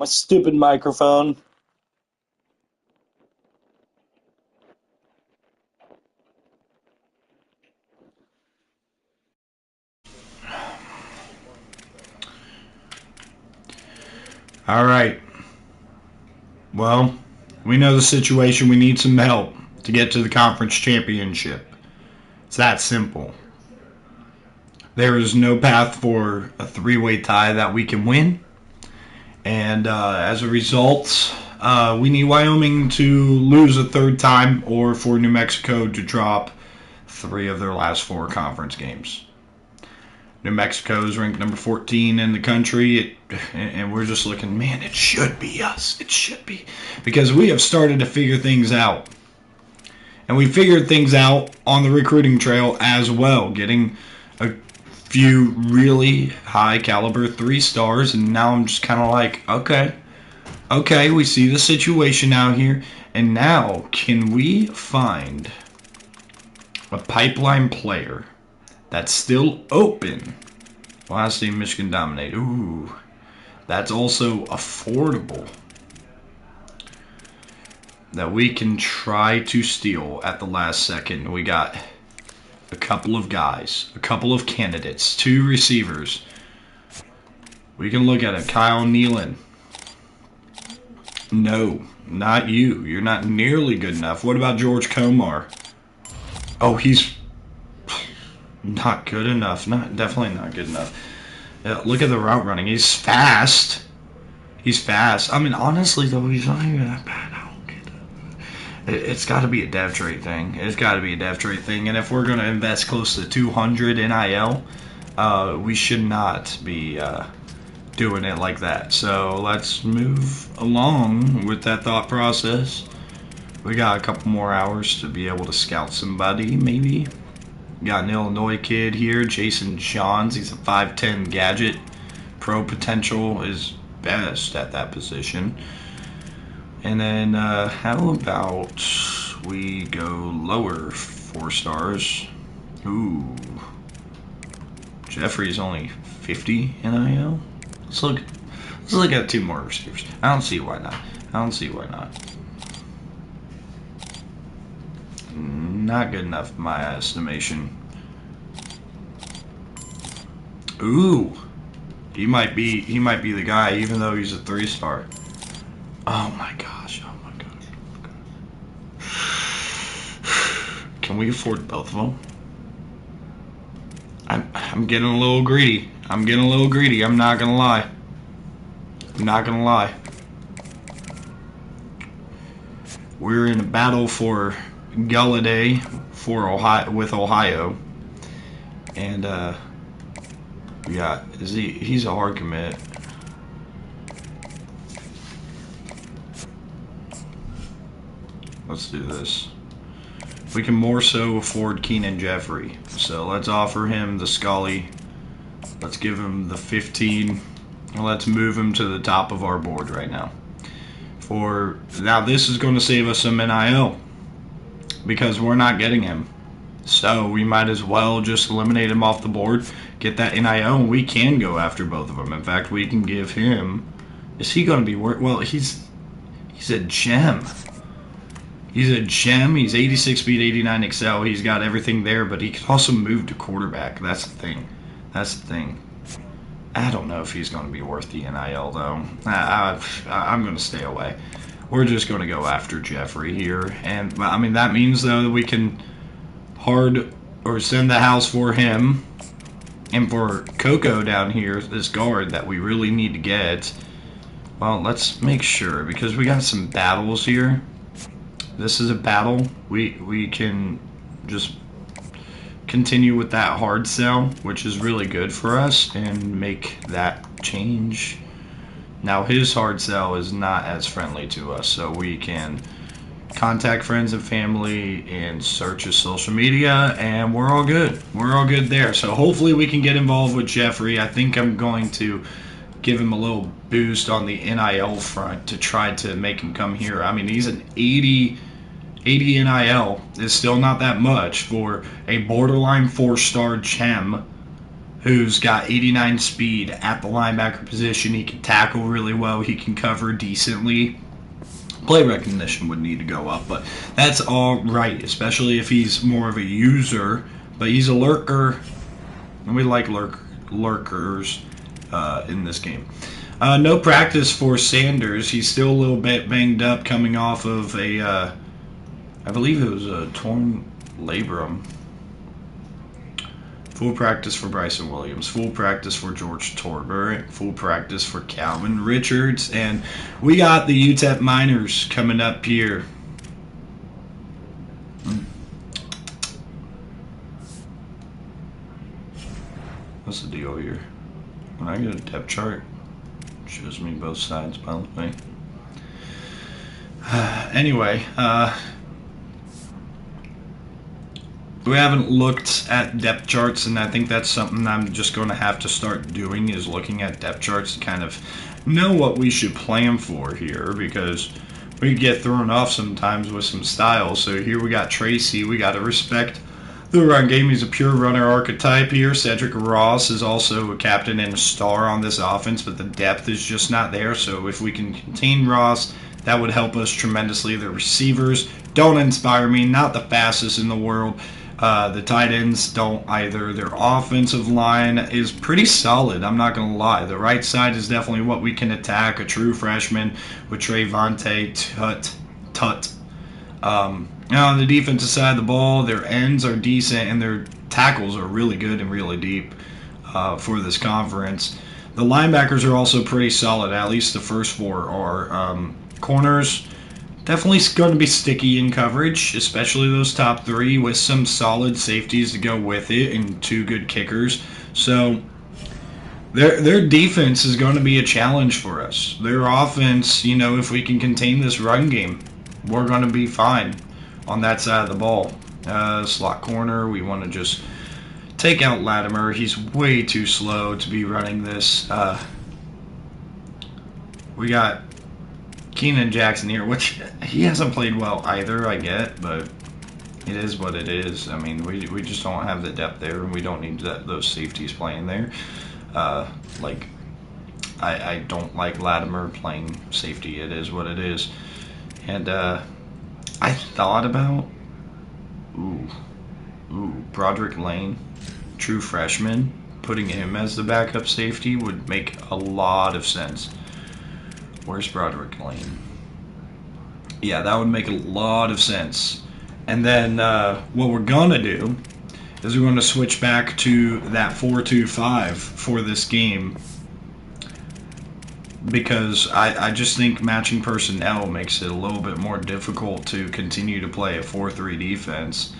My stupid microphone. All right. Well, we know the situation. We need some help to get to the conference championship. It's that simple. There is no path for a three-way tie that we can win. And as a result, we need Wyoming to lose a third time or for New Mexico to drop three of their last four conference games. New Mexico is ranked number 14 in the country, and we're just looking, man, it should be us. It should be. Because we have started to figure things out. And we figured things out on the recruiting trail as well, getting a few really high caliber 3-stars, and now I'm just kind of like, okay, we see the situation out here, and now can we find a pipeline player that's still open? Ohio State, Michigan dominate. Ooh, that's also affordable. That we can try to steal at the last second. We got a couple of guys, a couple of candidates, 2 receivers. We can look at it. Kyle Nealon. No, not you. You're not nearly good enough. What about George Komar? Oh, he's not good enough. Definitely not good enough. Yeah, look at the route running. He's fast. He's fast. I mean, honestly, though, he's not even that bad. I don't get it. It's got to be a dev trait thing. It's got to be a dev trait thing. And if we're going to invest close to 200 NIL, we should not be doing it like that. So let's move along with that thought process. We got a couple more hours to be able to scout somebody, maybe. Got an Illinois kid here, Jason Johns. He's a 5'10 gadget. Pro potential is best at that position. And then how about we go lower 4 stars? Ooh. Jeffrey's only 50 NIL. Let's look at 2 more receivers. I don't see why not. Not good enough in my estimation. Ooh. He might be the guy, even though he's a 3-star. Oh my gosh. Can we afford both of them? I'm getting a little greedy. I'm not gonna lie. We're in a battle for Galladay with Ohio, and he's a hard commit. Let's do this. We can more so afford Keenan Jeffrey, so let's offer him the Scully. Let's give him the 15. Let's move him to the top of our board right now. Now this is going to save us some NIL because we're not getting him. So we might as well just eliminate him off the board, get that NIL, and we can go after both of them. In fact, we can give him. Is he going to be worth? Well, he's a gem. He's a gem. He's 86 speed, 89 excel. He's got everything there, but he can also move to quarterback. That's the thing. I don't know if he's going to be worth the NIL, though. I'm going to stay away. We're just going to go after Jeffrey here. And, I mean, that means, though, that we can send the house for him. And for Coco down here, this guard that we really need to get. Well, let's make sure, because we got some battles here. This is a battle. We can just continue with that hard sell, which is really good for us, and make that change. Now his hard sell is not as friendly to us, so we can contact friends and family and search his social media, and we're all good there. So hopefully we can get involved with Jeffrey. I think I'm going to give him a little boost on the NIL front to try to make him come here. I mean, he's an 80 NIL is still not that much for a borderline 4-star gem who's got 89 speed at the linebacker position. He can tackle really well. He can cover decently. Play recognition would need to go up, but that's all right, especially if he's more of a user. But he's a lurker, and we like lurkers in this game. No practice for Sanders. He's still a little bit banged up, coming off of a, I believe it was a torn labrum. Full practice for Bryson Williams, full practice for George Torber, full practice for Calvin Richards, and we got the UTEP Miners coming up here. What's the deal here? When I get a depth chart, it shows me both sides, by the way. Anyway, we haven't looked at depth charts, and I think that's something I'm just going to have to start doing, is looking at depth charts to kind of know what we should plan for here, because we get thrown off sometimes with some styles. So here we got Tracy. We got to respect the run game. He's a pure runner archetype here. Cedric Ross is also a captain and a star on this offense, but the depth is just not there. So if we can contain Ross, that would help us tremendously. The receivers don't inspire me, not the fastest in the world. The tight ends don't either. Their offensive line is pretty solid, I'm not going to lie. The right side is definitely what we can attack. A true freshman with Trayvonte Tut. Now on the defensive side of the ball, their ends are decent and their tackles are really good and really deep for this conference. The linebackers are also pretty solid. At least the first four are. Corners, definitely going to be sticky in coverage, especially those top three, with some solid safeties to go with it and two good kickers. So their defense is going to be a challenge for us. Their offense, you know, if we can contain this run game, we're going to be fine on that side of the ball. Slot corner, we want to just take out Latimer. He's way too slow to be running this. We got Keenan Jackson here, which he hasn't played well either, I get, but it is what it is. I mean, we just don't have the depth there, and we don't need those safeties playing there. I don't like Latimer playing safety. It is what it is. And I thought about, Broderick Lane, true freshman, putting him as the backup safety would make a lot of sense. Where's Broderick Lane? Yeah, that would make a lot of sense. And then what we're going to do is we're going to switch back to that 4-2-5 for this game, because I just think matching personnel makes it a little bit more difficult to continue to play a 4-3 defense.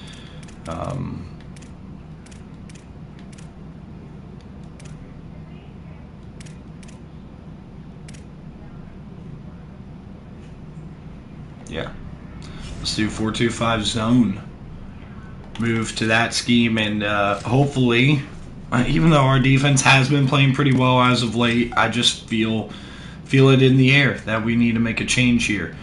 Yeah, let's do 4-2-5 zone. Move to that scheme, and hopefully, even though our defense has been playing pretty well as of late, I just feel it in the air that we need to make a change here.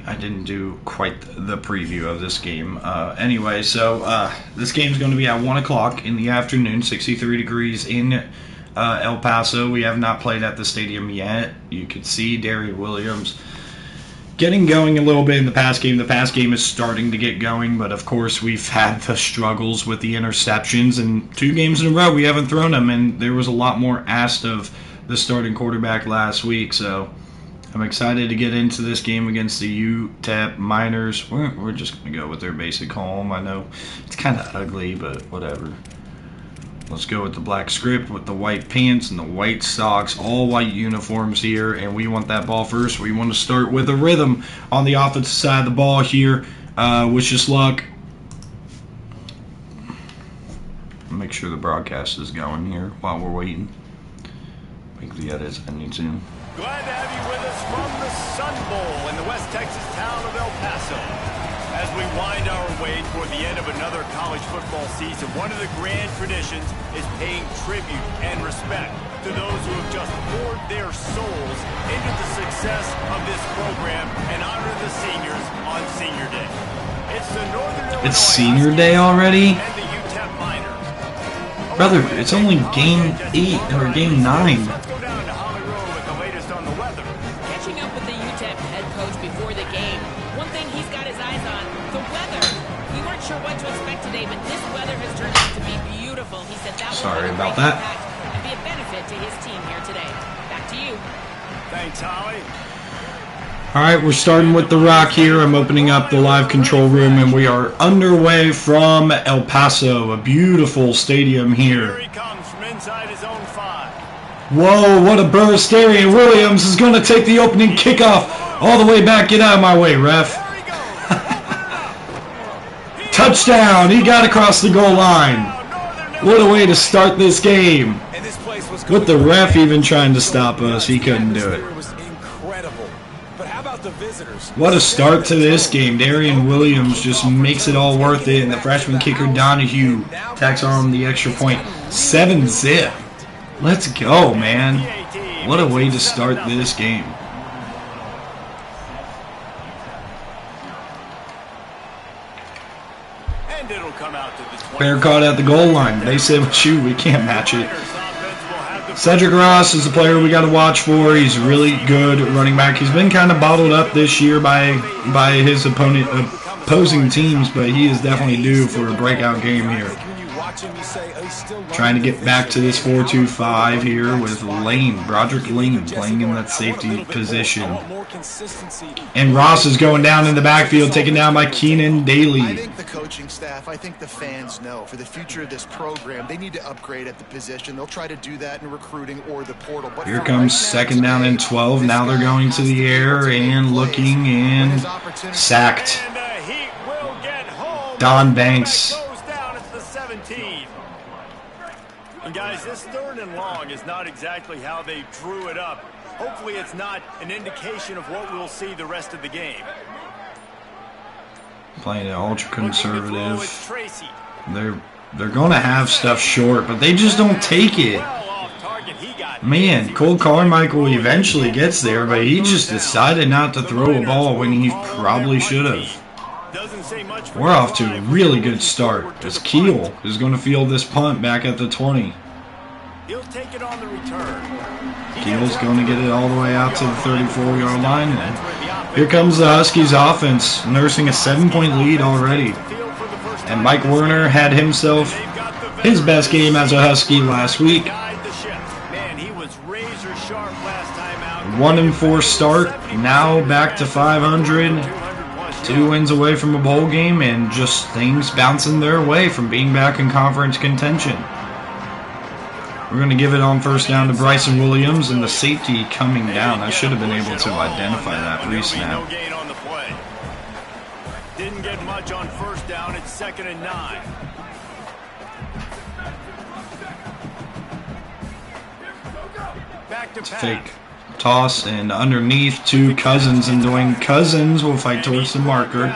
I didn't do quite the preview of this game. Anyway, so this game's going to be at 1 o'clock in the afternoon, 63 degrees in El Paso. We have not played at the stadium yet. You could see Darian Williams getting going a little bit in the pass game. The pass game is starting to get going, but of course we've had the struggles with the interceptions, and 2 games in a row we haven't thrown them, and there was a lot more asked of the starting quarterback last week. So I'm excited to get into this game against the UTEP Miners. We're just going to go with their basic home. I know it's kind of ugly, but whatever. Let's go with the black script with the white pants and the white socks, all white uniforms here, and we want that ball first. We want to start with a rhythm on the offensive side of the ball here. Wish us luck. Make sure the broadcast is going here while we're waiting. Make the edits I need to. Glad to have you with us from the Sun Bowl in the West Texas town of El Paso. As we wind our way toward the end of another college football season, one of the grand traditions is paying tribute and respect to those who have just poured their souls into the success of this program and honor the seniors on Senior Day. It's the Northern Illinois It's Senior Day already? and the UTEP Miners. Brother, it's only game 8 or game 9. Let's go down to Hollywood with the latest on the weather. Catching up with the UTEP head coach before the game, one thing he's got his eyes on, the weather. We weren't sure what to expect today, but this weather has turned out to be beautiful. He said that Sorry will about have a that. great impact and be a benefit to his team here today. Back to you. Thanks, Holly. Alright, we're starting with The Rock here. I'm opening up the live control room, and we are underway from El Paso, a beautiful stadium Here here. he comes from inside his own 5. Whoa, what a burst. Darian Williams is going to take the opening kickoff all the way back. Get out of my way, ref. There he goes. Open it up. Touchdown. He got across the goal line. What a way to start this game. And this place was With the ref even trying to stop us, he couldn't do it. It was incredible. But how about the visitors? What a start to this game. Darian Williams just makes it all worth it, and the freshman kicker Donahue tacks on the extra point. 7-zip. Let's go, man. What a way to start this game. And it'll come out to the 20. Fair caught at the goal line. They said, shoot, we can't match it. Cedric Ross is the player we got to watch for. He's really good running back. He's been kind of bottled up this year by his opposing teams, but he is definitely due for a breakout game here. Trying to get back to this 4-2-5 here with Broderick Lane playing in that safety position. And Ross is going down in the backfield, taken down by Keenan Daly. I think the coaching staff, I think the fans know for the future of this program, they need to upgrade at the position. They'll try to do that in recruiting or the portal. But Here comes second down and 12. Now they're going to the air and looking and sacked. And he will get home. Don Banks. Goes down at the 17. And guys, this 3rd and long is not exactly how they drew it up. Hopefully it's not an indication of what we'll see the rest of the game. Playing it ultra conservative. It's Tracy. They're going to have stuff short, but they just don't take it. Well off target, he got Man, Cole Carmichael eventually gets there, but he just decided not to throw a ball when he probably should have. Doesn't say much for We're off to a really good start as Keel is going to field this punt back at the 20. He'll take it on the return. Keel's going to get it all the way out to the 34-yard line. And here comes the Huskies offense, nursing a 7-point lead already. And Mike Werner had himself his best game as a Husky last week. Man, he was razor sharp last time out. 1-4 start, now back to 500. 2 wins away from a bowl game, and just things bouncing their way from being back in conference contention. We're going to give it on first down to Bryson Williams, and the safety coming down. I should have been able to identify that pre-snap. No gain on the play. Didn't get much on first down. It's 2nd and 9. Back to pass. Fake toss and underneath to Cousins, and Dwayne Cousins will fight towards the marker.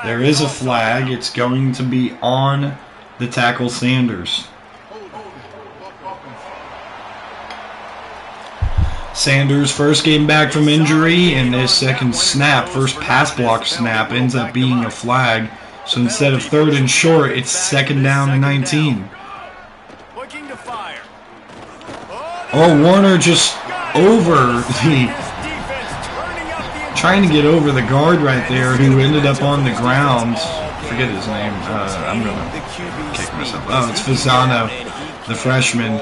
There is a flag. It's going to be on the tackle Sanders. Sanders' first game back from injury, and his second snap, first pass block snap, ends up being a flag. So instead of 3rd and short, it's 2nd down and 19. Looking to fire. Oh, Warner just over the... Trying to get over the guard right there, who ended up on the ground. Forget his name. I'm going to kick myself. Oh, it's Fasano, the freshman.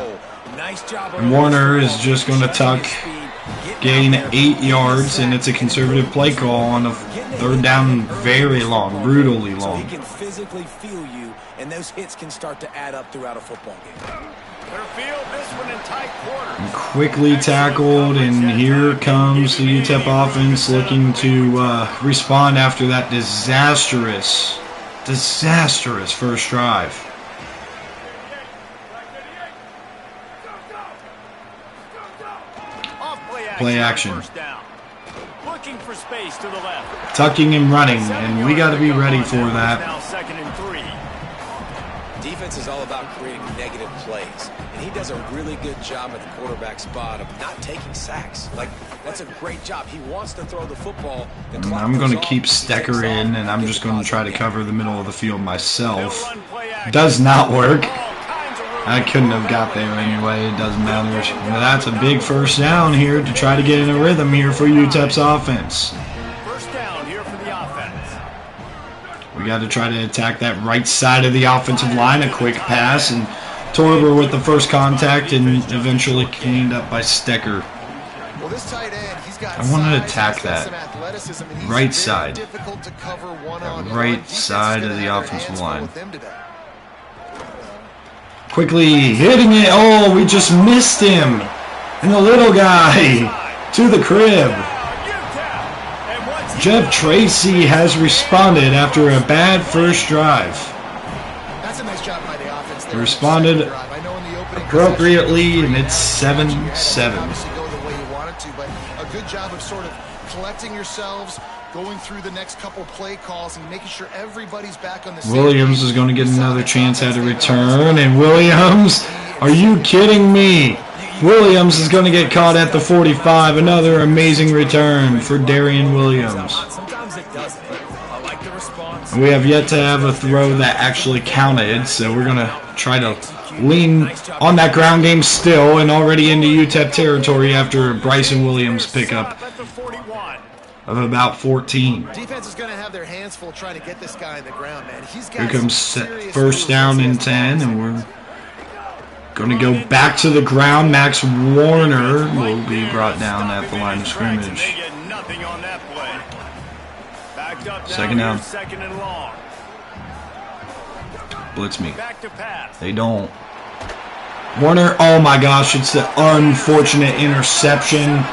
And Warner is just going to tuck, gain 8 yards, and it's a conservative play call on a 3rd down, very long, brutally long. He can physically feel you, and those hits can start to add up throughout a football game. And quickly tackled, and here comes the UTEP offense looking to respond after that disastrous first drive. Play action. Looking for space to the left. Tucking and running, and we got to be ready for that. Now 2nd and 3. Defense is all about creating negative plays, and he does a really good job at the quarterback spot of not taking sacks. Like, that's a great job. He wants to throw the football. I'm going to keep Stecker in, and I'm just going to try to cover the middle of the field myself. Does not work. I couldn't have got there anyway. It doesn't matter. But that's a big first down here to try to get in a rhythm here for UTEP's offense. First down here for the offense. We got to try to attack that right side of the offensive line. A quick pass, and Torber with the first contact, and eventually cleaned up by Stecker. Well, this tight end, he's got I want to size, attack he's got that some athleticism, and he's right very side. difficult to cover one-on-one. Right Defense is side gonna of the have their offensive hands full line. with him today. Quickly hitting it. Oh, we just missed him. And the little guy to the crib. Jeff Tracy has responded after a bad first drive. That's a nice job by the offense there. Responded I know in the opening appropriately, and it's 7-7. Obviously go the way you wanted to, but a good job of sort of collecting yourselves, going through the next couple play calls, and making sure everybody's back on the same Williams page. is going to get another chance at a return, and Williams, are you kidding me? Williams is going to get caught at the 45. Another amazing return for Darian Williams. Sometimes it doesn't. I like the response. We have yet to have a throw that actually counted, so we're going to try to lean on that ground game still, and already into UTEP territory after Bryson Williams pickup At the 41. of about 14. Defense is going to have their hands full trying to get this guy in the ground, man. He's got Here comes some serious first down moves and once he has 10, balls. and we're going to go back to the ground. Max Warner will be brought down at the line of They scrimmage. get nothing on that play. Backed up Second down. here, second and long. Blitz me. Back to pass. They don't. Warner, oh my gosh, it's the unfortunate interception 17 on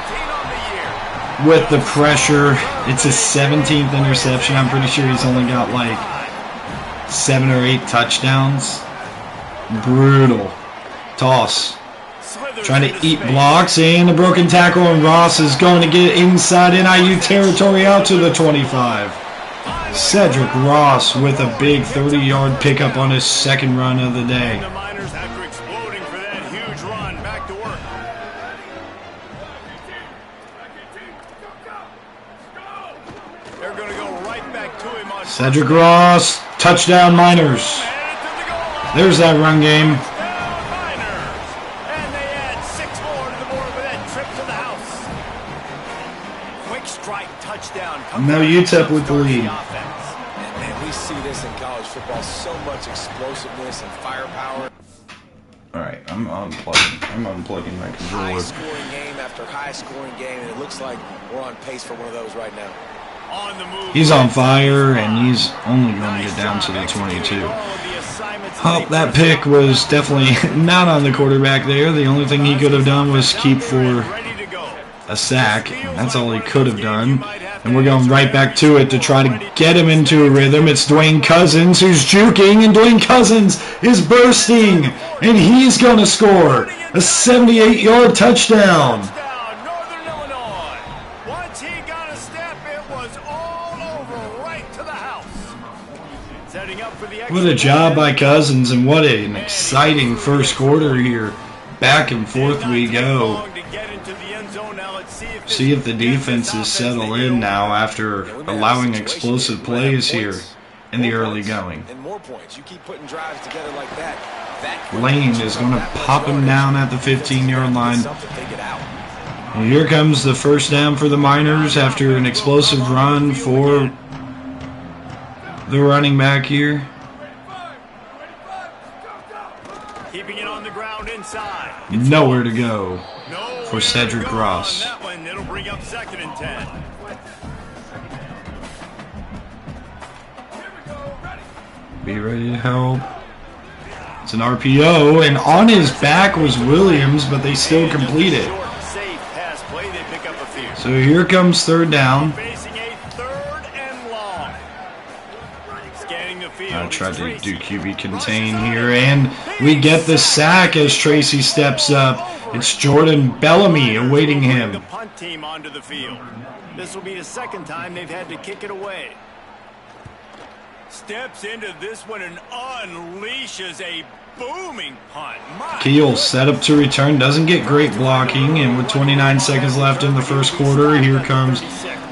the year. with the pressure. It's his 17th interception. I'm pretty sure he's only got like 7 or 8 touchdowns. Brutal. Toss. Slithers Trying into to eat space. blocks, and a broken tackle, and Ross is going to get inside NIU territory out to the 25. Cedric Ross with a big 30-yard pickup on his second run of the day. The Miners, after exploding for that huge run, back to work. They're going to go right back to him on Cedric Ross, touchdown Miners. There's that run game. Miners. And they add 6 more to the board with that trip to the house. Quick strike touchdown. Now UTEP with the lead. Man, we see this in college football. So much explosiveness and firepower. All right, I'm unplugging my controller. High-scoring game after high-scoring game, and it looks like we're on pace for one of those right now. On the move. He's on fire, and he's only going to get down to the 22. Oh, that pick was definitely not on the quarterback there. The only thing he could have done was keep for a sack. That's all he could have done. And we're going right back to it to try to get him into a rhythm. It's Dwayne Cousins who's juking, and Dwayne Cousins is bursting, and he's going to score a 78-yard touchdown. Northern Illinois. Once he got a step, it was all over right to the house. Setting up for the What a job by Cousins, and what an exciting first quarter here. Back and forth we go. See if the defenses settle in now after allowing explosive plays here in the early going. And more points. You keep putting drives together like that. Lane is going to pop him down at the 15-yard line. And here comes the first down for the Miners after an explosive run for the running back here. Keeping it on the ground inside. Nowhere to go for Cedric Ross. That one, it'll bring up second and 10. Be ready to help. It's an RPO, and on his back was Williams, but they still complete it. Short, safe pass play. They pick up a few. So here comes third down. Facing a third and long. Scanning the field. I tried to do QB contain here, and we get the sack as Tracy steps up. It's Jordan Bellamy awaiting The him. punt team onto the field. This will be the second time they've had to kick it away. Steps into this one and unleashes a booming punt. My Keel set up to return, doesn't get great blocking, and with 29 seconds left in the first quarter, here comes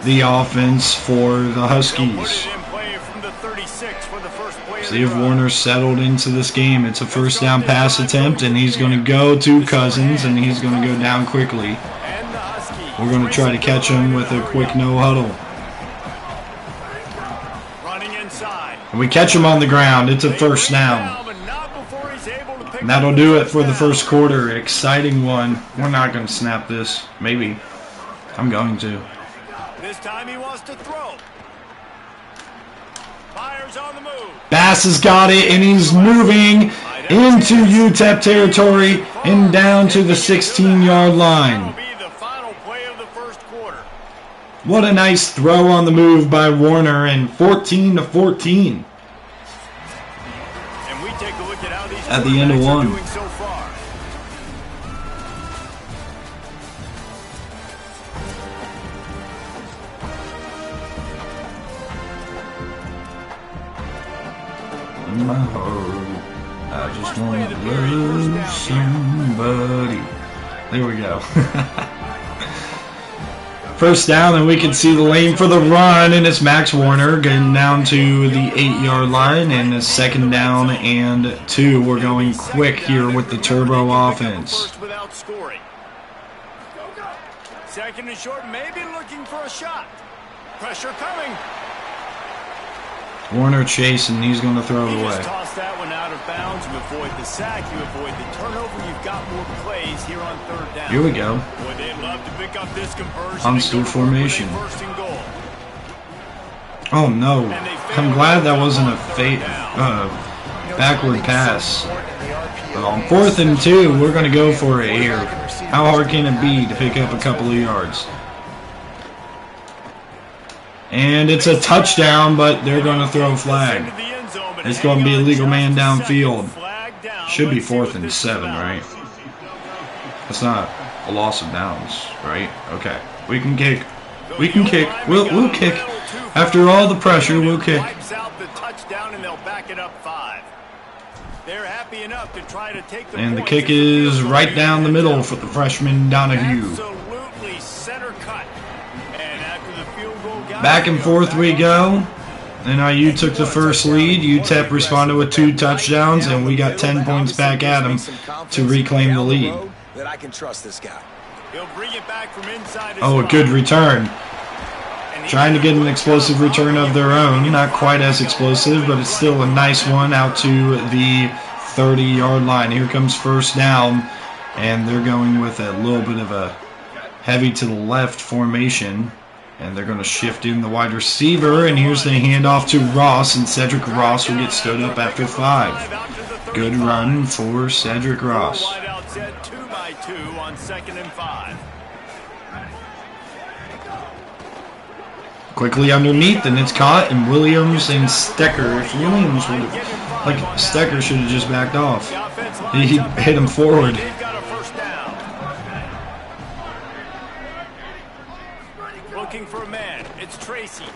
the offense for the Huskies. Put it in play from the 36 for the first play of It's See if Warner's settled into this game. It's a first down pass attempt, and he's going to go to Cousins, and he's going to go down quickly. We're going to try to catch him with a quick no huddle. And we catch him on the ground. It's a first down. And that'll do it for the first quarter. Exciting one. We're not going to snap this. Maybe. I'm going to. This time he wants to throw. Fires on the move. Bass has got it, and he's moving into UTEP territory and down to the 16-yard line. What a nice throw on the move by Warner, and 14-14. And we take a look at how these at the end of one. doing so far. In my heart, I just want to love somebody. There we go. First down, and we can see the lane for the run, and it's Max Warner getting down to the 8-yard line, and a second down and 2. We're going quick here with the turbo offense. Second and short, maybe looking for a shot. Pressure coming. Warner chasing, he's going to throw it away. Just toss that one out of bounds. You avoid the sack, you avoid the turnover. You've got more plays here on third down. Here we go. Boy, they'd love to pick up this conversion. Huntsville formation. First and goal. Oh no! I'm glad that wasn't a backward pass. But on 4th and 2, we're going to go for it here. How hard can it be to pick up a couple of yards? And it's a touchdown, but they're going to throw a flag. It's going to be a legal man downfield. Should be 4th and 7, right? That's not a loss of downs, right? Okay. We can kick. We can kick. We'll kick. After all the pressure, we'll kick. And the kick is right down the middle for the freshman Donahue. Back and forth we go. NIU took the first lead. UTEP responded with 2 touchdowns, and we got 10 points back at them to reclaim the lead. Oh, a good return. Trying to get an explosive return of their own. Not quite as explosive, but it's still a nice one out to the 30-yard line. Here comes first down, and they're going with a little bit of a heavy to the left formation. And they're going to shift in the wide receiver, and here's the handoff to Ross, and Cedric Ross will get stood up after 5. Good run for Cedric Ross. Quickly underneath, and it's caught, and Williams and Stecker. If Williams would have, like, Stecker should have just backed off. He hit him forward. For a man, it's Tracy.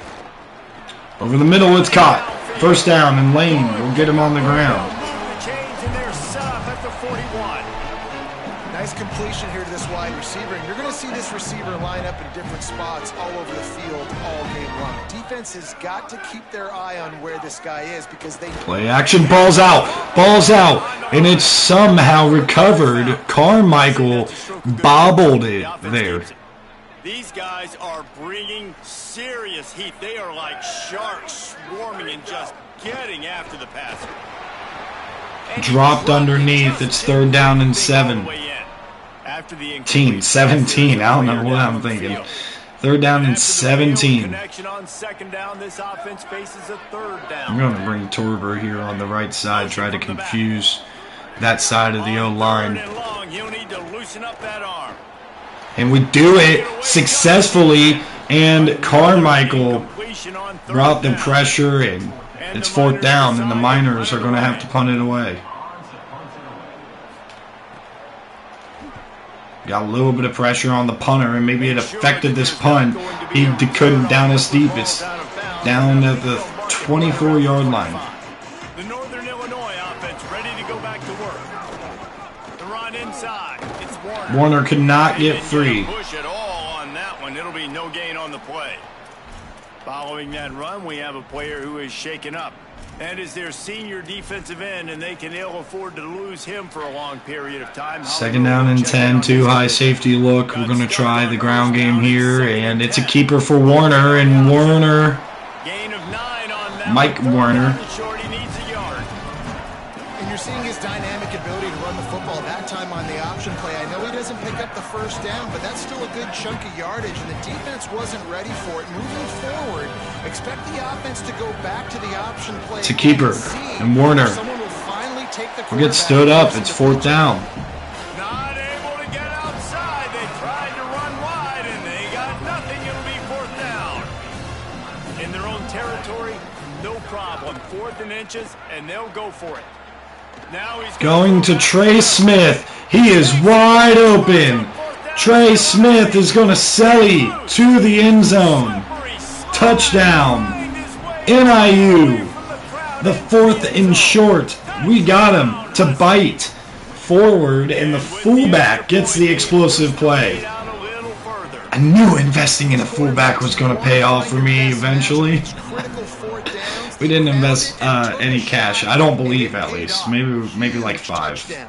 Over the middle, it's caught. First down, and Lane will get him on the ground. Nice completion here to this wide receiver, and you're going to see this receiver line up in different spots all over the field all game long. Defense has got to keep their eye on where this guy is because they play action, balls out, and it's somehow recovered. Carmichael bobbled it there. These guys are bringing serious heat. They are like sharks swarming and just getting after the passer. Dropped underneath. It's 3rd down and 7. 17. I don't know what I'm thinking. 3rd down and 17. I'm going to bring Torber here on the right side, try to confuse that side of the O-line. And we do it successfully, and Carmichael brought the pressure, and it's 4th down, and the Miners are going to have to punt it away. Got a little bit of pressure on the punter, and maybe it affected this punt. He couldn't down us deep. It's down at the 24-yard line. The Northern Illinois offense ready to go back to work. The run inside. It's Warner. Warner could not get free. Push at all on that one. It'll be no gain on the play. Following that run, we have a player who is shaken up. And is their senior defensive end, and they can ill afford to lose him for a long period of time. Second down and 10, too high safety look. We're going to try the ground game here, and it's a keeper for Warner, and Warner, Gain of 9 on that. Mike Warner. Short, he needs a yard. And you're seeing his dynamic ability to run the football, that time on the option play. I know he doesn't pick up the first down, but that's still a good chunk of yardage, and the defense wasn't ready for it. Moving forward, expect the offense to go back to the option play. It's a keeper, and Warner will get stood up. It's fourth down. Not able to get outside. They tried to run wide, and they got nothing. It'll be fourth down. In their own territory, no problem. 4th and inches, and they'll go for it. Now he's Going to Trey Smith. He is wide open. Trey Smith is going to celly to the end zone. Touchdown. NIU. The 4th and short. We got him to bite forward, and the fullback gets the explosive play. I knew investing in a fullback was going to pay off for me eventually. We didn't invest any cash. I don't believe, at least. Maybe like 5.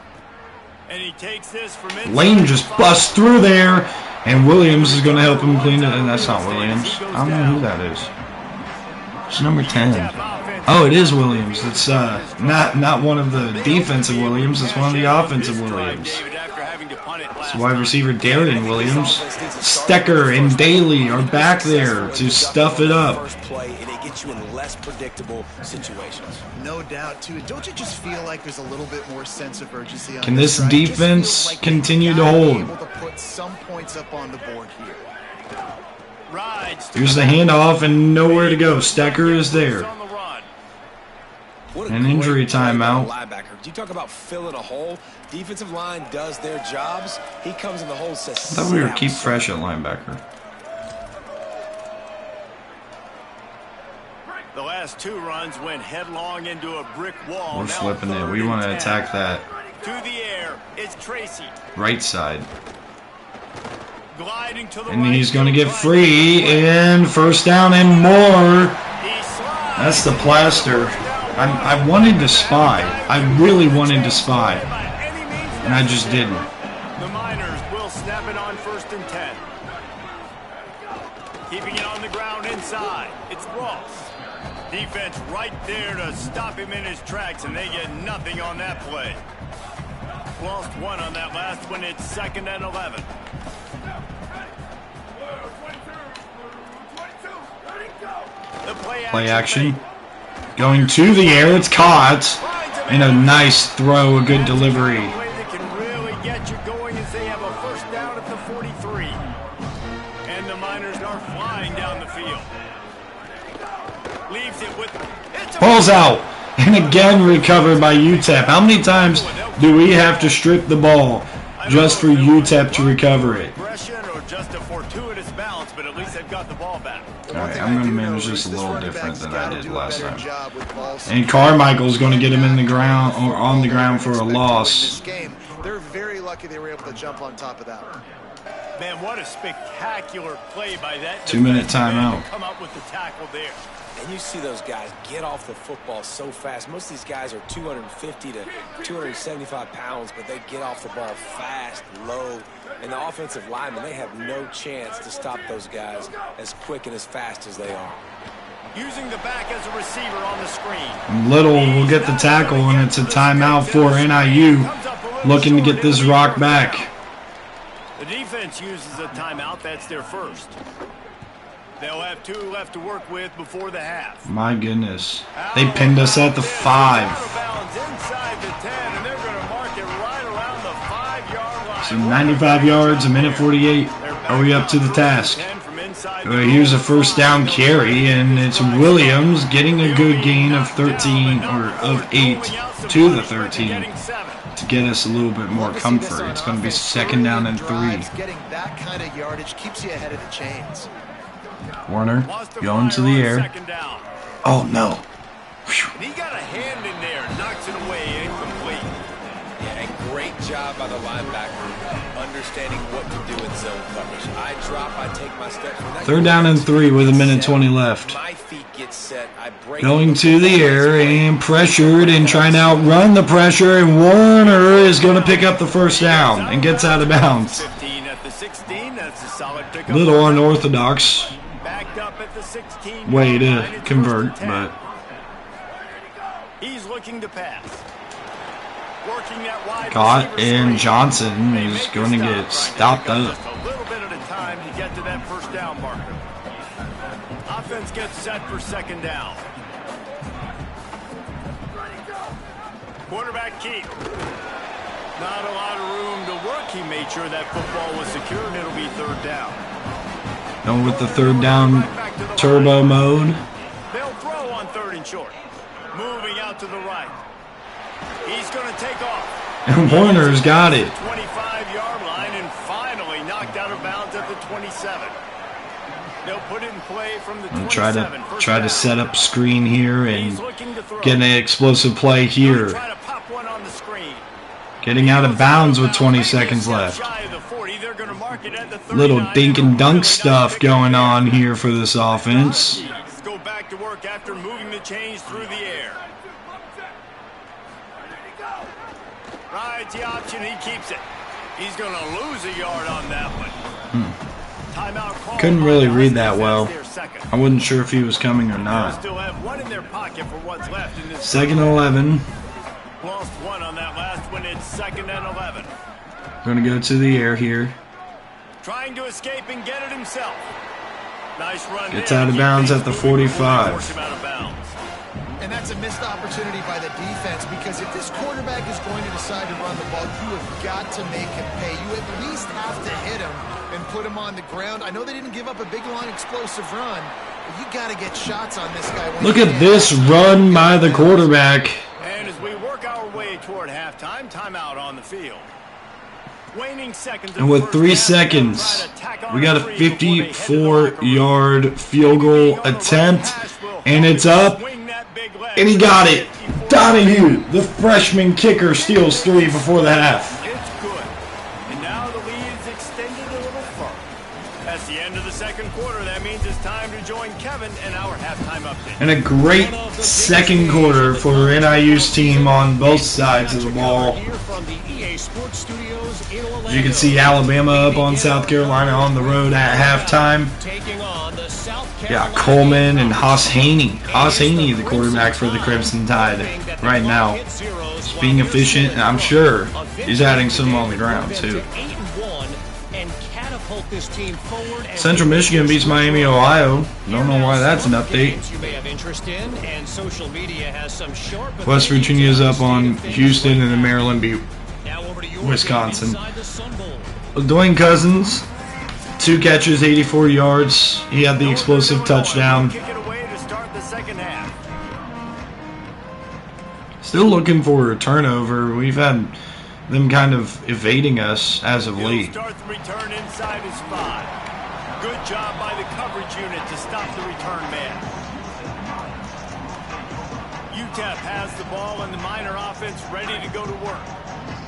Lane just busts through there, and Williams is going to help him clean it. And that's not Williams. I don't know who that is. It's number 10. Oh, it is Williams. It's not one of the defensive Williams. It's one of the offensive Williams. It's wide receiver Darian Williams. Stecker and Daly are back there to stuff it up. You in less predictable situations. No doubt, too. Don't you just feel like there's a little bit more sense of urgency on Can this defense like continue to hold? able to put some points up on the board here. Here's the handoff and nowhere to go. Stecker is there. An injury timeout. Do you talk about filling a hole? Defensive line does their jobs. He comes in the hole, says, I thought we were keep fresh at linebacker. The last 2 runs went headlong into a brick wall. We're flipping it. We want to attack that. To the air, it's Tracy. Right side. Gliding to the And right. he's going to get free, and first down and more. That's the plaster. I wanted to spy. I really wanted to spy. And I just didn't. The Miners will snap it on 1st and 10. Keeping it on the ground inside. It's Ross. Defense right there to stop him in his tracks, and they get nothing on that play. Lost 1 on that last one. It's 2nd and 11. The Play action. Going to the air. It's caught. And a nice throw. A good delivery. The way they can really get you going is they have a first down at the 43. And the Miners are flying down the field. Leaves it with... Ball's out. And again recovered by UTEP. How many times do we have to strip the ball just for UTEP to recover it? Or just a fortuitous bounce, but at least they've got the ball back. Alright, I'm going to manage this a little different than I did last time. And Carmichael's going to get him in the ground or on the ground for a loss. They're very lucky they were able to jump on top of that one. Man, what a spectacular play by that. 2-minute timeout. Come up with the tackle there. And you see those guys get off the football so fast. Most of these guys are 250 to 275 pounds, but they get off the ball fast, low. And the offensive linemen, they have no chance to stop those guys as quick and as fast as they are. Using the back as a receiver on the screen. Little will get the tackle, and it's a timeout for NIU. Looking to get this rock back. The defense uses a timeout. That's their first. They'll have 2 left to work with before the half. My goodness. They pinned us at the 5. Inside the 10, and they're going to mark it right around the 5-yard line. So 95 yards, a minute 48. Are we up to the task? Here's a first down carry, and it's Williams getting a good gain of 13 or of 8 to the 13 to get us a little bit more comfort. It's going to be 2nd down and 3. Getting that kind of yardage keeps you ahead of the chains. Warner going to the air. Oh no. He got a hand in there, knocks it away, incomplete. Yeah, and great job by the linebacker understanding what to do in zone coverage. I drop, I take my steps. 3rd down and 3 with a minute 20 left. My feet get set, I great. Going to the air and pressured and trying to outrun the pressure, and Warner is going to pick up the first down and gets out of bounds. 15 at the 16. That's a solid pickup. Little unorthodox Backed up at the 16. way to convert, but he's looking to pass. Working that wide caught, receiver and screen. Johnson They is make going to the get stop, stopped trying to up. pick just a little bit at a time to get to that first down marker. Offense gets set for second down. Quarterback keep. Not a lot of room to work. He made sure that football was secure, and it'll be third down. And with the third down turbo mode, They'll throw on third and short. Moving out to the right. He's going to take off. and Warner's got it. 25-yard line and finally knocked out of bounds at the 27. They'll put it in play from the 27. Try to set up screen here and He's looking to throw. get an explosive play Try here. to pop one on the screen. Getting out of bounds with 20 seconds left. Shy of the 40. They're going to mark it at the 39. Little dink and dunk stuff going on here for this offense. Let's go back to work after moving the chains through the air. Rides the option, he keeps it. He's going to lose a yard on that one. Timeout call. Couldn't really read that well. Their second. I wasn't sure if he was coming or They'll not. still have one in their pocket for what's left in this. Second and 11. Lost one on that last one. It's second and 11. Going to go to the air here. Trying to escape and get it himself. Nice run. Gets there. out of Keep bounds things at the moving before they 45. force him out of bounds. And that's a missed opportunity by the defense, because if this quarterback is going to decide to run the ball, you have got to make him pay. You at least have to hit him and put him on the ground. I know they didn't give up a big, long, explosive run, but you got to get shots on this guy. Look at this run by the quarterback. And as we work our way toward halftime, timeout on the field. Waning seconds. And with 3 seconds, we got a 54-yard field goal attempt, and it's up, and he got it. Donahue, the freshman kicker, steals 3 before the half. It's good. And now the lead is extended a little further. That's the end of the second quarter. That means it's time to join Kevin and our halftime update. And a great second quarter for NIU's team on both sides of the ball. As you can see, Alabama up on South Carolina on the road at halftime. Yeah, Coleman and Haas Haney. Haas Haney, the quarterback for the Crimson Tide right now. He's being efficient, and I'm sure he's adding some on the ground, too. Central Michigan beats Miami, Ohio. Don't know why that's an update. West Virginia's up on Houston, and then Maryland beat Wisconsin. Dwayne Cousins, 2 catches, 84 yards. He had the explosive touchdown. Kick it away to start the second half. Still looking for a turnover. We've had them kind of evading us as of He'll late. start the return inside his 5. Good job by the coverage unit to stop the return man. UTEP has the ball and the Minor offense ready to go to work.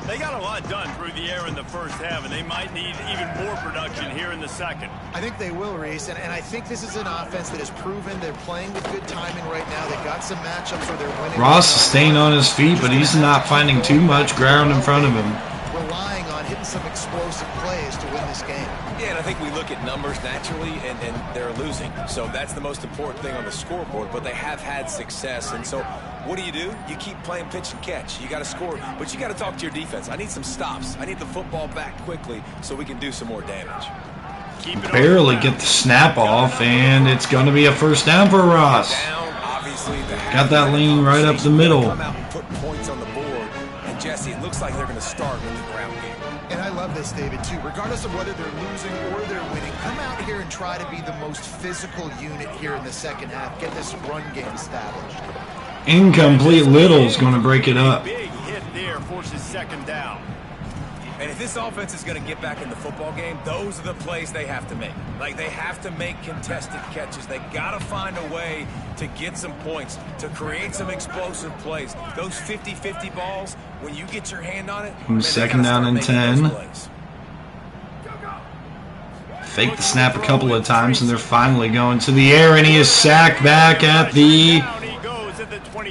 They got a lot done through the air in the first half, and they might need even more production here in the second. I think they will, Reese, and I think this is an offense that has proven they're playing with good timing right now. They've got some matchups where they're winning. Ross is staying on his feet, but he's not finding too much ground in front of him. Relying on hitting some explosive plays to win this game. Yeah, and I think we look at numbers naturally, and they're losing. So that's the most important thing on the scoreboard, but they have had success. And so what do? You keep playing pitch and catch. You got to score, but you got to talk to your defense. I need some stops. I need the football back quickly so we can do some more damage. Barely get the snap off, and it's going to be a first down for Ross. Got that lane right up the middle. Come out and put points on the board. And Jesse, it looks like they're going to start with the ground game. And I love this, David, too. Regardless of whether they're losing or they're winning, come out here and try to be the most physical unit here in the second half. Get this run game established. Incomplete. Little's going to break it up. Big hit there forces second down. And if this offense is going to get back in the football game, those are the plays they have to make. Like, they have to make contested catches. They got to find a way to get some points, to create some explosive plays. Those 50-50 balls, when you get your hand on it, man, second down and 10. Faked the snap a couple of times, and they're finally going to the air, and he is sacked back at the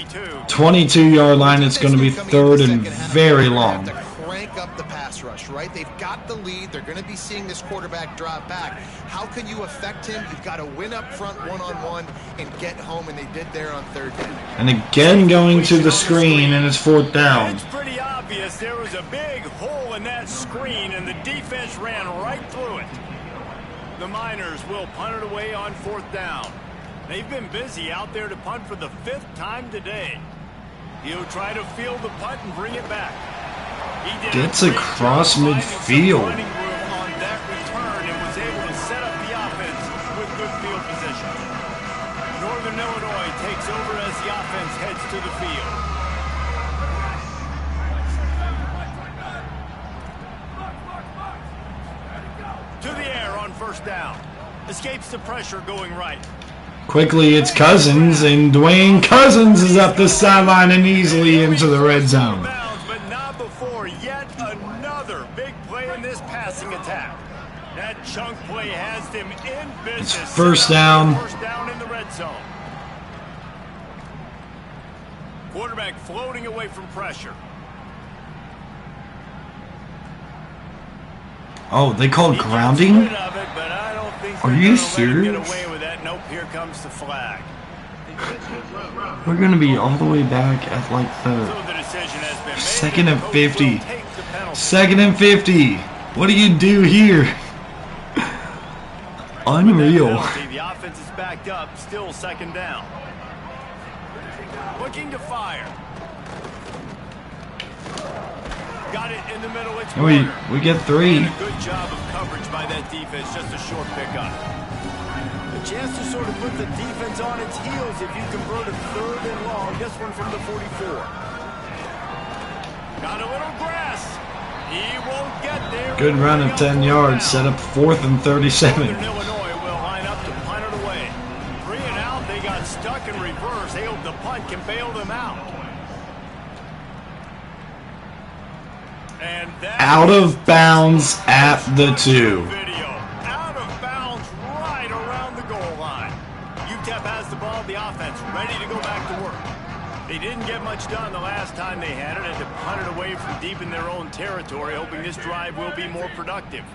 22-yard line. It's going to be third and very long. Crank up the pass rush, right? They've got the lead. They're going to be seeing this quarterback drop back. How can you affect him? You've got to win up front one-on-one and get home, and they did there on third down. And again going to the screen, and it's fourth down. It's pretty obvious there was a big hole in that screen, and the defense ran right through it. The Miners will punt it away on fourth down. They've been busy out there to punt for the 5th time today. He'll try to field the punt and bring it back. Gets across midfield. On that return and was able to set up the offense with good field position. Northern Illinois takes over as the offense heads to the field. To the air on first down. Escapes the pressure going right. Quickly, it's Cousins, and Dwayne Cousins is up the sideline and easily into the red zone. But not before yet another big play in this passing attack. That chunk play has them in business. It's first down. First down in the red zone. Quarterback floating away from pressure. Oh, they called grounding? Are you serious? Nope, here comes the flag. We're going to be all the way back at like the second and 50. Second and 50. What do you do here? Unreal. The offense is backed up, still second down. Looking to fire. Got it in the middle. It's we get 3. And a good job of coverage by that defense. Just a short pickup. A chance to sort of put the defense on its heels if you convert a third and long. This one from the 44. Got a little grass. He won't get there. Good run of 10 yards. Set up 4th and 37. Northern Illinois will line up to punt it away. 3 and out. They got stuck in reverse. They hope the punt can bail them out. And out of bounds at the 2. Out of bounds right around the goal line. UTEP has the ball, the offense ready to go back to work. They didn't get much done the last time they had it, and to punt it away from deep in their own territory, hoping this drive will be more productive.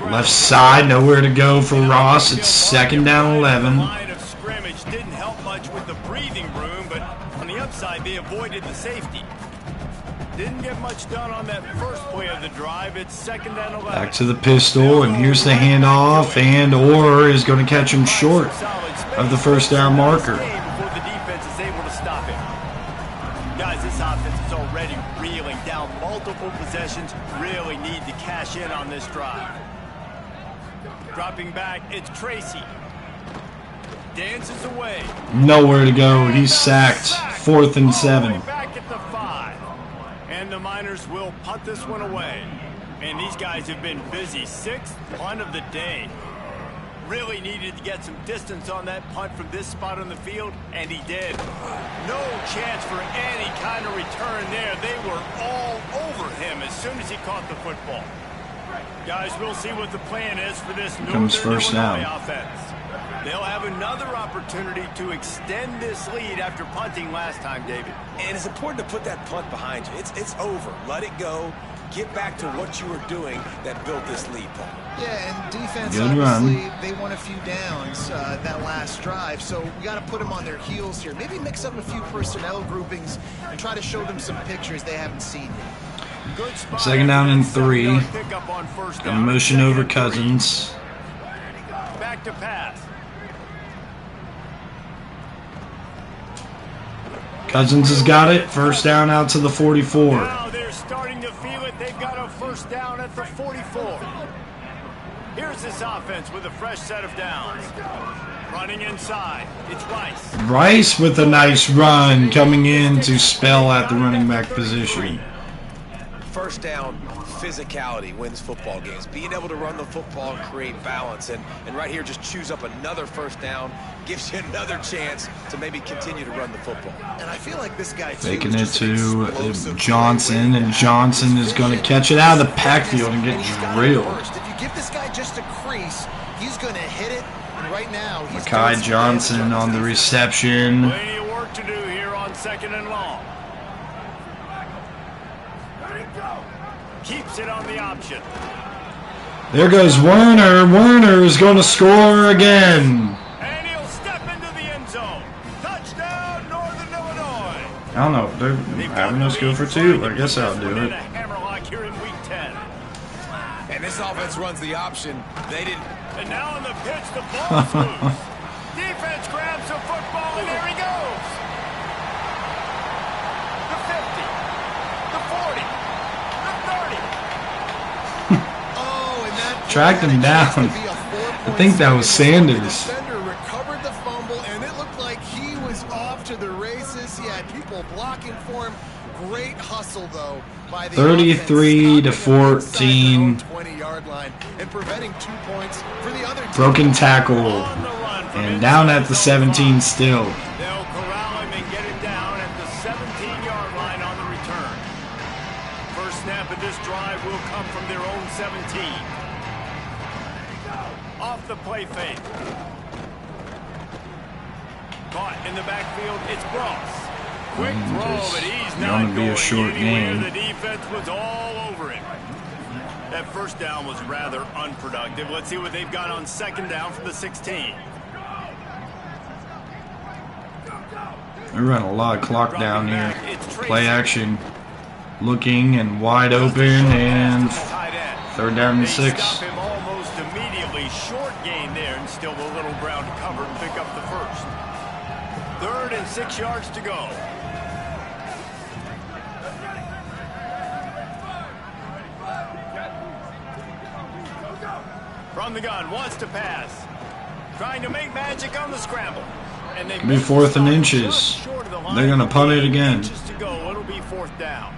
Left side, nowhere to go for Ross. It's second down 11. Line of scrimmage didn't help much with the breathing room, but on the upside, they avoided the safety. Didn't get much done on that first play of the drive. It's second down 11. Back to the pistol, and here's the handoff, and Orr is going to catch him short of the first down marker. Before the defense is able to stop it. Guys, this offense is already reeling down multiple possessions. Really need to cash in on this drive. Dropping back, it's Tracy. Dances away. Nowhere to go. He's sacked. 4th and 7. Back at the 5. And the Miners will punt this one away. And these guys have been busy. 6th punt of the day. Really needed to get some distance on that punt from this spot on the field, and he did. No chance for any kind of return there. They were all over him as soon as he caught the football. Guys, we'll see what the plan is for this Northern Illinois offense. They'll have another opportunity to extend this lead after punting last time, David. And it's important to put that punt behind you. It's over. Let it go. Get back to what you were doing that built this lead, Paul. Yeah, and defense, Good obviously, run. they won a few downs that last drive, so we got to put them on their heels here. Maybe mix up a few personnel groupings and try to show them some pictures they haven't seen yet. Second down and 3. And motion over Cousins. Back to pass. Cousins has got it. First down out to the 44. Now they're starting to feel it. They've got a first down at the 44. Here's this offense with a fresh set of downs. Running inside. It's Rice. Rice with a nice run coming in to spell at the running back position. First down, physicality wins football games. Being able to run the football and create balance. And right here, just choose up another first down. Gives you another chance to maybe continue to run the football. And I feel like this guy, too, Taking it to Johnson, and Johnson is going to catch it out of the backfield and get drilled. If you give this guy just a crease, he's going to hit it, and And right now, he's Kai Johnson on the reception. Plenty of work to do here on 2nd and long. Keeps it on the option. There goes Werner. Werner is going to score again. And he'll step into the end zone. Touchdown, Northern Illinois. I don't know. They're having us go for 2. I guess I'll do it. Hammerlock here in week 10. And this offense runs the option. They didn't. And now on the pitch, the ball's loose. Defense grabs the football, and there he goes. The 50, the 40, the 30. Oh, and that Tracked him down. I think that was Sanders. The defender recovered the fumble, and it looked like he was off to the races. He had people blocking for him. Great hustle, though, by the 33 to 14. 20-yard line and preventing 2 points for the other team. Broken tackle. And down at the 17 still. They'll corral him and get it down at the 17-yard line on the return. First snap of this drive will come from their own 17. Off the play fake. Caught in the backfield, it's Cross. Quick throw, but he's not Gonna be a short anywhere. game. The defense was all over him. That first down was rather unproductive. Let's see what they've got on 2nd down for the 16. We run a lot of clock down here. Play action. Looking and wide open, and 3rd down and 6. Stop him almost immediately. Short gain there, and still the Little Brown cover and pick up the first. 3rd and 6 yards to go. From the gun, wants to pass. Trying to make magic on the scramble. And they Be 4th and inches. They're going to punt it again. Inches to go. It'll be 4th down.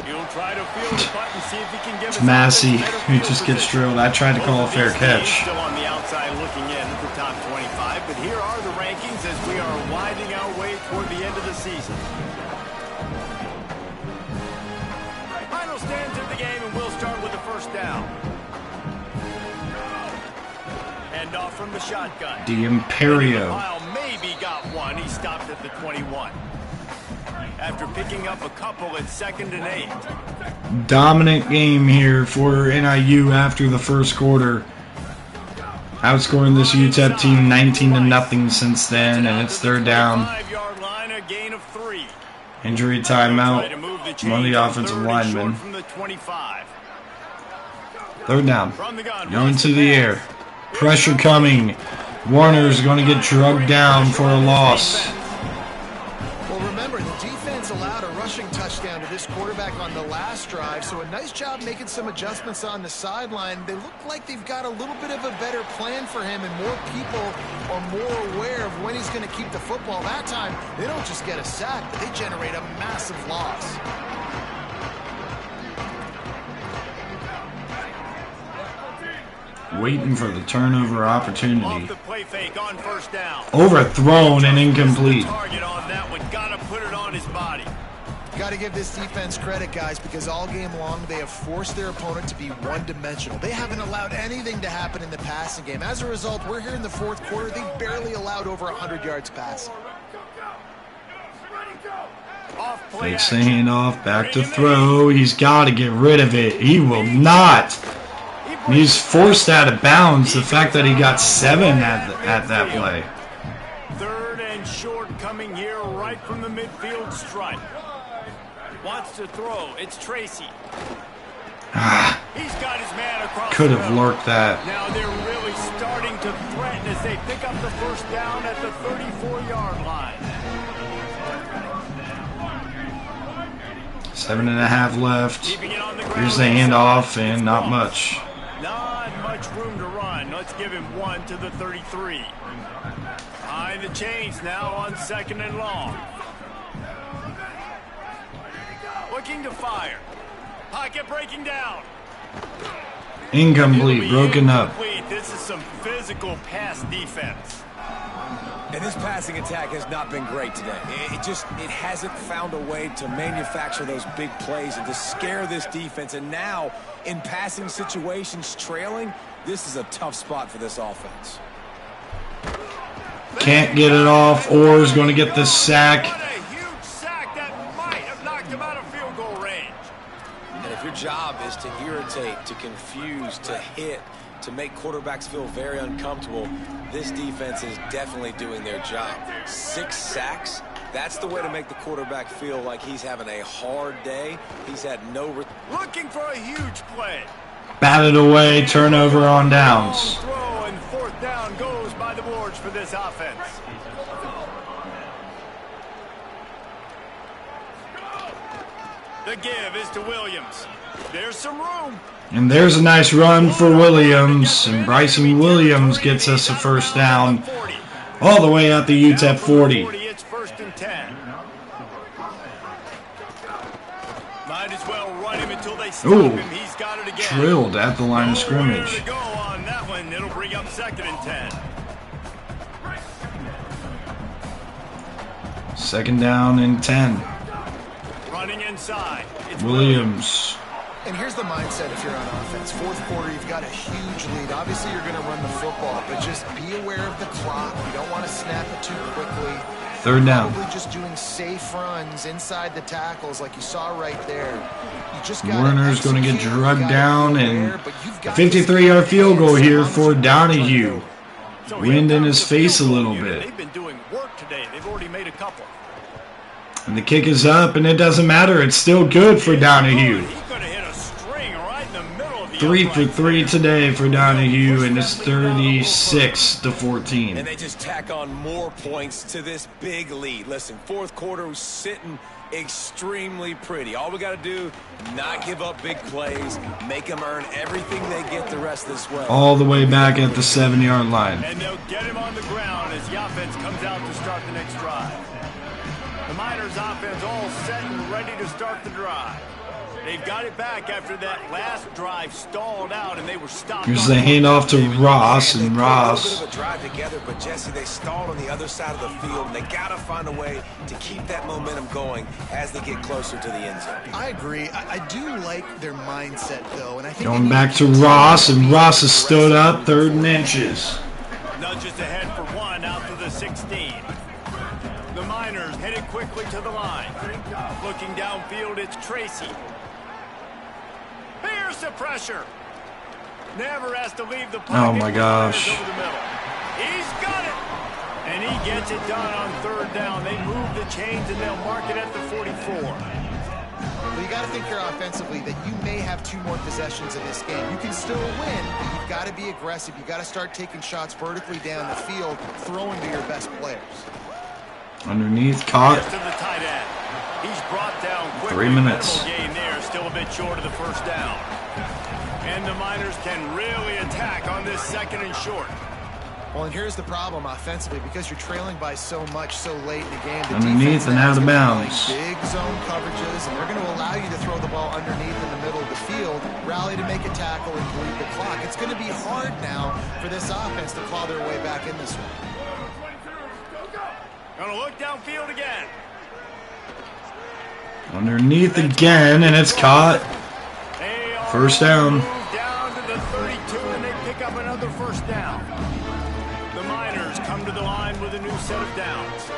He'll try to field the punt and see if he can give It's Massey who just gets drilled. I tried to call a fair catch. Still on the outside looking in at the top 25, but here are the rankings as we are winding our way toward the end of the season. Final stands of the game, and we'll start with the first down. And off from the shotgun. The Imperio. Maybe got one. He stopped at the 21. After picking up a couple at 2nd and 8. Dominant game here for NIU after the first quarter. Outscoring this UTEP team 19-0 since then, and it's 3rd down. 5-yard line, a gain of 3. Injury timeout. One of the offensive linemen. 3rd down. Going to the air. Pressure coming. Warner's going to get drugged down for a loss. Well, remember, the defense allowed a rushing touchdown to this quarterback on the last drive, so a nice job making some adjustments on the sideline. They look like they've got a little bit of a better plan for him, and more people are more aware of when he's going to keep the football. That time, they don't just get a sack, but they generate a massive loss. Waiting for the turnover opportunity. Off the play fake on 1st down. Overthrown and incomplete. Target on that one. Got to put it on his body. Got to give this defense credit, guys, because all game long they have forced their opponent to be one-dimensional. They haven't allowed anything to happen in the passing game. As a result, we're here in the 4th quarter. They barely allowed over 100 yards passing. Takes the handoff, back to throw. He's got to get rid of it. He will not. He's forced out of bounds. The fact that he got 7 at that play. 3rd and short coming here right from the midfield stripe. Wants to throw. It's Tracy. He's got his man across. Could have lurked that. Now they're really starting to threaten as they pick up the first down at the 34-yard line. 7.5 left. Here's the handoff, and not much. Not much room to run. Let's give him 1 to the 33. Behind the chains now on 2nd and long. Looking to fire. Pocket breaking down. Incomplete, broken up. This is some physical pass defense. And this passing attack has not been great today. It hasn't found a way to manufacture those big plays and to scare this defense. And now, in passing situations, trailing, this is a tough spot for this offense. Can't get it off. Orr is going to get the sack. What a huge sack that might have knocked him out of field goal range. And if your job is to irritate, to confuse, to hit, to make quarterbacks feel very uncomfortable, this defense is definitely doing their job. 6 sacks, that's the way to make the quarterback feel like he's having a hard day. He's had no... Looking for a huge play. Batted away, turnover on downs. Throw and 4th down goes by the boards for this offense. The give is to Williams. There's some room. And there's a nice run for Williams. And Bryson Williams gets us a 1st down all the way out the UTEP 40. It's 1st and 10. Might as well run him until they stop him. He's got it again. Drilled at the line of Nowhere scrimmage. to go on that one. It'll bring up 2nd and 10. 2nd down and 10. Running inside. It's Williams. And here's the mindset if you're on offense. 4th quarter, you've got a huge lead. Obviously, you're going to run the football, but just be aware of the clock. You don't want to snap it too quickly. 3rd down. Probably just doing safe runs inside the tackles like you saw right there. You just got Warner's going to get drugged down, and a 53-yard field goal here for Donahue. Wind in his face a little bit. They've been doing work today. They've already made a couple. And the kick is up, and it doesn't matter. It's still good for Donahue. He's going to hit a string right in the middle of the 3 for 3 today for Donahue, and it's 36 to 14. And they just tack on more points to this big lead. Listen, 4th quarter was sitting extremely pretty. All we got to do, not give up big plays, make them earn everything they get the rest of this way. All the way back at the 7-yard line. And they'll get him on the ground as the offense comes out to start the next drive. The Miners offense all set and ready to start the drive. They've got it back after that last drive stalled out and they were stopped. Here's the handoff to Ross, and Ross. A little bit of a drive together, but Jesse, they stalled on the other side of the field, and they got to find a way to keep that momentum going as they get closer to the end zone. I agree. I do like their mindset, though, and I think Going back to Ross, and Ross has stood up, 3rd and inches. Nudges ahead for 1 out to the 16. The Miners headed quickly to the line. Looking downfield, it's Tracy. Here's the pressure. Never has to leave the pocket. Oh my gosh. Over the middle. He's got it. And he gets it done on 3rd down. They move the chains and they'll mark it at the 44. Well, you got to think here offensively that you may have 2 more possessions in this game. You can still win, but you've got to be aggressive. You've got to start taking shots vertically down the field, throwing to your best players. Underneath, caught. To the tight end. He's brought down quickly. 3 minutes. Game there, still a bit short of the 1st down. And the Miners can really attack on this 2nd and short. Well, and here's the problem offensively, because you're trailing by so much so late in the game. The Underneath and out of bounds. Big zone coverages, and they're going to allow you to throw the ball underneath in the middle of the field, rally to make a tackle, and bleed the clock. It's going to be hard now for this offense to claw their way back in this one. Gonna look downfield again. Underneath again, and it's caught. 1st down. Down to the 32, and they pick up another 1st down. The Miners come to the line with a new set of downs.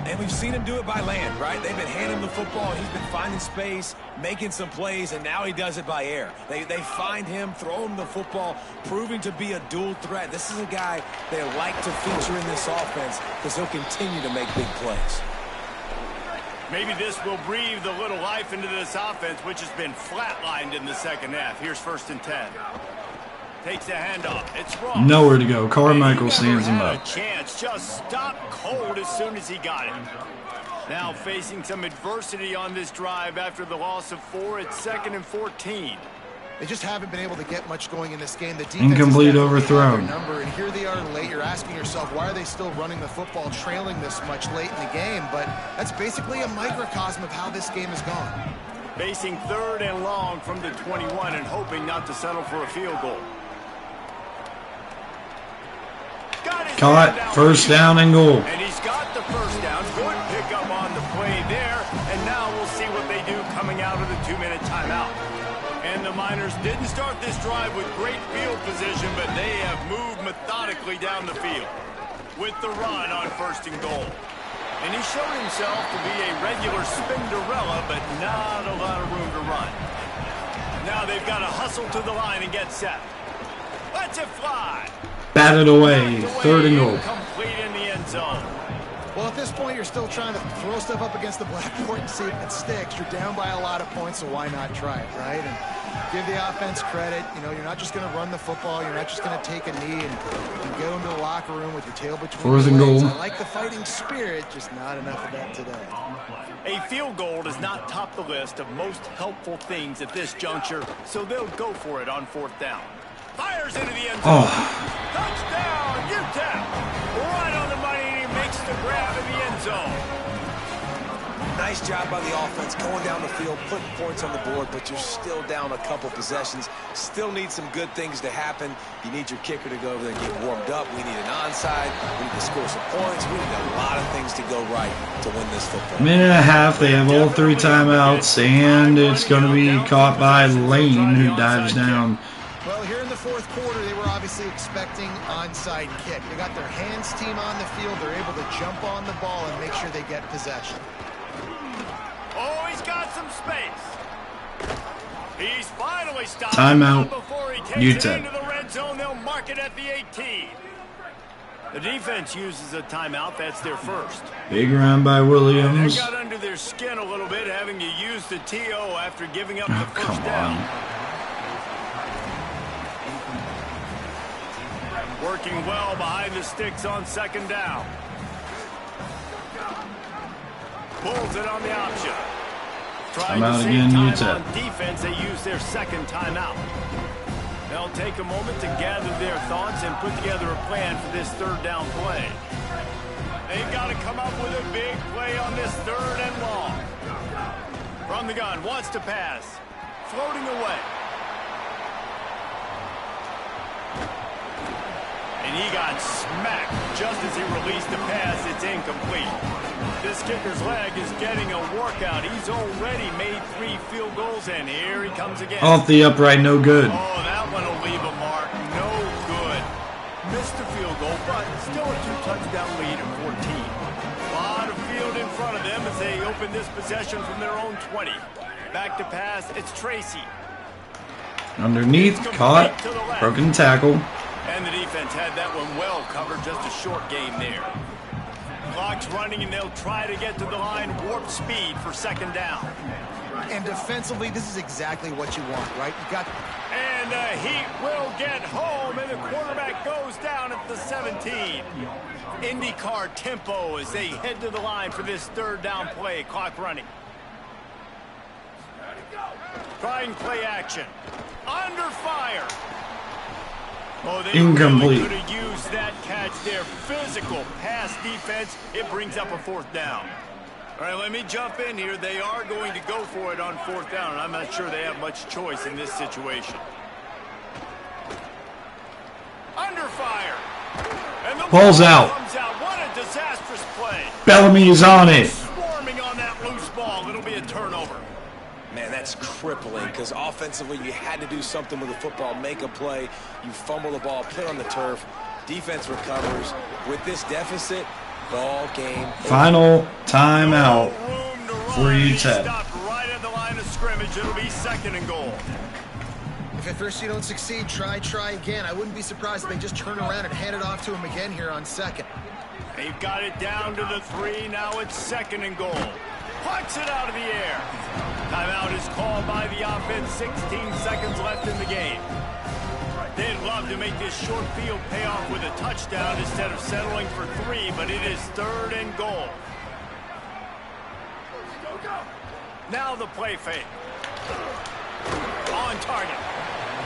And we've seen him do it by land, right? They've been handing him the football. He's been finding space, making some plays, and now he does it by air. They find him, throw him the football, proving to be a dual threat. This is a guy they like to feature in this offense because he'll continue to make big plays. Maybe this will breathe a little life into this offense, which has been flatlined in the 2nd half. Here's 1st and 10. Takes the handoff. It's wrong. Nowhere to go. Carmichael stands him up. A chance. Just stopped cold as soon as he got it. Now facing some adversity on this drive after the loss of 4. It's 2nd and 14. They just haven't been able to get much going in this game. The defense Incomplete, is overthrown. Number, and here they are late. You're asking yourself, why are they still running the football, trailing this much late in the game? But that's basically a microcosm of how this game has gone. Facing 3rd and long from the 21 and hoping not to settle for a field goal. Caught, first down and goal. And he's got the first down. Good pickup on the play there. And now we'll see what they do coming out of the 2-minute timeout. And the Miners didn't start this drive with great field position, but they have moved methodically down the field with the run on 1st and goal. And he showed himself to be a regular Spinderella, but not a lot of room to run. Now they've got to hustle to the line and get set. Let's it fly. Batted away, 3rd and goal. Complete in the end zone. Well, at this point, you're still trying to throw stuff up against the blackboard and see if it sticks. You're down by a lot of points, so why not try it, right? And give the offense credit. You know, you're not just going to run the football. You're not just going to take a knee and go into the locker room with your tail between 4th and your legs. goal. I like the fighting spirit, just not enough of that today. A field goal does not top the list of most helpful things at this juncture, so they'll go for it on 4th down. Fires into the end zone. Touchdown, UTEP. Right on the money, and he makes the grab in the end zone. Nice job by the offense going down the field, putting points on the board, but you're still down a couple possessions. Still need some good things to happen. You need your kicker to go over there and get warmed up. We need an onside. We need to score some points. We need a lot of things to go right to win this football. Minute and a half. They have all 3 timeouts, and it's going to be caught by Lane, who dives down. Well, here in the 4th quarter, they were obviously expecting onside kick. They got their hands team on the field. They're able to jump on the ball and make sure they get possession. Oh, he's got some space. He's finally stopped. Timeout. Before he takes UTEP. it into the red zone, they'll mark it at the 18. The defense uses a timeout. That's their first. Big run by And Williams. they got under their skin a little bit, having to use the TO after giving up the first Come down. on. Working well behind the sticks on 2nd down. Pulls it on the option. Trying Timeout to again, save time UTEP. on defense, they use their 2nd timeout. They'll take a moment to gather their thoughts and put together a plan for this 3rd down play. They've got to come up with a big play on this 3rd and long. From the gun, wants to pass. Floating away. And he got smacked just as he released the pass. It's incomplete. This kicker's leg is getting a workout. He's already made 3 field goals, and here he comes again. Off the upright, no good. Oh, that one will leave a mark. No good. Missed the field goal, but still a 2-touchdown lead at 14. A lot of field in front of them as they open this possession from their own 20. Back to pass, it's Tracy. Underneath, caught, broken tackle. And the defense had that one well covered, just a short game there. Clock's running, and they'll try to get to the line, warp speed for 2nd down. And defensively, this is exactly what you want, right? You got. And the Heat will get home, and the quarterback goes down at the 17. IndyCar tempo as they head to the line for this 3rd down play. Clock running. Trying play action. Under fire. Oh, they Incomplete. really could have used that catch there. Physical pass defense. It brings up a 4th down. All right, let me jump in here. They are going to go for it on 4th down, and I'm not sure they have much choice in this situation. Under fire. And the Ball's ball out. comes out. What a disastrous play. Bellamy is on it. Swarming on that loose ball. It'll be a turnover. Man, that's crippling because offensively you had to do something with the football, make a play. You fumble the ball, put it on the turf. Defense recovers. With this deficit, ball game. Final timeout No room to run. for He UTEP. stopped right at the line of scrimmage. It'll be 2nd and goal. If at first you don't succeed, try again. I wouldn't be surprised if they just turn around and hand it off to him again here on 2nd. They've got it down to the 3. Now it's 2nd and goal. Puts it out of the air. Timeout is called by the offense. 16 seconds left in the game. They'd love to make this short field pay off with a touchdown instead of settling for 3, but it is 3rd and goal. Now the play fake. On target.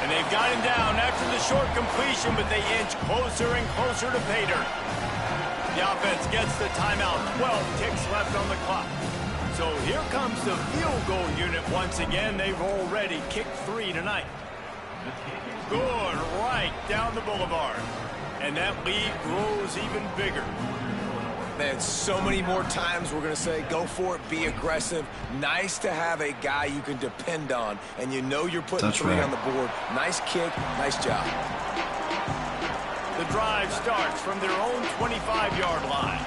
And they've got him down after the short completion, but they inch closer and closer to pay dirt. The offense gets the timeout. 12 ticks left on the clock. So here comes the field goal unit once again. They've already kicked 3 tonight. Good, right down the boulevard. And that lead grows even bigger. Man, so many more times we're going to say, go for it, be aggressive. Nice to have a guy you can depend on, and you know you're putting That's 3 right. on the board. Nice kick, nice job. The drive starts from their own 25-yard line.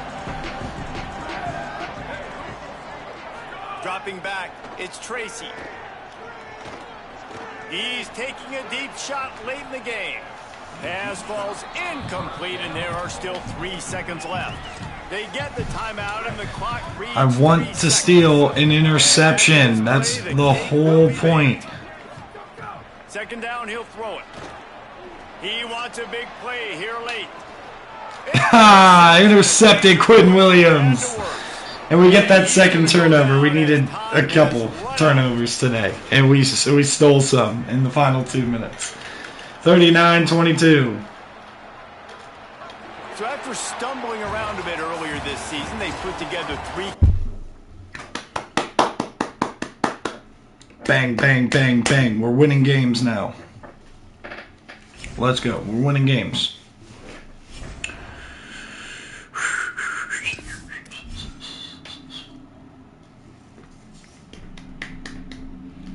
Dropping back, it's Tracy. He's taking a deep shot late in the game. Pass falls incomplete, and there are still 3 seconds left. They get the timeout, and the clock reads. I want to steal an interception. That's the whole point. Second down, he'll throw it. He wants a big play here late. Intercepted Quentin Williams. And we get that second turnover. We needed a couple turnovers today. And we stole some in the final 2 minutes. 39-22. So after stumbling around a bit earlier this season, they put together 3. Bang, bang, bang, bang. We're winning games now. Let's go. We're winning games.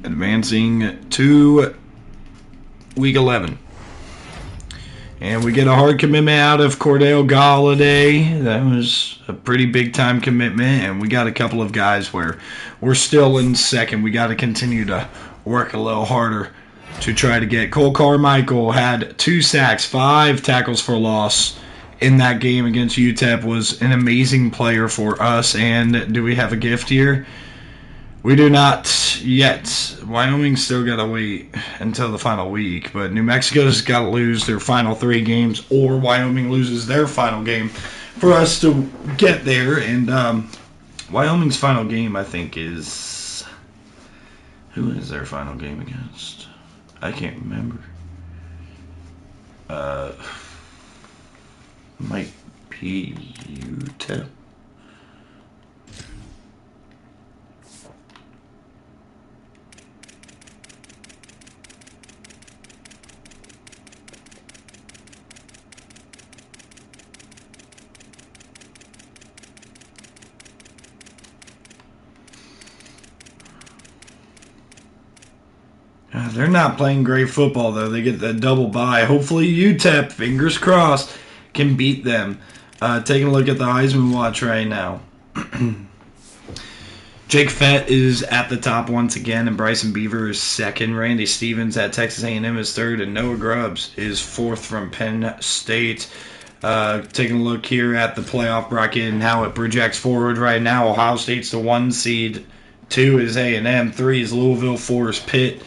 Advancing to week 11. And we get a hard commitment out of Cordell Galladay. That was a pretty big time commitment. And we got a couple of guys where we're still in second. We got to continue to work a little harder to try to get. Cole Carmichael had 2 sacks, 5 tackles for loss in that game against UTEP. Was an amazing player for us. And do we have a gift here? We do not yet. Wyoming still got to wait until the final week, but New Mexico's got to lose their final 3 games, or Wyoming loses their final game for us to get there. And Wyoming's final game, I think, is... Who is their final game against? I can't remember. Might be UTEP. They're not playing great football, though. They get the double bye. Hopefully UTEP, fingers crossed, can beat them. Taking a look at the Heisman Watch right now. Jake Fett is at the top once again, and Bryson Beaver is second. Randy Stevens at Texas A&M is third, and Noah Grubbs is fourth from Penn State. Taking a look here at the playoff bracket and how it projects forward right now. Ohio State's the 1 seed. 2 is A&M. 3 is Louisville. 4 is Pitt.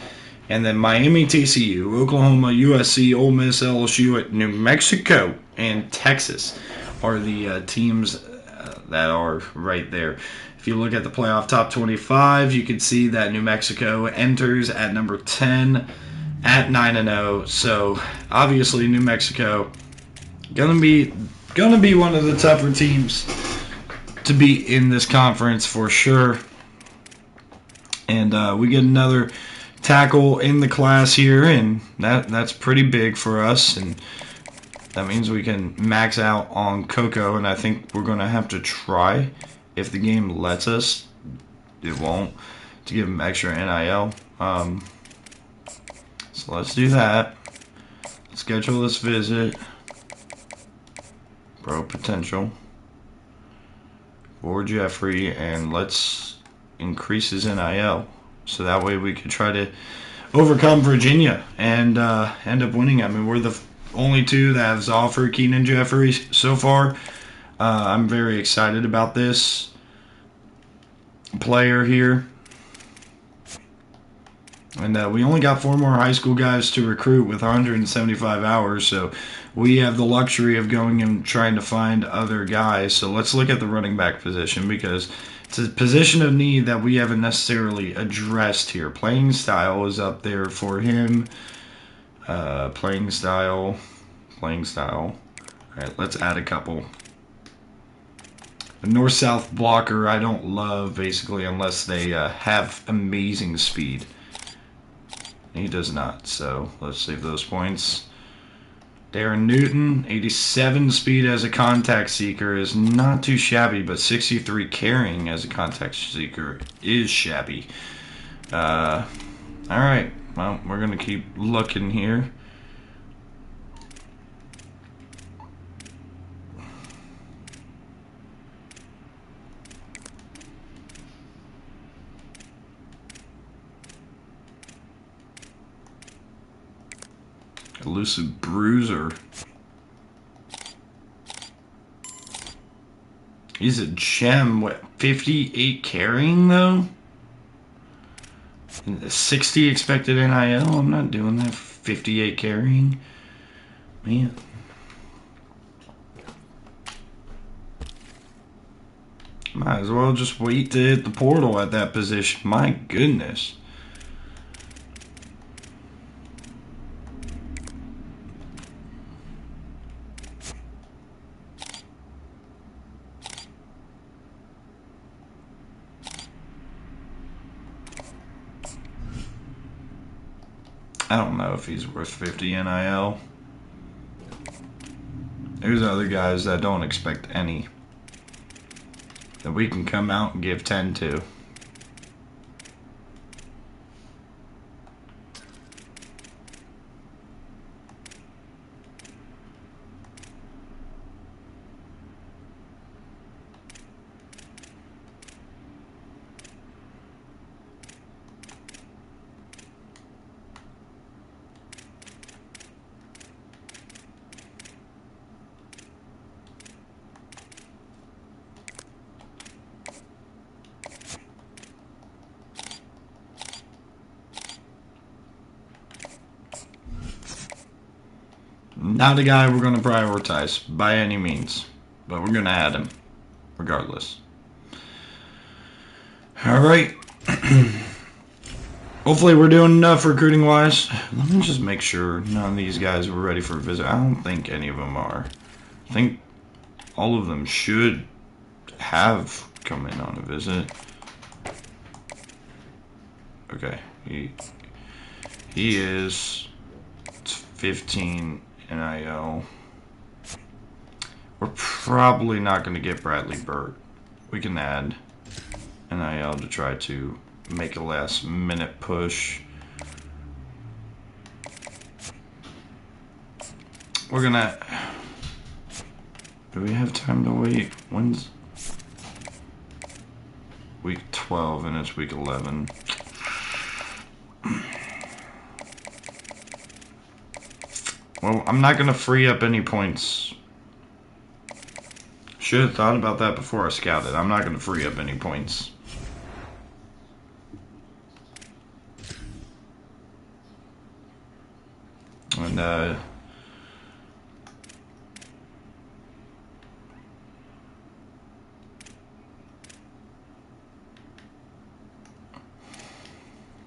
And then Miami, TCU, Oklahoma, USC, Ole Miss, LSU, New Mexico, and Texas are the teams that are right there. If you look at the playoff top 25, you can see that New Mexico enters at number 10 at 9-0. So obviously New Mexico gonna be one of the tougher teams to beat in this conference for sure. And we get another tackle in the class here, and that's pretty big for us, and that means we can max out on Coco, and I think we're going to have to try, if the game lets us, it won't, to give him extra NIL. So let's do that. Schedule this visit. Bro potential for Jeffrey, and let's increase his NIL. So that way we could try to overcome Virginia and end up winning. I mean, we're the only 2 that have offered Keenan Jeffrey so far. I'm very excited about this player here. And we only got 4 more high school guys to recruit with 175 hours. So we have the luxury of going and trying to find other guys. So let's look at the running back position, because it's a position of need that we haven't necessarily addressed here. Playing style is up there for him. Playing style. All right, let's add a couple. A north-south blocker I don't love, basically, unless they have amazing speed. He does not, so let's save those points. Darren Newton, 87 speed as a contact seeker is not too shabby, but 63 carrying as a contact seeker is shabby. Alright, well, we're going to keep looking here. Elusive Bruiser. He's a gem. What, 58 carrying though? 60 expected NIL? I'm not doing that. 58 carrying? Man. Might as well just wait to hit the portal at that position. My goodness. I don't know if he's worth 50 NIL. There's other guys that don't expect any, that we can come out and give 10 to. Not a guy we're going to prioritize by any means, but we're going to add him regardless. Alright. Hopefully we're doing enough recruiting wise. Let me just make sure none of these guys were ready for a visit. I don't think any of them are. I think all of them should have come in on a visit. Okay. He is 15 NIL. We're probably not going to get Bradley Burt. We can add NIL to try to make a last minute push. We're gonna... Do we have time to wait? When's week 12 and it's week 11? Well, I'm not gonna free up any points. Should have thought about that before I scouted. I'm not gonna free up any points. And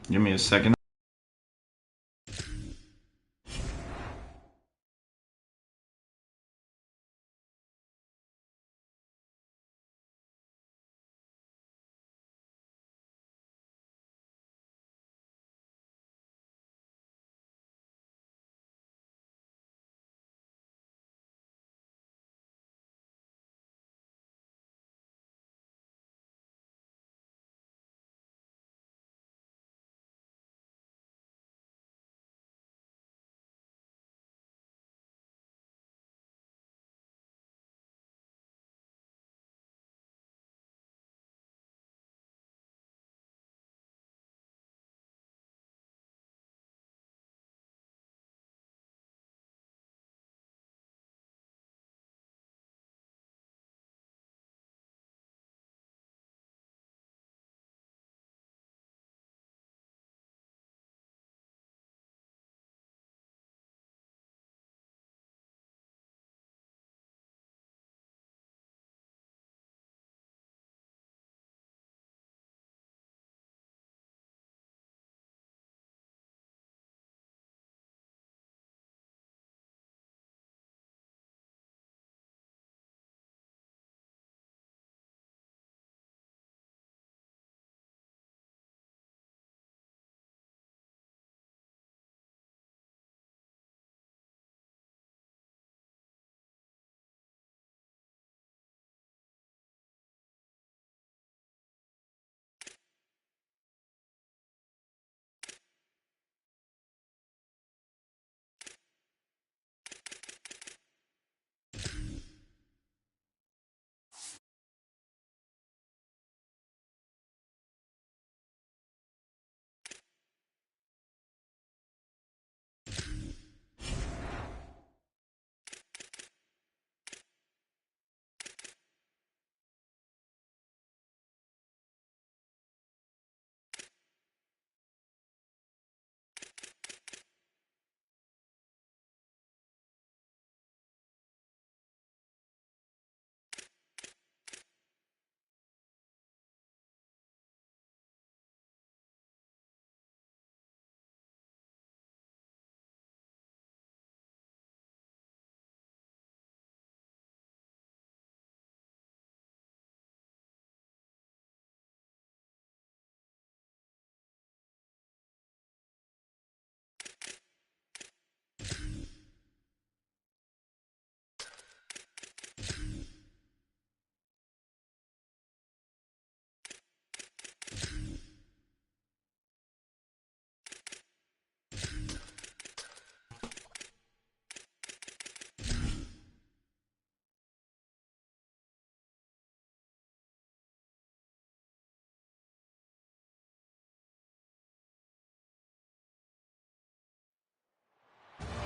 give me a second.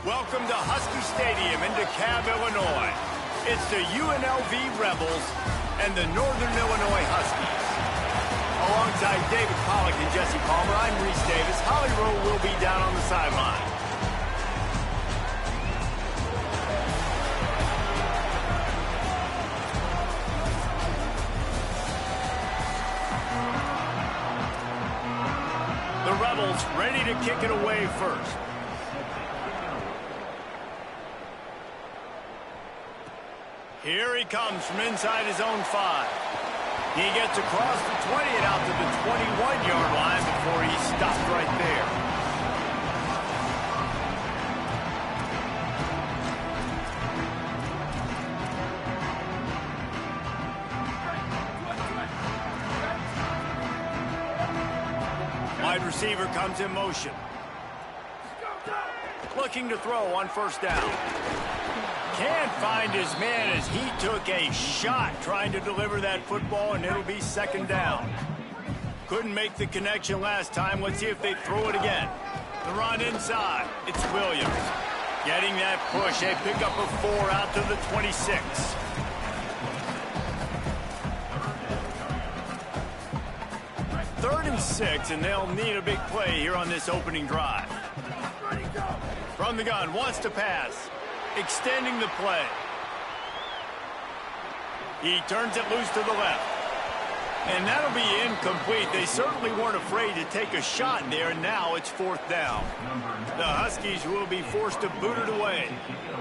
Welcome to Husky Stadium in DeKalb, Illinois. It's the UNLV Rebels and the Northern Illinois Huskies. Alongside David Pollack and Jesse Palmer, I'm Reese Davis. Holly Rowe will be down on the sideline. The Rebels ready to kick it away first. Here he comes from inside his own 5. He gets across the 20 and out to the 21-yard line before he stopped right there. Wide receiver comes in motion. Looking to throw on first down. Can't find his man as he took a shot trying to deliver that football, and it'll be second down. Couldn't make the connection last time. Let's see if they throw it again. The run inside. It's Williams. Getting that push. A pickup of 4 out to the 26. Third and 6, and they'll need a big play here on this opening drive. From the gun, wants to pass. Extending the play. He turns it loose to the left. And that'll be incomplete. They certainly weren't afraid to take a shot there, and now it's fourth down. The Huskies will be forced to boot it away.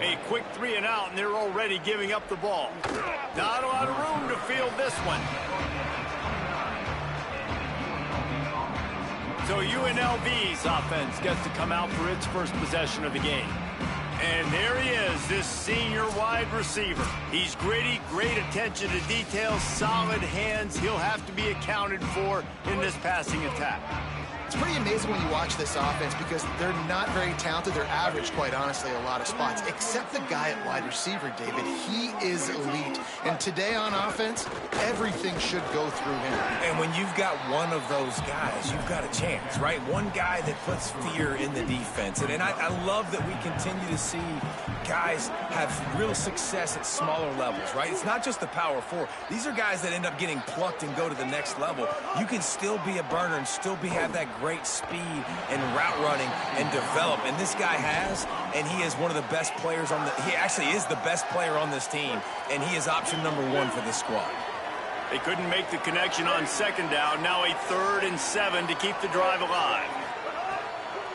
A quick 3 and out, and they're already giving up the ball. Not a lot of room to field this one. So UNLV's offense gets to come out for its first possession of the game. And there he is, this senior wide receiver. He's gritty, great attention to detail, solid hands. He'll have to be accounted for in this passing attack. It's pretty amazing when you watch this offense because they're not very talented. They're average, quite honestly, a lot of spots, except the guy at wide receiver, David. He is elite. And today on offense, everything should go through him. And when you've got one of those guys, you've got a chance, right? One guy that puts fear in the defense. And I love that we continue to see guys have real success at smaller levels, right? It's not just the power 4. These are guys that end up getting plucked and go to the next level. You can still be a burner and still have that great speed and route running and develop. And this guy has, and he is one of the best players he actually is the best player on this team, and he is option number 1 for this squad. They couldn't make the connection on second down. Now a 3rd and 7 to keep the drive alive.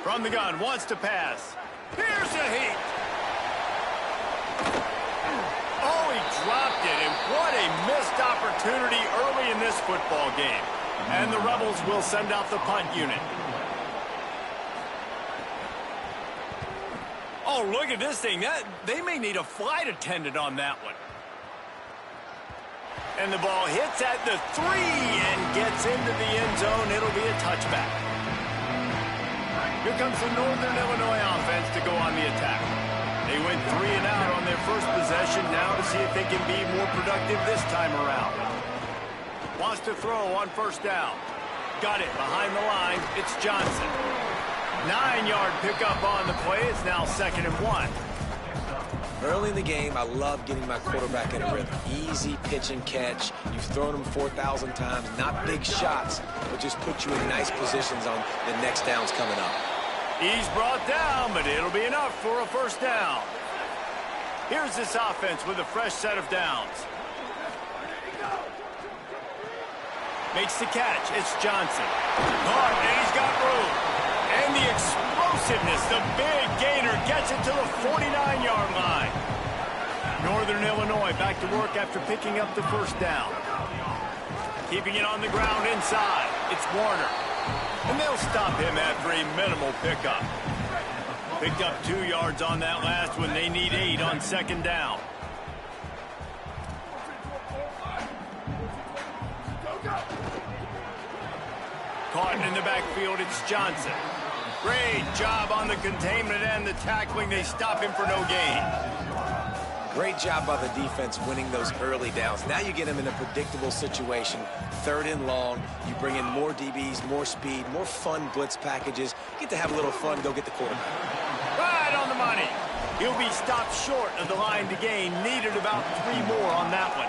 From the gun, wants to pass. Here's a heat. Oh, he dropped it, and what a missed opportunity early in this football game. And the Rebels will send out the punt unit. Oh, look at this thing. They may need a flight attendant on that one. And the ball hits at the 3 and gets into the end zone. It'll be a touchback. Here comes the Northern Illinois offense to go on the attack. They went 3 and out on their first possession. Now to see if they can be more productive this time around. Wants to throw on first down. Got it behind the line. It's Johnson. 9-yard pickup on the play. It's now 2nd and 1. Early in the game, I love getting my quarterback in a rhythm. Easy pitch and catch. You've thrown them 4,000 times. Not big shots, but just put you in nice positions on the next downs coming up. He's brought down, but it'll be enough for a first down. Here's this offense with a fresh set of downs. Makes the catch. It's Johnson. Caught, and he's got room. And the explosiveness, the big gainer gets it to the 49-yard line. Northern Illinois back to work after picking up the first down. Keeping it on the ground inside. It's Warner. And they'll stop him after a minimal pickup. Picked up 2 yards on that last one. They need 8 on second down. Caught in the backfield, it's Johnson. Great job on the containment and the tackling. They stop him for no gain. Great job by the defense winning those early downs. Now you get them in a predictable situation. 3rd and long. You bring in more DBs, more speed, more fun blitz packages. You get to have a little fun, go get the quarterback. Right on the running. He'll be stopped short of the line to gain. Needed about 3 more on that one.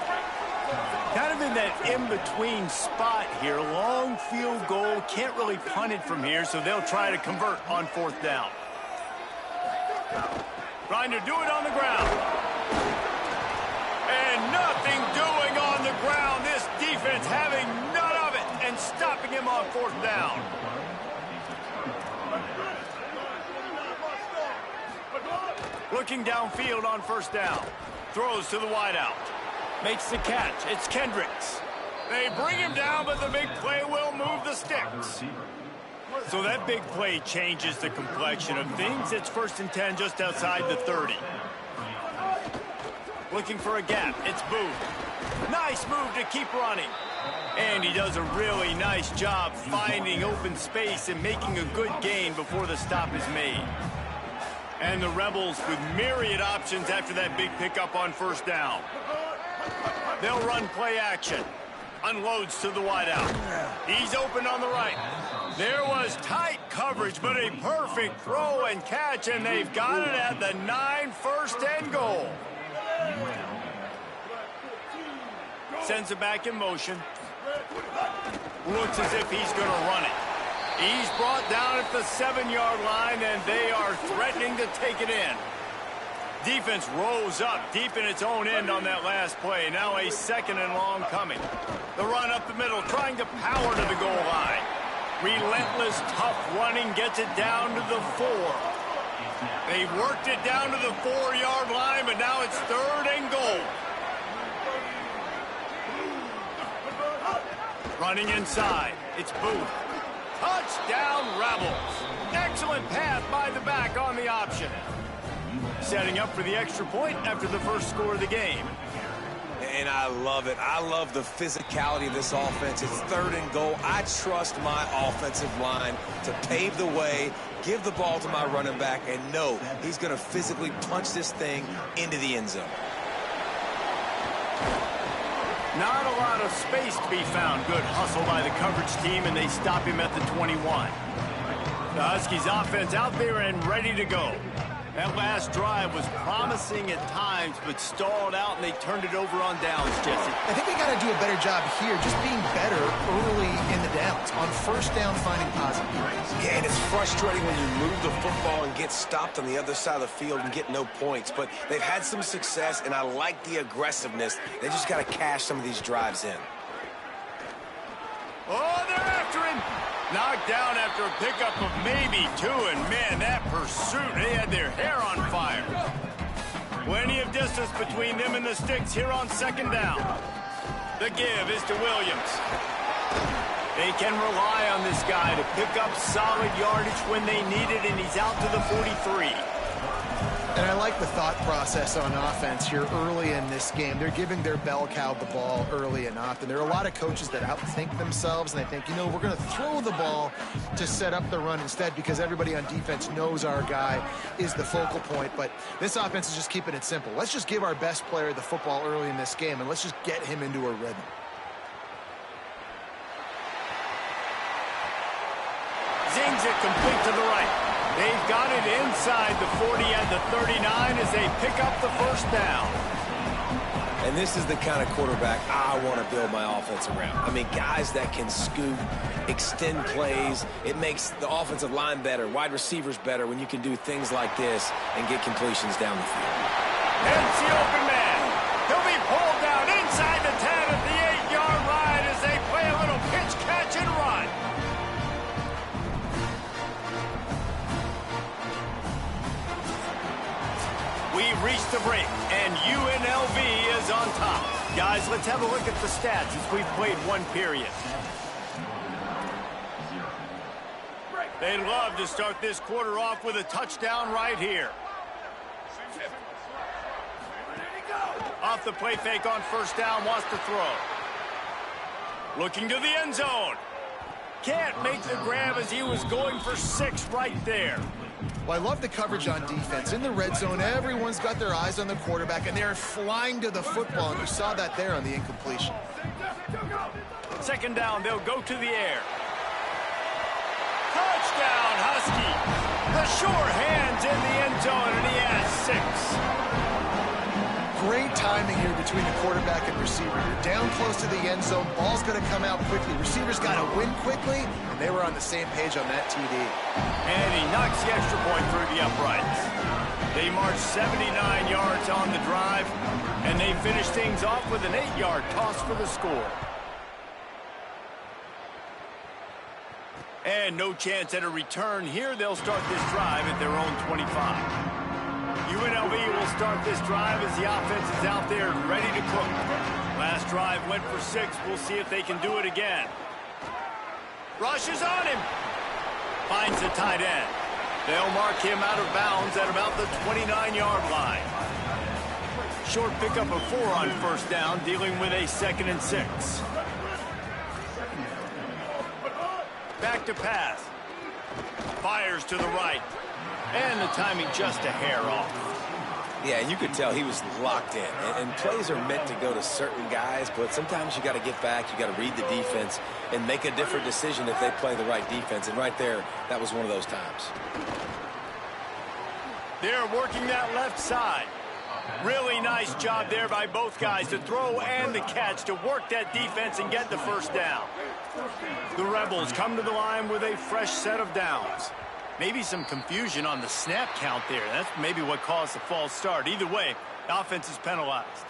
Kind of in that in-between spot here. Long field goal. Can't really punt it from here, so they'll try to convert on 4th down. Trying to do it on the ground. And nothing doing on the ground. This defense having none of it and stopping him on 4th down. Looking downfield on 1st down. Throws to the wideout. Makes the catch. It's Kendricks. They bring him down, but the big play will move the sticks. So that big play changes the complexion of things. It's 1st and 10 just outside the 30. Looking for a gap. It's Booth. Nice move to keep running. And he does a really nice job finding open space and making a good gain before the stop is made. And the Rebels with myriad options after that big pickup on 1st down. They'll run play action. Unloads to the wideout. He's open on the right. There was tight coverage, but a perfect throw and catch, and they've got it at the 9, 1st and goal. Sends it back in motion. Looks as if he's going to run it. He's brought down at the 7-yard line, and they are threatening to take it in. Defense rose up deep in its own end on that last play. Now a 2nd and long coming. The run up the middle, trying to power to the goal line. Relentless, tough running gets it down to the 4. They've worked it down to the 4-yard line, but now it's 3rd and goal. Running inside. It's Booth. Touchdown, Rebels. Excellent pass by the back on the option. Setting up for the extra point after the first score of the game. And I love it. I love the physicality of this offense. It's 3rd and goal. I trust my offensive line to pave the way, give the ball to my running back, and know he's going to physically punch this thing into the end zone. Not a lot of space to be found. Good hustle by the coverage team, and they stop him at the 21. The Huskies offense out there and ready to go. That last drive was promising at times, but stalled out, and they turned it over on downs, Jesse. I think they got to do a better job here, just being better early in the downs. On 1st down, finding positive plays. Yeah, and it's frustrating when you move the football and get stopped on the other side of the field and get no points. But they've had some success, and I like the aggressiveness. They just got to cash some of these drives in. Oh, they're after him. Knocked down after a pickup of maybe 2, and man, that pursuit, they had their hair on fire. Plenty of distance between them and the sticks here on 2nd down. The give is to Williams. They can rely on this guy to pick up solid yardage when they need it, and he's out to the 43. And I like the thought process on offense here early in this game. They're giving their bell cow the ball early and often. There are a lot of coaches that outthink themselves, and they think, you know, we're going to throw the ball to set up the run instead because everybody on defense knows our guy is the focal point. But this offense is just keeping it simple. Let's just give our best player the football early in this game, and let's just get him into a rhythm. Zings it complete to the right. They've got it inside the 40 and the 39 as they pick up the 1st down. And this is the kind of quarterback I want to build my offense around. I mean, guys that can scoop, extend plays. It makes the offensive line better, wide receivers better when you can do things like this and get completions down the field. It's the open man. He'll be pulled down inside the 10 at the 8-yard line as they play a little pitch, catch, and run. We've reached the break, and UNLV is on top. Guys, let's have a look at the stats as we've played 1 period. They'd love to start this quarter off with a touchdown right here. Off the play fake on 1st down, wants to throw. Looking to the end zone. Can't make the grab as he was going for 6 right there. Well, I love the coverage on defense. In the red zone, everyone's got their eyes on the quarterback, and they're flying to the football, and you saw that there on the incompletion. 2nd down, they'll go to the air. Touchdown, Husky. The sure hands in the end zone, and he has 6. Great timing here between the quarterback and receiver. You're down close to the end zone. Ball's going to come out quickly. Receivers got to win quickly, and they were on the same page on that TD. And he knocks the extra point through the uprights. They march 79 yards on the drive, and they finish things off with an 8-yard toss for the score. And no chance at a return here. They'll start this drive at their own 25. UNLV will start this drive as the offense is out there ready to cook. Last drive went for 6. We'll see if they can do it again. Rushes on him. Finds the tight end. They'll mark him out of bounds at about the 29-yard line. Short pickup of 4 on first down, dealing with a 2nd and 6. Back to pass. Fires to the right. And the timing just a hair off. Yeah, and you could tell he was locked in. And plays are meant to go to certain guys, but sometimes you got to get back, you got to read the defense, and make a different decision if they play the right defense. And right there, that was one of those times. They're working that left side. Really nice job there by both guys to throw and the catch to work that defense and get the first down. The Rebels come to the line with a fresh set of downs. Maybe some confusion on the snap count there. That's maybe what caused the false start. Either way, the offense is penalized.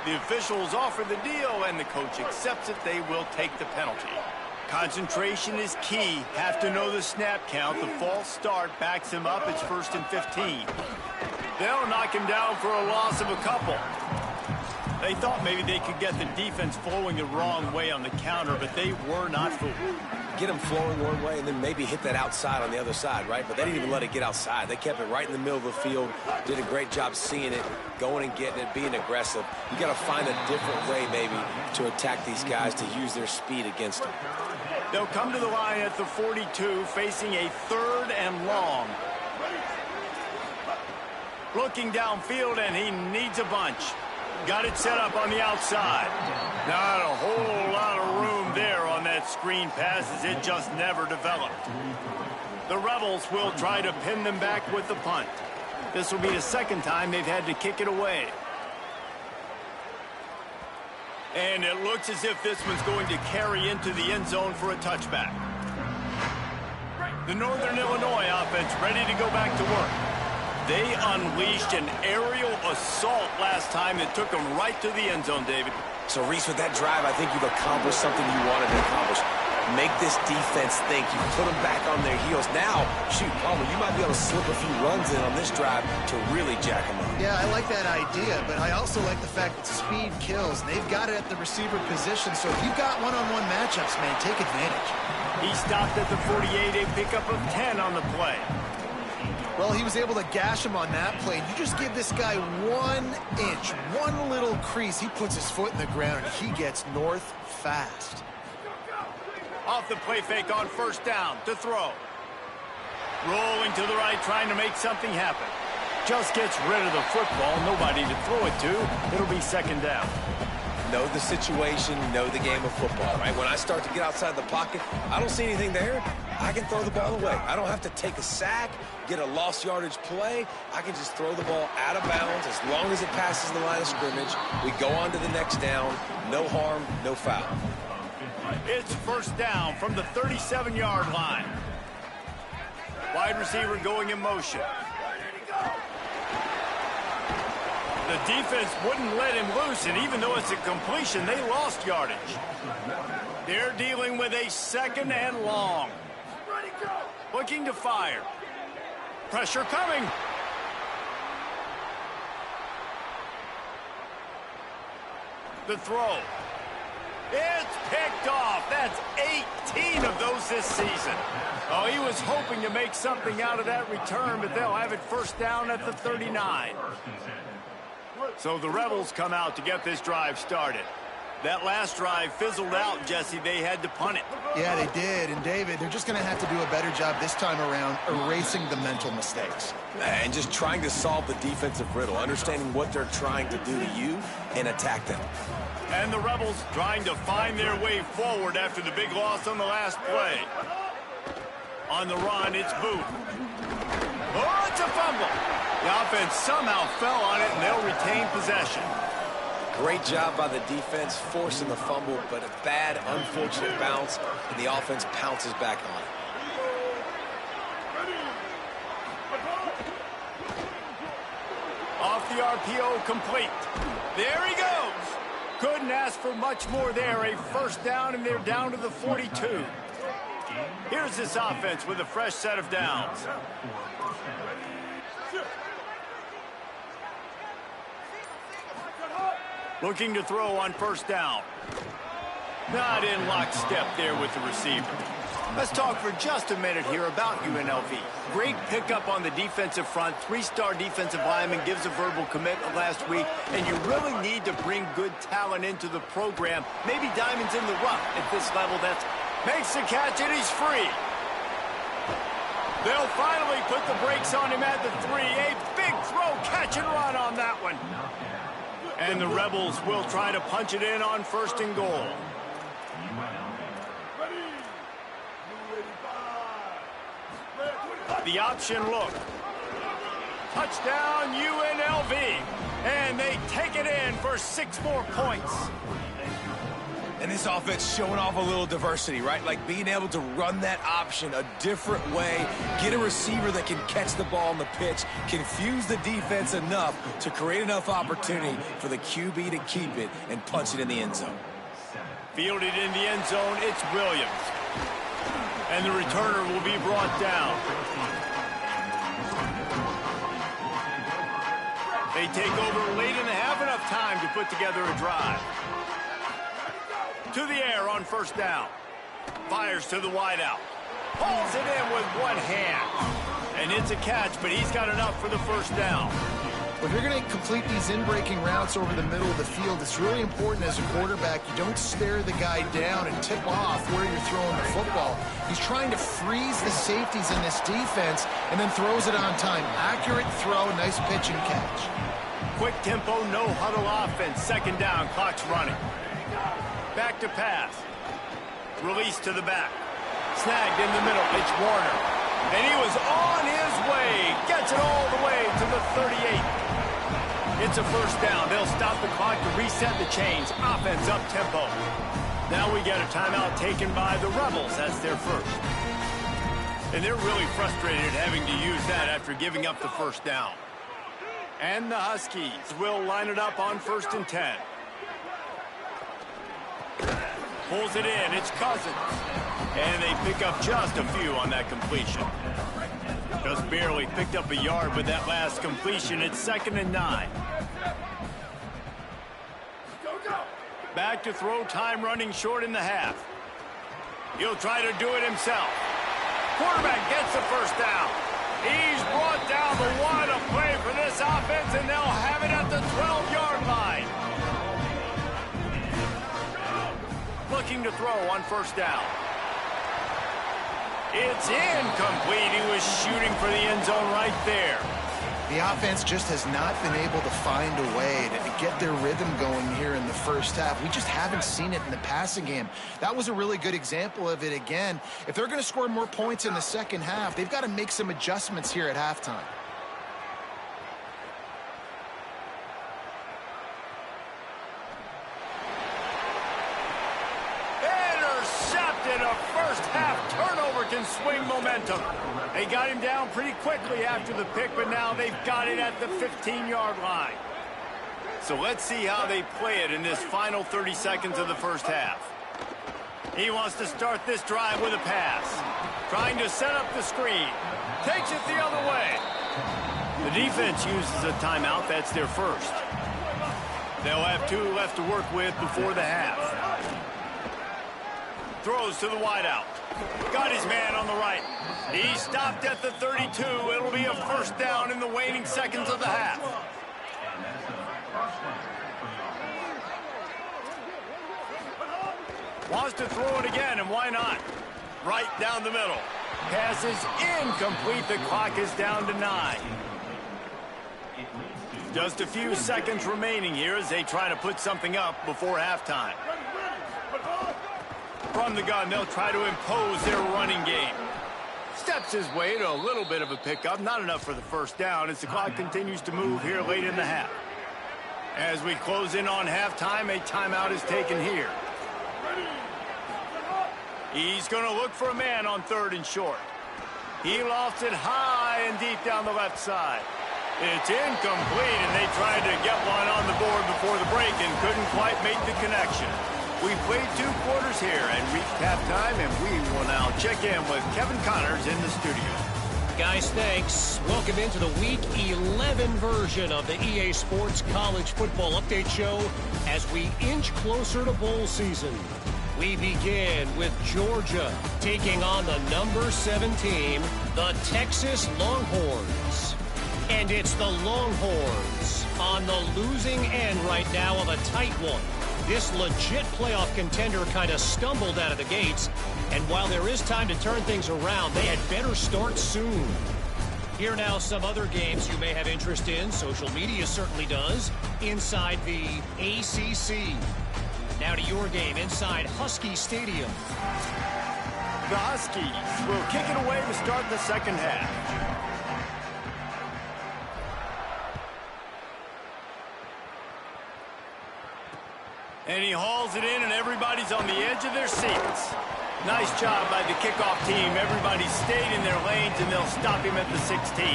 The officials offer the deal, and the coach accepts it. They will take the penalty. Concentration is key. Have to know the snap count. The false start backs him up. It's 1st and 15. They'll knock him down for a loss of a couple. They thought maybe they could get the defense flowing the wrong way on the counter, but they were not fooled. Get them flowing one way and then maybe hit that outside on the other side, right? But they didn't even let it get outside. They kept it right in the middle of the field, did a great job seeing it, going and getting it, being aggressive. You got to find a different way maybe to attack these guys, to use their speed against them. They'll come to the line at the 42, facing a 3rd and long. Looking downfield, and he needs a bunch. Got it set up on the outside. Not a whole lot of room there on that screen pass, as it just never developed. The Rebels will try to pin them back with the punt. This will be the 2nd time they've had to kick it away. And it looks as if this one's going to carry into the end zone for a touchback. The Northern Illinois offense ready to go back to work. They unleashed an aerial assault last time that took them right to the end zone, David. So, Reese, with that drive, I think you've accomplished something you wanted to accomplish. Make this defense think. You put them back on their heels. Now, shoot, Palmer, you might be able to slip a few runs in on this drive to really jack them up. Yeah, I like that idea, but I also like the fact that speed kills. They've got it at the receiver position, so if you've got one-on-one matchups, man, take advantage. He stopped at the 48, a pickup of 10 on the play. Well, he was able to gash him on that play. You just give this guy 1 inch, one little crease. He puts his foot in the ground, and he gets north fast. Off the play fake on first down to throw. Rolling to the right, trying to make something happen. Just gets rid of the football. Nobody to throw it to. It'll be 2nd down. Know the situation, know the game of football, right? When I start to get outside the pocket, I don't see anything there. I can throw the ball away. I don't have to take a sack, get a lost yardage play. I can just throw the ball out of bounds as long as it passes the line of scrimmage. We go on to the next down. No harm, no foul. It's 1st down from the 37-yard line. Wide receiver going in motion. The defense wouldn't let him loose, and even though it's a completion, they lost yardage. They're dealing with a 2nd and long. Looking to fire. Pressure coming. The throw. It's picked off. That's 18 of those this season. Oh, he was hoping to make something out of that return, but they'll have it 1st down at the 39. So the Rebels come out to get this drive started. That last drive fizzled out, Jesse. They had to punt it. Yeah, they did. And, David, they're just going to have to do a better job this time around erasing the mental mistakes. And just trying to solve the defensive riddle, understanding what they're trying to do to you and attack them. And the Rebels trying to find their way forward after the big loss on the last play. On the run, it's Booth. Oh, it's a fumble. The offense somehow fell on it, and they'll retain possession. Great job by the defense forcing the fumble, but a bad, unfortunate bounce, and the offense pounces back on it. Off the RPO, complete. There he goes. Couldn't ask for much more there. A first down, and they're down to the 42. Here's this offense with a fresh set of downs. Looking to throw on first down. Not in lockstep there with the receiver. Let's talk for just a minute here about UNLV. Great pickup on the defensive front. Three-star defensive lineman gives a verbal commitment last week, and you really need to bring good talent into the program. Maybe diamonds in the rough at this level. That makes the catch, and he's free. They'll finally put the brakes on him at the 3. A big throw, catch and run on that one. And the Rebels will try to punch it in on first and goal. The option look. Touchdown UNLV. And they take it in for 6 more points. And this offense showing off a little diversity, right? Like being able to run that option a different way, get a receiver that can catch the ball on the pitch, confuse the defense enough to create enough opportunity for the QB to keep it and punch it in the end zone. Fielded in the end zone, it's Williams. And the returner will be brought down. They take over late in the half, enough time to put together a drive. To the air on first down. Fires to the wideout. Pulls it in with one hand. And it's a catch, but he's got enough for the first down. If you're going to complete these in-breaking routes over the middle of the field, it's really important as a quarterback you don't stare the guy down and tip off where you're throwing the football. He's trying to freeze the safeties in this defense and then throws it on time. Accurate throw, nice pitch and catch. Quick tempo, no huddle offense. Second down, clock's running. Back to pass. Release to the back. Snagged in the middle, it's Warner. And he was on his way. Gets it all the way to the 38. It's a first down. They'll stop the clock to reset the chains. Offense up tempo. Now we get a timeout taken by the Rebels. That's their first. And they're really frustrated having to use that after giving up the first down. And the Huskies will line it up on first and 10. Pulls it in. It's Cousins. And they pick up just a few on that completion. Just barely picked up a yard with that last completion. It's 2nd and 9. Back to throw, time running short in the half. He'll try to do it himself. Quarterback gets the first down. He's brought down the one to play for this offense, and they'll have it at the 12-yard line. Looking to throw on first down. It's incomplete. He was shooting for the end zone right there. The offense just has not been able to find a way to get their rhythm going here in the first half. We just haven't seen it in the passing game. That was a really good example of it again. If they're going to score more points in the second half, they've got to make some adjustments here at halftime. Intercepted. A first half turnover can swing momentum. They got him down pretty quickly after the pick, but now they've got it at the 15-yard line. So let's see how they play it in this final 30 seconds of the first half. He wants to start this drive with a pass. Trying to set up the screen. Takes it the other way. The defense uses a timeout. That's their first. They'll have 2 left to work with before the half. Throws to the wideout. Got his man on the right. He stopped at the 32. It'll be a first down in the waning seconds of the half. Wants to throw it again, and why not? Right down the middle. Pass is incomplete. The clock is down to 9. Just a few seconds remaining here as they try to put something up before halftime. From the gun, they'll try to impose their running game. Steps his way to a little bit of a pickup. Not enough for the first down as the clock continues to move here late in the half. As we close in on halftime, a timeout is taken here. He's going to look for a man on 3rd and short. He lofts it high and deep down the left side. It's incomplete, and they tried to get one on the board before the break and couldn't quite make the connection. We played 2 quarters here and reached halftime, and we will now check in with Kevin Connors in the studio. Guys, thanks. Welcome into the Week 11 version of the EA Sports College Football Update Show as we inch closer to bowl season. We begin with Georgia taking on the number 7 team, the Texas Longhorns. And it's the Longhorns on the losing end right now of a tight one. This legit playoff contender kind of stumbled out of the gates, and while there is time to turn things around, they had better start soon. Here now some other games you may have interest in. Social media certainly does. Inside the ACC. Now to your game inside Husky Stadium. The Huskies will kick it away to start the second half. And he hauls it in, and everybody's on the edge of their seats. Nice job by the kickoff team. Everybody stayed in their lanes, and they'll stop him at the 16.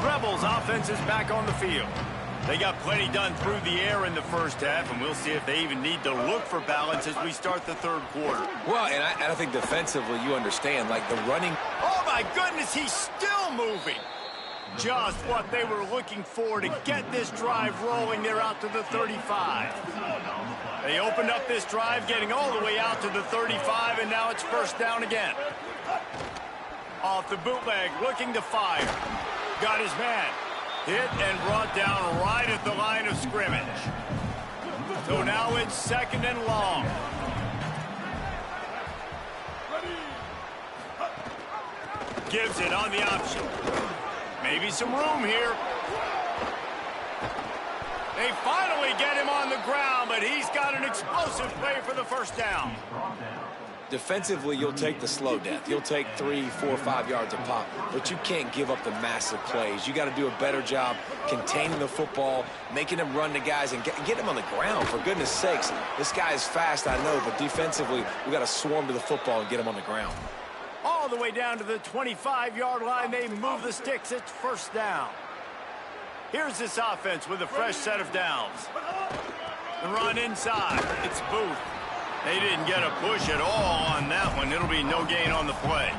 Rebels offense is back on the field. They got plenty done through the air in the first half, and we'll see if they even need to look for balance as we start the 3rd quarter. Well, and I think defensively you understand, like the running. Oh, my goodness, he's still moving. Just what they were looking for to get this drive rolling. They're out to the 35. They opened up this drive, getting all the way out to the 35, and now it's first down again. Off the bootleg, looking to fire. Got his man. Hit and brought down right at the line of scrimmage. So now it's 2nd and long. Gives it on the option. Maybe some room here. They finally get him on the ground, but he's got an explosive play for the first down. Defensively, you'll take the slow death. You'll take 3, 4, 5 yards a pop, but you can't give up the massive plays. You got to do a better job containing the football, making them run to guys, and get them on the ground, for goodness sakes. This guy is fast, I know, but defensively, we got to swarm to the football and get him on the ground. All the way down to the 25-yard line. They move the sticks. It's first down. Here's this offense with a fresh set of downs. The run inside. It's Booth. They didn't get a push at all on that one. It'll be no gain on the play.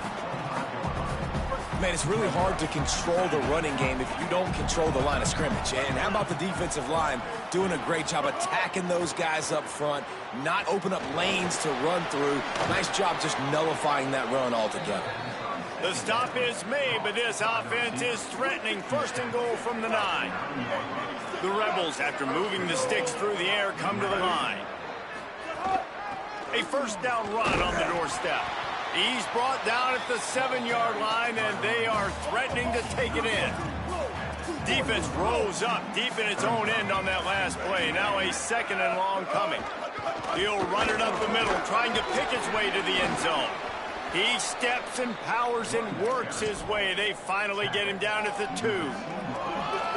Man, it's really hard to control the running game if you don't control the line of scrimmage. And how about the defensive line doing a great job attacking those guys up front, not open up lanes to run through. Nice job just nullifying that run altogether. The stop is made, but this offense is threatening. 1st and goal from the 9. The Rebels, after moving the sticks through the air, come to the line. A first down run on the doorstep. He's brought down at the 7-yard line, and they are threatening to take it in. Defense rose up deep in its own end on that last play. Now a 2nd and long coming. He'll run it up the middle, trying to pick his way to the end zone. He steps and powers and works his way. They finally get him down at the 2.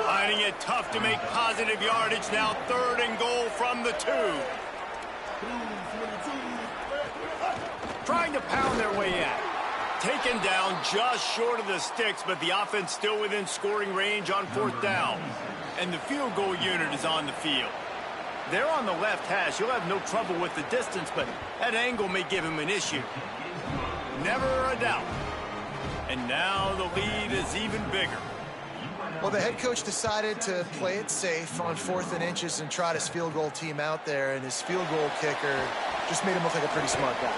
Finding it tough to make positive yardage. Now 3rd and goal from the 2. Trying to pound their way in. Taken down just short of the sticks, but the offense still within scoring range on 4th down. And the field goal unit is on the field. They're on the left hash. He'll have no trouble with the distance, but that angle may give him an issue. Never a doubt. And now the lead is even bigger. Well, the head coach decided to play it safe on 4th and inches and trot his field goal team out there, and his field goal kicker just made him look like a pretty smart guy.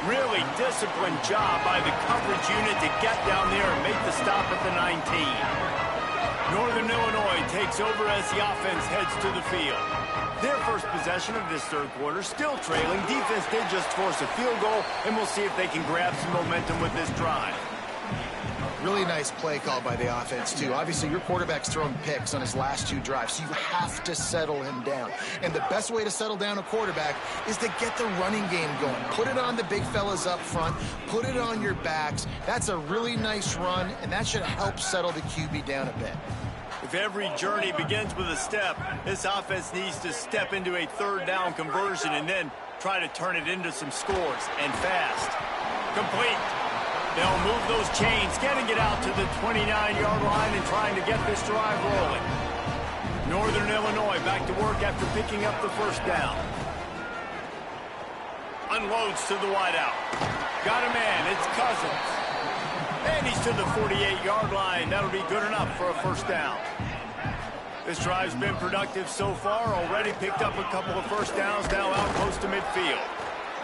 Really disciplined job by the coverage unit to get down there and make the stop at the 19. Northern Illinois takes over as the offense heads to the field. Their first possession of this third quarter, still trailing. Defense did just force a field goal, and we'll see if they can grab some momentum with this drive. Really nice play call by the offense, too. Obviously, your quarterback's thrown picks on his last 2 drives, so you have to settle him down. And the best way to settle down a quarterback is to get the running game going. Put it on the big fellas up front. Put it on your backs. That's a really nice run, and that should help settle the QB down a bit. If every journey begins with a step, this offense needs to step into a third down conversion and then try to turn it into some scores, and fast. Complete. They'll move those chains, getting it out to the 29-yard line and trying to get this drive rolling. Northern Illinois back to work after picking up the first down. Unloads to the wideout. Got a man, it's Cousins. And he's to the 48-yard line. That'll be good enough for a first down. This drive's been productive so far. Already picked up a couple of first downs, now out close to midfield.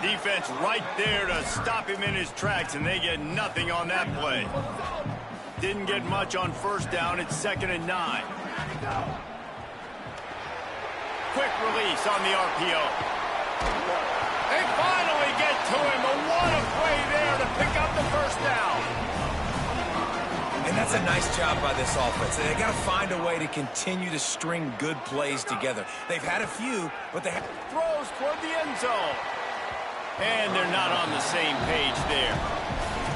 Defense right there to stop him in his tracks, and they get nothing on that play. Didn't get much on first down. It's 2nd and 9. Quick release on the RPO. They finally get to him, but what a play there to pick up the first down. And that's a nice job by this offense. They got to find a way to continue to string good plays together. They've had a few, but they throws toward the end zone. And they're not on the same page there.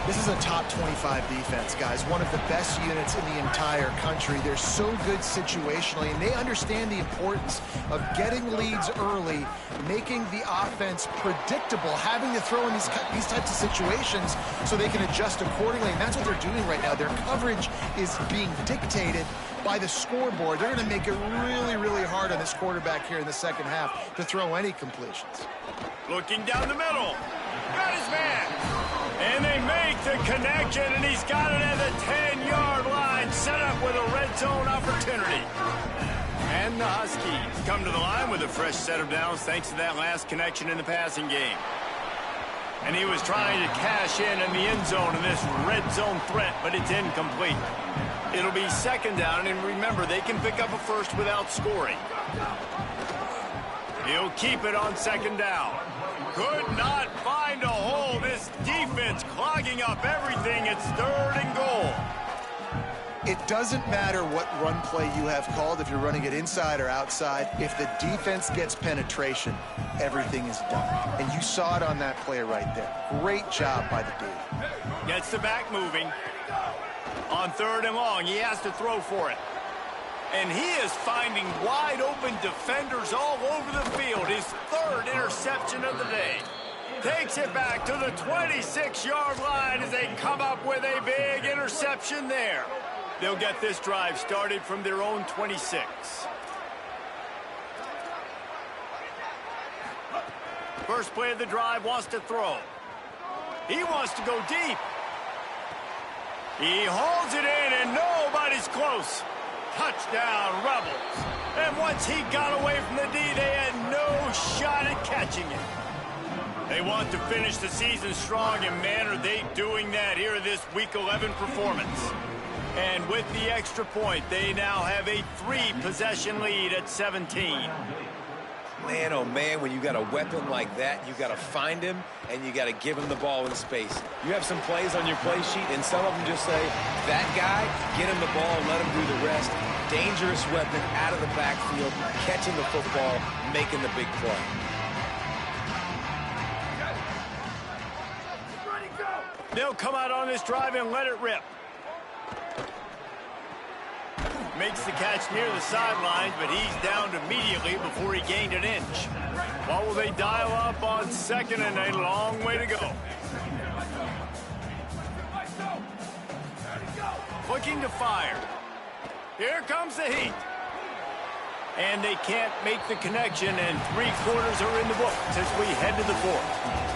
This is a top 25 defense, guys. One of the best units in the entire country. They're so good situationally, and they understand the importance of getting leads early, making the offense predictable, having to throw in these types of situations so they can adjust accordingly. And that's what they're doing right now. Their coverage is being dictated by the scoreboard. They're going to make it really, really hard on this quarterback here in the second half to throw any completions. Looking down the middle. Got his man. And they make the connection, and he's got it at the 10-yard line, set up with a red zone opportunity. And the Huskies come to the line with a fresh set of downs thanks to that last connection in the passing game. And he was trying to cash in the end zone in this red zone threat, but it's incomplete. It'll be 2nd down, and remember, they can pick up a first without scoring. He'll keep it on 2nd down. Could not find a hole. This defense clogging up everything. It's 3rd and goal. It doesn't matter what run play you have called, if you're running it inside or outside. If the defense gets penetration, everything is done. And you saw it on that play right there. Great job by the D. Gets the back moving. On 3rd and long, he has to throw for it. And he is finding wide-open defenders all over the field. His 3rd interception of the day. Takes it back to the 26-yard line as they come up with a big interception there. They'll get this drive started from their own 26. First play of the drive, wants to throw. He wants to go deep. He holds it in, and nobody's close. Touchdown, Rebels. And once he got away from the D, they had no shot at catching it. They want to finish the season strong, and man, are they doing that here in this Week 11 performance. And with the extra point, they now have a 3-possession lead at 17. Man, oh man, when you got a weapon like that, you got to find him and you got to give him the ball in space. You have some plays on your play sheet, and some of them just say, that guy, get him the ball, let him do the rest. Dangerous weapon out of the backfield, catching the football, making the big play. They'll come out on this drive and let it rip. Makes the catch near the sidelines, but he's downed immediately before he gained an inch. What will they dial up on 2nd and a long way to go? Looking to fire. Here comes the heat. And they can't make the connection, and 3 quarters are in the books as we head to the 4th.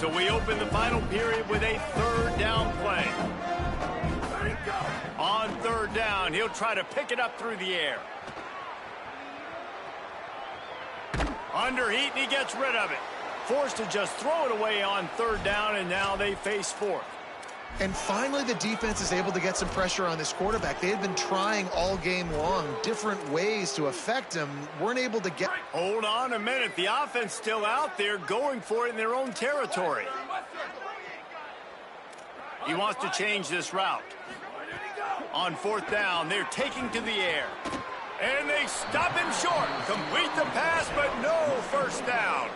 So we open the final period with a 3rd down play. On 3rd down, he'll try to pick it up through the air. Under heat, and he gets rid of it. Forced to just throw it away on third down, and now they face fourth. And finally, the defense is able to get some pressure on this quarterback. They had been trying all game long different ways to affect him. Weren't able to get... Hold on a minute. The offense still out there going for it in their own territory. He wants to change this route. On fourth down, they're taking to the air. And they stop him short. Complete the pass, but no first down.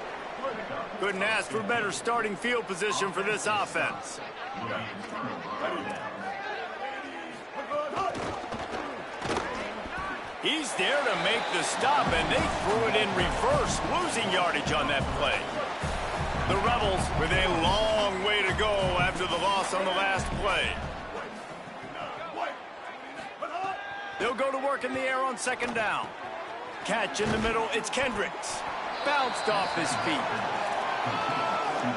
Couldn't ask for better starting field position for this offense. He's there to make the stop, and they threw it in reverse, losing yardage on that play. The Rebels with a long way to go after the loss on the last play. They'll go to work in the air on second down. Catch in the middle, it's Kendricks. Bounced off his feet.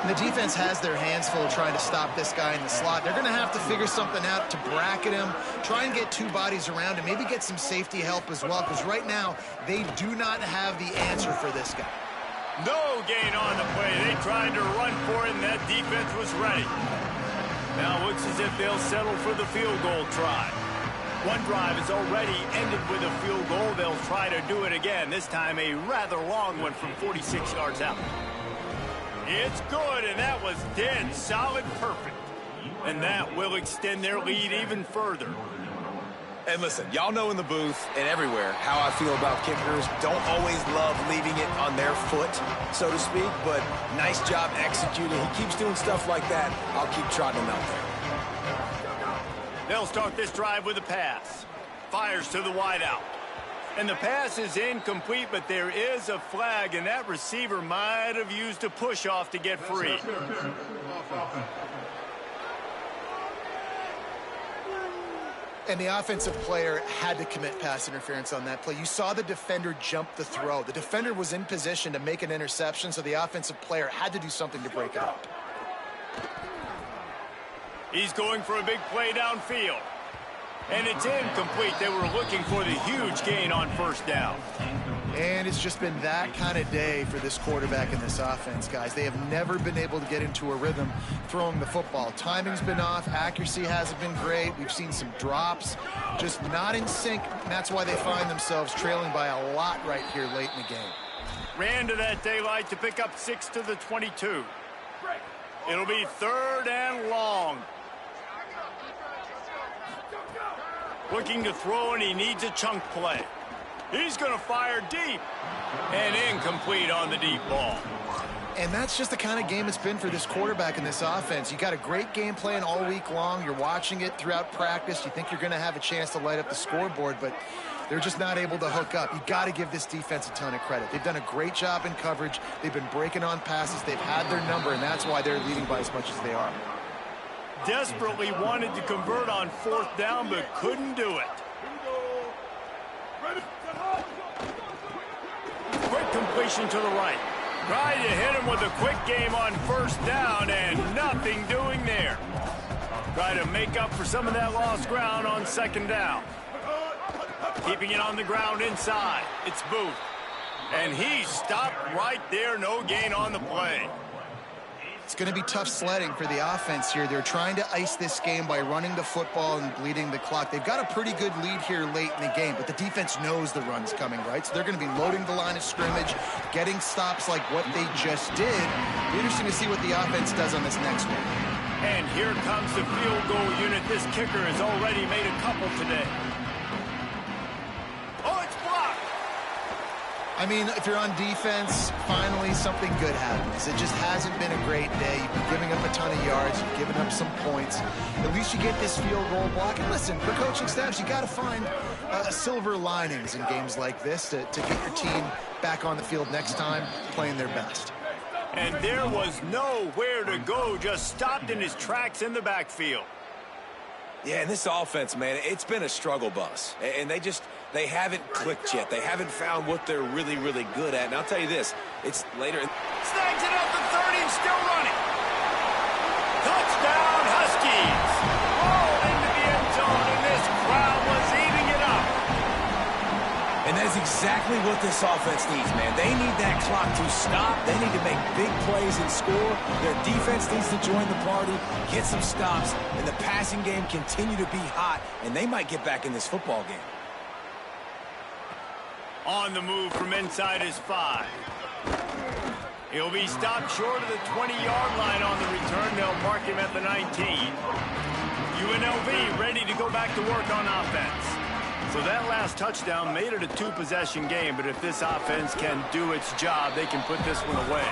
The defense has their hands full trying to stop this guy in the slot. They're going to have to figure something out to bracket him, try and get two bodies around him, maybe get some safety help as well, because right now they do not have the answer for this guy. No gain on the play. They tried to run for it, and that defense was ready. Now it looks as if they'll settle for the field goal try. One drive has already ended with a field goal. They'll try to do it again, this time a rather long one from 46 yards out. It's good, and that was dead solid perfect. And that will extend their lead even further. And listen, y'all know in the booth and everywhere how I feel about kickers. Don't always love leaving it on their foot, so to speak, but nice job executing. He keeps doing stuff like that. I'll keep trotting him out there. They'll start this drive with a pass. Fires to the wideout. And the pass is incomplete, but there is a flag, and that receiver might have used a push-off to get free. And the offensive player had to commit pass interference on that play. You saw the defender jump the throw. The defender was in position to make an interception, so the offensive player had to do something to break it up. He's going for a big play downfield. And it's incomplete. They were looking for the huge gain on first down. And it's just been that kind of day for this quarterback in this offense, guys. They have never been able to get into a rhythm throwing the football. Timing's been off. Accuracy hasn't been great. We've seen some drops. Just not in sync. And that's why they find themselves trailing by a lot right here late in the game. Ran to that daylight to pick up 6 to the 22. It'll be third and long. Looking to throw, and he needs a chunk play. He's going to fire deep. And incomplete on the deep ball. And that's just the kind of game it's been for this quarterback in this offense. You got a great game plan all week long. You're watching it throughout practice. You think you're going to have a chance to light up the scoreboard, but they're just not able to hook up. You got to give this defense a ton of credit. They've done a great job in coverage. They've been breaking on passes. They've had their number, and that's why they're leading by as much as they are. Desperately wanted to convert on fourth down, but couldn't do it. Quick completion to the right. Tried to hit him with a quick game on first down, and nothing doing there. Try to make up for some of that lost ground on second down. Keeping it on the ground inside. It's Booth. And he stopped right there. No gain on the play. It's going to be tough sledding for the offense here. They're trying to ice this game by running the football and bleeding the clock. They've got a pretty good lead here late in the game, but the defense knows the run's coming, right? So they're going to be loading the line of scrimmage, getting stops like what they just did. Be interesting to see what the offense does on this next one. And here comes the field goal unit. This kicker has already made a couple today. Oh, it's blocked. I mean, if you're on defense, finally something good happens. It just hasn't been a great day. You've been giving up a ton of yards. You've given up some points. At least you get this field goal block. And listen, for coaching staffs, you got to find silver linings in games like this to get your team back on the field next time playing their best. And there was nowhere to go, just stopped in his tracks in the backfield. Yeah, and this offense, man, it's been a struggle bus. And they haven't clicked yet. They haven't found what they're really, really good at. And I'll tell you this, it's later. Snags it up the 30, still running. Touchdown, Huskies. Roll into the end zone, and this crowd was eating it up. And And that's exactly what this offense needs, man. They need that clock to stop. They need to make big plays and score. Their defense needs to join the party, get some stops, and the passing game continue to be hot, and they might get back in this football game. On the move from inside his 5. He'll be stopped short of the 20-yard line on the return. They'll mark him at the 19. UNLV ready to go back to work on offense. So that last touchdown made it a 2-possession game, but if this offense can do its job, they can put this one away.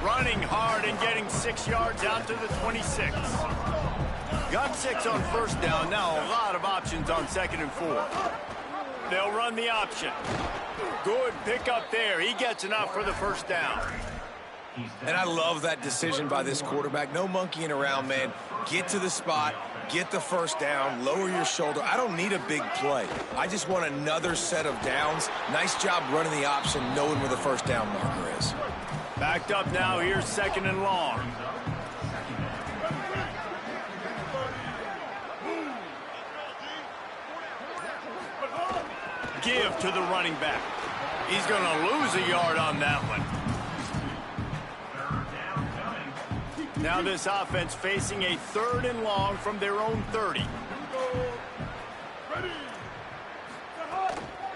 Running hard and getting 6 yards out to the 26. Got 6 on first down. Now a lot of options on 2nd and 4. They'll run the option. Good pickup there. He gets enough for the first down. And I love that decision by this quarterback. No monkeying around, man. Get to the spot, get the first down, lower your shoulder. I don't need a big play. I just want another set of downs. Nice job running the option, knowing where the first down marker is. Backed up now. Here's 2nd and long. Give to the running back. He's going to lose a yard on that one. Now this offense facing a 3rd and long from their own 30.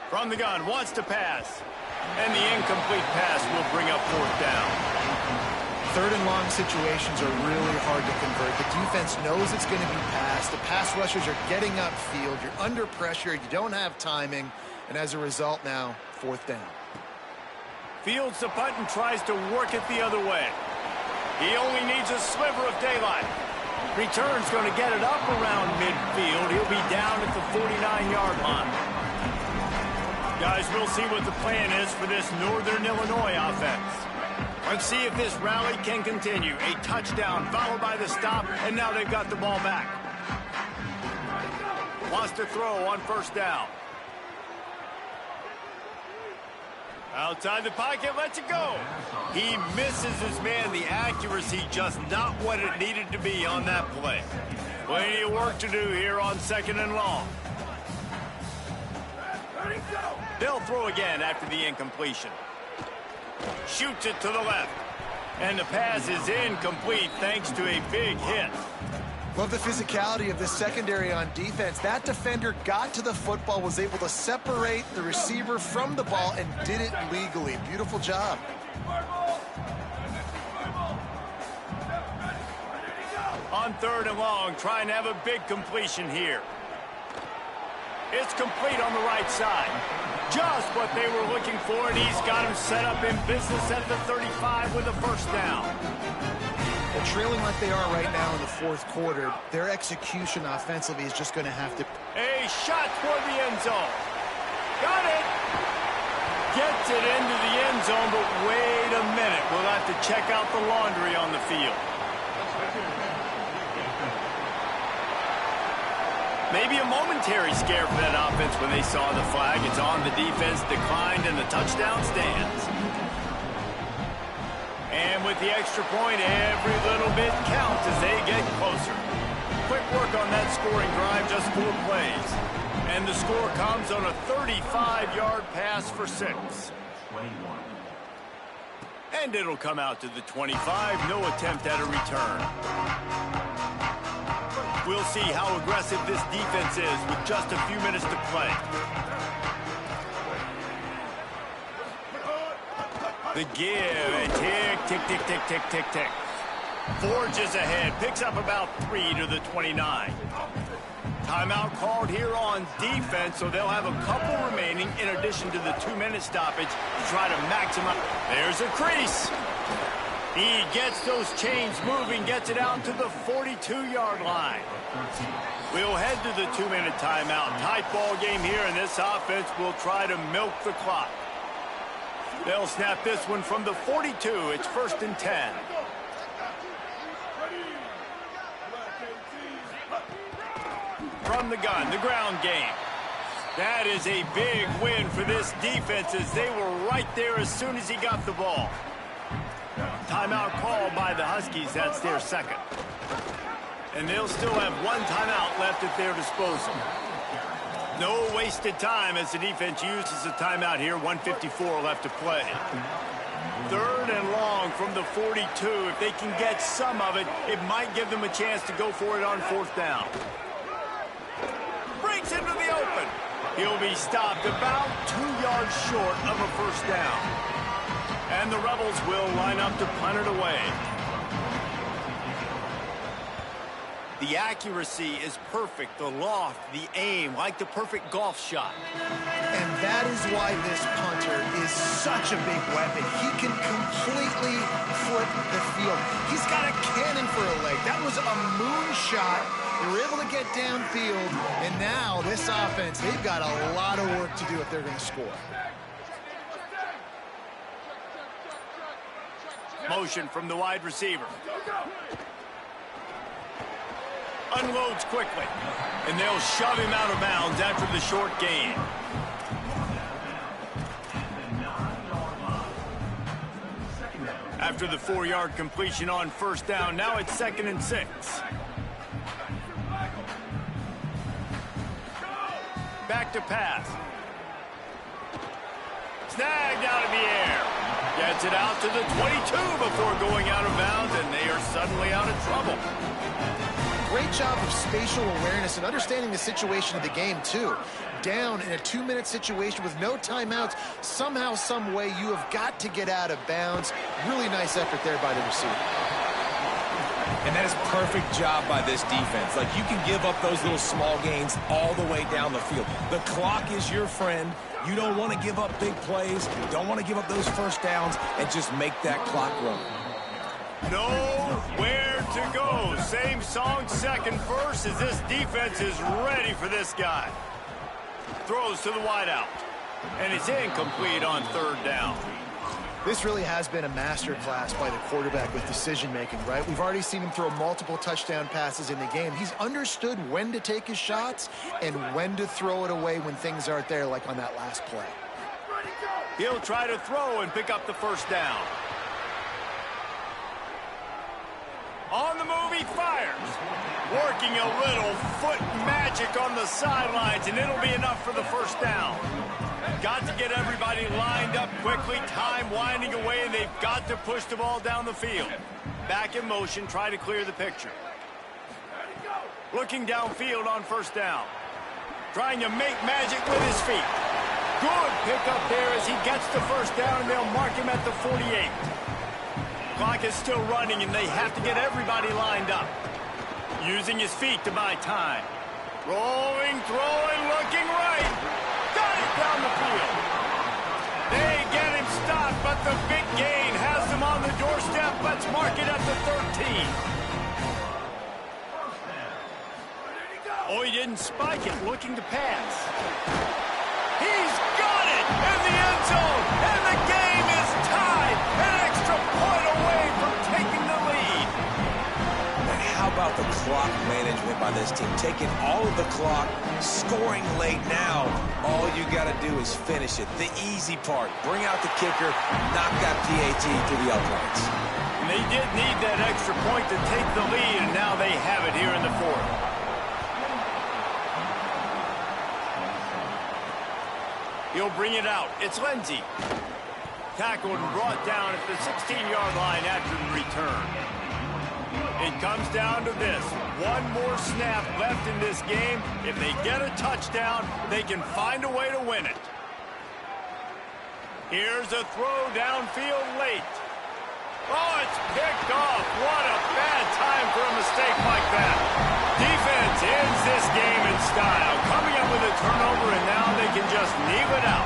From the gun, wants to pass. And the incomplete pass will bring up 4th down. 3rd and long situations are really hard to convert. The defense knows it's going to be passed. The pass rushers are getting upfield. You're under pressure. You don't have timing. And as a result now, 4th down. Fields the punt and tries to work it the other way. He only needs a sliver of daylight. Return's going to get it up around midfield. He'll be down at the 49-yard line. Guys, we'll see what the plan is for this Northern Illinois offense. Let's see if this rally can continue. A touchdown followed by the stop, and now they've got the ball back. Wants to throw on first down. Outside the pocket, lets it go. He misses his man. The accuracy just not what it needed to be on that play. Plenty of work to do here on 2nd and long. They'll throw again after the incompletion. Shoots it to the left. And the pass is incomplete thanks to a big hit. Love the physicality of this secondary on defense. That defender got to the football, was able to separate the receiver from the ball, and did it legally. Beautiful job. On 3rd and long, trying to have a big completion here. It's complete on the right side. Just what they were looking for, and he's got him set up in business at the 35 with a first down. Well, trailing like they are right now in the 4th quarter, their execution offensively is just going to have to... A shot toward the end zone. Got it. Gets it into the end zone, but wait a minute. We'll have to check out the laundry on the field. Maybe a momentary scare for that offense when they saw the flag. It's on, the defense declined, and the touchdown stands. And with the extra point, every little bit counts as they get closer. Quick work on that scoring drive, just 4 plays. And the score comes on a 35-yard pass for 6. And it'll come out to the 25, no attempt at a return. We'll see how aggressive this defense is with just a few minutes to play. The give, tick, tick, tick, tick, tick, tick, tick. Forges ahead, picks up about 3 to the 29. Timeout called here on defense, so they'll have a couple remaining in addition to the 2-minute stoppage to try to maximize. There's a crease. He gets those chains moving, gets it out to the 42-yard line. We'll head to the 2-minute timeout. Tight ball game here, and this offense will try to milk the clock. They'll snap this one from the 42. It's 1st and 10. From the gun, the ground game. That is a big win for this defense as they were right there as soon as he got the ball. Timeout called by the Huskies. That's their 2nd. And they'll still have 1 timeout left at their disposal. No wasted time as the defense uses a timeout here. 1:54 left to play. 3rd and long from the 42. If they can get some of it, it might give them a chance to go for it on 4th down. Breaks into the open. He'll be stopped about 2 yards short of a 1st down. And the Rebels will line up to punt it away. The accuracy is perfect. The loft, the aim, like the perfect golf shot. And that is why this punter is such a big weapon. He can completely flip the field. He's got a cannon for a leg. That was a moonshot. They were able to get downfield, and now this offense, they've got a lot of work to do if they're going to score. Motion from the wide receiver. Unloads quickly, and they'll shove him out of bounds after the short gain. After the 4-yard completion on 1st down, now it's 2nd and 6. Back to pass. Snagged out of the air. Gets it out to the 22 before going out of bounds, and they are suddenly out of trouble. Great job of spatial awareness and understanding the situation of the game, too. Down in a 2-minute situation with no timeouts, somehow, some way, you have got to get out of bounds. Really nice effort there by the receiver. And that is perfect job by this defense. Like, you can give up those little small gains all the way down the field. The clock is your friend. You don't want to give up big plays. You don't want to give up those 1st downs and just make that clock run. Nowhere to go. Same song, 2nd verse, as this defense is ready for this guy. Throws to the wideout. And it's incomplete on 3rd down. This really has been a master class by the quarterback with decision-making, right? We've already seen him throw multiple touchdown passes in the game. He's understood when to take his shots and when to throw it away when things aren't there, like on that last play. He'll try to throw and pick up the 1st down. On the move, he fires. Working a little foot magic on the sidelines, and it'll be enough for the 1st down. Got to get everybody lined up quickly. Time winding away, and they've got to push the ball down the field. Back in motion, try to clear the picture. Looking downfield on 1st down. Trying to make magic with his feet. Good pickup there as he gets the 1st down, and they'll mark him at the 48. Clock is still running, and they have to get everybody lined up. Using his feet to buy time. Rolling, throwing, looking right. Got it down the field. They get him stopped, but the big gain has them on the doorstep. Let's mark it at the 13. Oh, he didn't spike it, looking to pass. He's got it in the end zone, and the game is tied. An extra point away from taking the lead. And how about the clock management by this team? Taking all of the clock, scoring late now. All you got to do is finish it. The easy part. Bring out the kicker, knock that PAT through the uprights. And they did need that extra point to take the lead, and now they have it here in the 4th. He'll bring it out. It's Lindsey. Tackled and brought down at the 16-yard line after the return. It comes down to this. One more snap left in this game. If they get a touchdown, they can find a way to win it. Here's a throw downfield late. Oh, it's picked off. What a bad time for a mistake like that. Defense ends this game in style, coming up with a turnover, and now they can just kneel it out.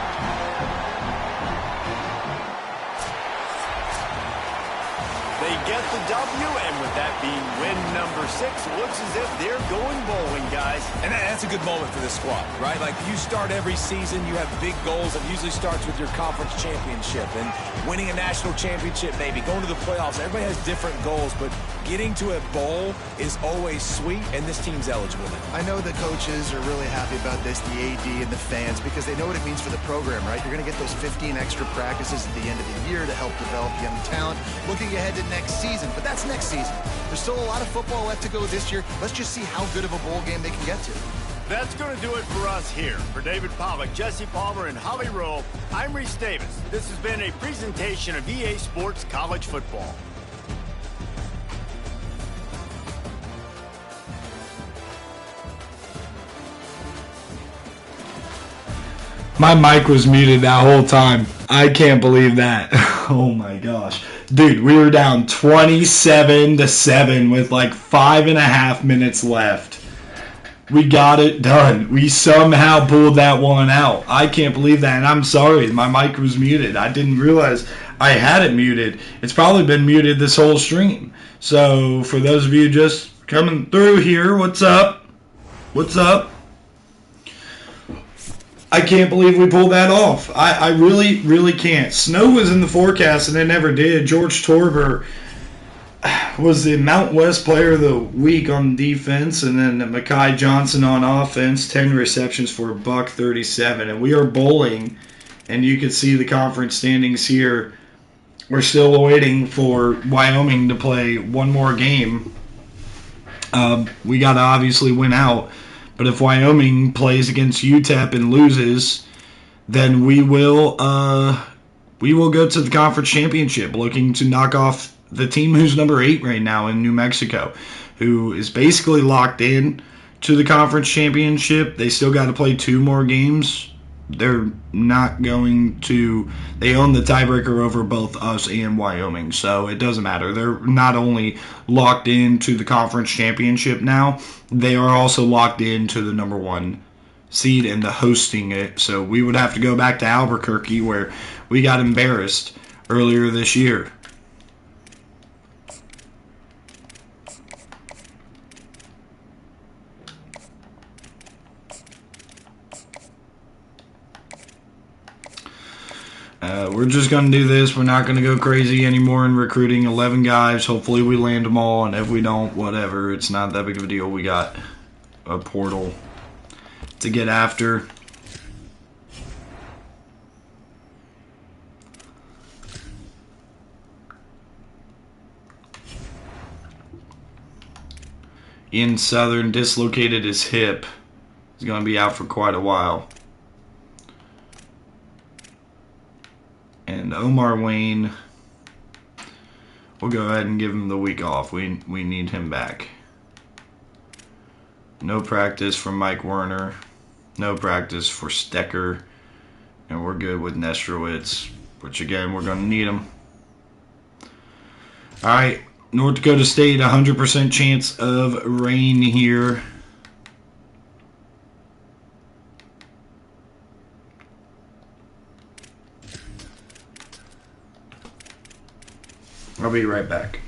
They get the W, and with that being win number 6, looks as if they're going bowling, guys. And that's a good moment for this squad, right? Like, you start every season, you have big goals. It usually starts with your conference championship and winning a national championship, maybe going to the playoffs. Everybody has different goals, but getting to a bowl is always sweet, and this team's eligible. I know the coaches are really happy about this, the AD and the fans, because they know what it means for the program, right? You're going to get those 15 extra practices at the end of the year to help develop young talent. Looking ahead to next season, but that's next season. There's still a lot of football left to go this year. Let's just see how good of a bowl game they can get to. That's going to do it for us here. For David Pollack, Jesse Palmer, and Holly Rowe, I'm Reese Davis. This has been a presentation of EA Sports College Football. My mic was muted that whole time. I can't believe that. Oh my gosh. Dude, we were down 27-7 with like 5.5 minutes left. We got it done. We somehow pulled that one out. I can't believe that, and I'm sorry. My mic was muted. I didn't realize I had it muted. It's probably been muted this whole stream. So for those of you just coming through here, what's up? What's up? I can't believe we pulled that off. I really, really can't. Snow was in the forecast, and it never did. George Torber was the Mount West Player of the Week on defense, and then Mekhi Johnson on offense, 10 receptions for $137. And we are bowling, and you can see the conference standings here. We're still waiting for Wyoming to play one more game. We got to obviously win out. But if Wyoming plays against UTEP and loses, then we will go to the conference championship, looking to knock off the team who's number 8 right now in New Mexico, who is basically locked in to the conference championship. They still got to play 2 more games. They're not going to. They own the tiebreaker over both us and Wyoming, so it doesn't matter. They're not only locked into the conference championship now, they are also locked into the number 1 seed and the hosting it. So we would have to go back to Albuquerque, where we got embarrassed earlier this year. We're just going to do this. We're not going to go crazy anymore in recruiting 11 guys. Hopefully we land them all, and if we don't, whatever. It's not that big of a deal. We got a portal to get after. Ian Southern dislocated his hip. He's going to be out for quite a while. And Omar Wayne, we'll go ahead and give him the week off. We need him back. No practice for Mike Werner. No practice for Stecker. And we're good with Nestrowitz, which again, we're going to need him. All right, North Dakota State, 100% chance of rain here. I'll be right back.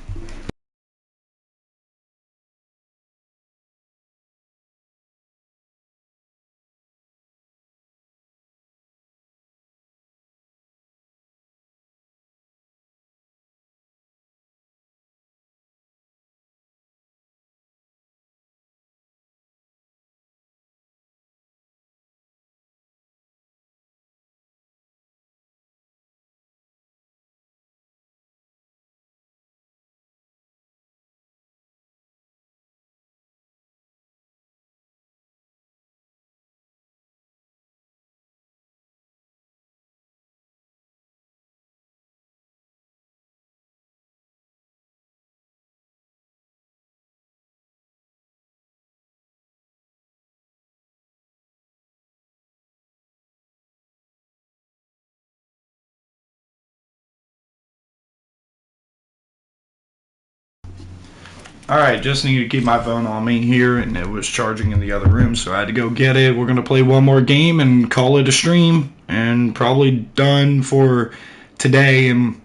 Alright, just need to keep my phone on me here, and it was charging in the other room, so I had to go get it. We're going to play one more game and call it a stream, and probably done for today and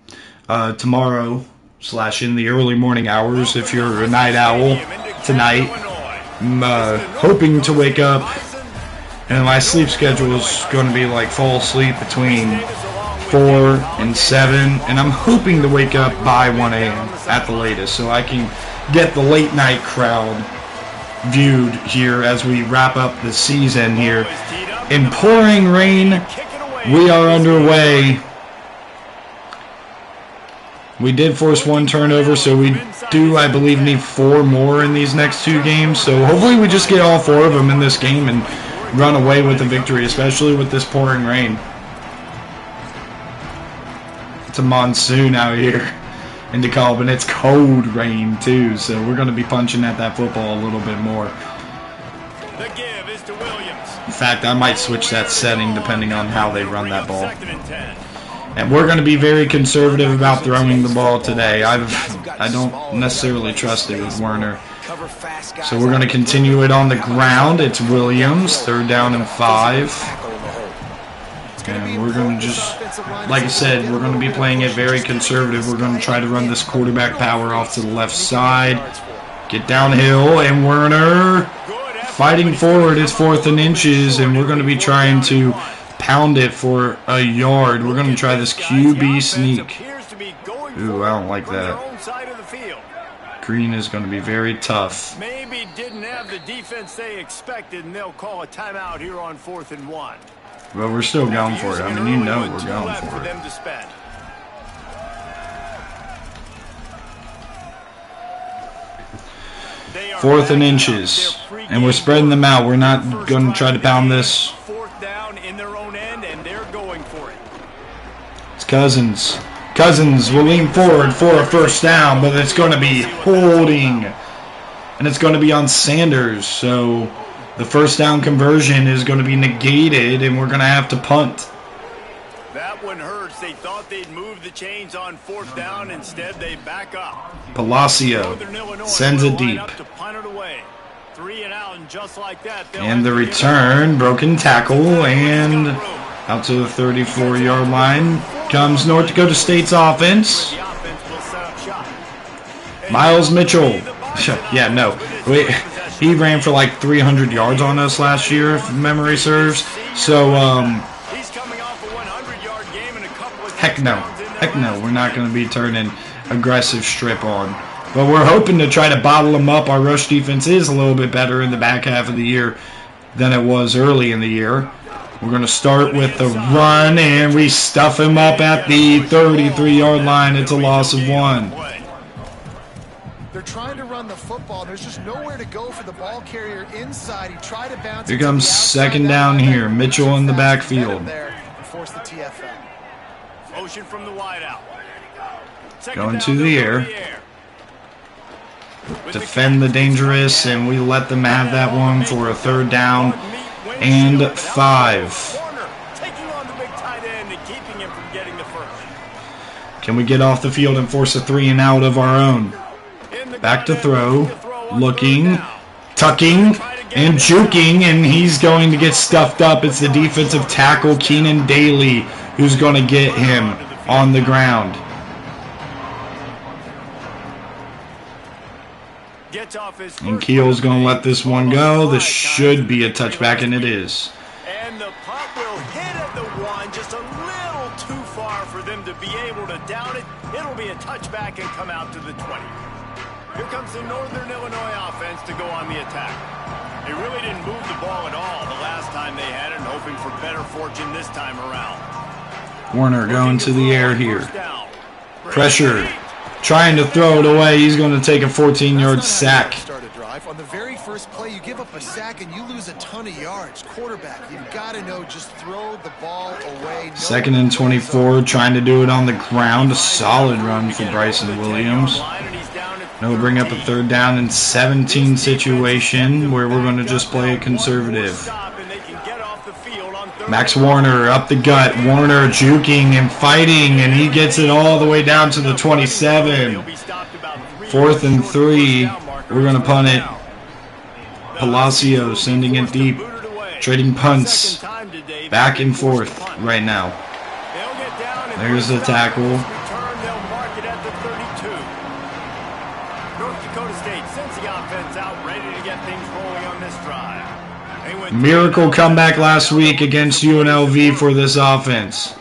tomorrow, / in the early morning hours if you're a night owl tonight. I'm hoping to wake up, and my sleep schedule is going to be like fall asleep between 4 and 7, and I'm hoping to wake up by 1 a.m. at the latest, so I can get the late night crowd viewed here as we wrap up the season here. In pouring rain, we are underway We did force 1 turnover, so we do, I believe, need 4 more in these next 2 games. So hopefully we just get all 4 of them in this game and run away with the victory, especially with this pouring rain. It's a monsoon out here in DeKalb, and it's cold rain too, so we're going to be punching at that football a little bit more. The give is to Williams. In fact, I might switch that setting depending on how they run that ball. And we're going to be very conservative about throwing the ball today. I don't necessarily trust it with Werner. So we're going to continue it on the ground. It's Williams, 3rd down and 5. And we're going to just, like I said, we're going to be playing it very conservative. We're going to try to run this quarterback power off to the left side. Get downhill, and Werner fighting forward. It's 4th and inches, and we're going to be trying to pound it for a yard. We're going to try this QB sneak. Ooh, I don't like that. Green is going to be very tough. Maybe didn't have the defense they expected, and they'll call a timeout here on 4th and 1. But we're still going for it. I mean, you know we're going for it. 4th and inches. And we're spreading them out. We're not going to try to pound this. 4th down in their own end, and they're going for it. It's Cousins. Cousins will lean forward for a 1st down, but it's going to be holding. And it's going to be on Sanders. So the 1st down conversion is going to be negated, and we're going to have to punt. That one hurts. They thought they'd move the chains on 4th down. Instead, they back up. Palacio sends it deep. 3 and out, and just like that, and the return, broken tackle, and out to the 34-yard line comes North Dakota State's offense. Miles Mitchell. Yeah, no. He ran for like 300 yards on us last year, if memory serves. So, heck no. Heck no. We're not going to be turning aggressive strip on. But we're hoping to try to bottle them up. Our rush defense is a little bit better in the back half of the year than it was early in the year. We're going to start with the run, and we stuff him up at the 33-yard line. It's a loss of 1. They're trying to run the football. There's just nowhere to go for the ball carrier inside. He tried to bounce. Here comes 2nd down here. Mitchell in the backfield. Force the TFL. Motion from the wideout. Going to the air. Defend the dangerous, and we let them have that one for a 3rd down and 5. Can we get off the field and force a 3 and out of our own? Back to throw, looking, tucking, and juking, and he's going to get stuffed up. It's the defensive tackle, Keenan Daly, who's going to get him on the ground. And Keel's going to let this one go. This should be a touchback, and it is. And the punt will hit at the 1, just a little too far for them to be able to down it. It'll be a touchback and come out to the 20. Here comes the Northern Illinois offense to go on the attack. They really didn't move the ball at all the last time they had it, and hoping for better fortune this time around. Warner going to the air here. Pressure. Trying to throw it away. He's going to take a 14-yard sack. On the very first play, you give up a sack and you lose a ton of yards. Quarterback, you've got to know, just throw the ball away. 2nd and 24, trying to do it on the ground. A solid run for Bryson Williams. Now we'll bring up a 3rd down and 17 situation where we're going to just play it conservative. Max Warner up the gut. Warner juking and fighting, and he gets it all the way down to the 27. 4th and 3. We're going to punt it. Palacio sending it deep. Trading punts back and forth right now. There's the tackle. North Dakota State sends the offense out, ready to get things rolling on this drive. Miracle comeback last week against UNLV for this offense.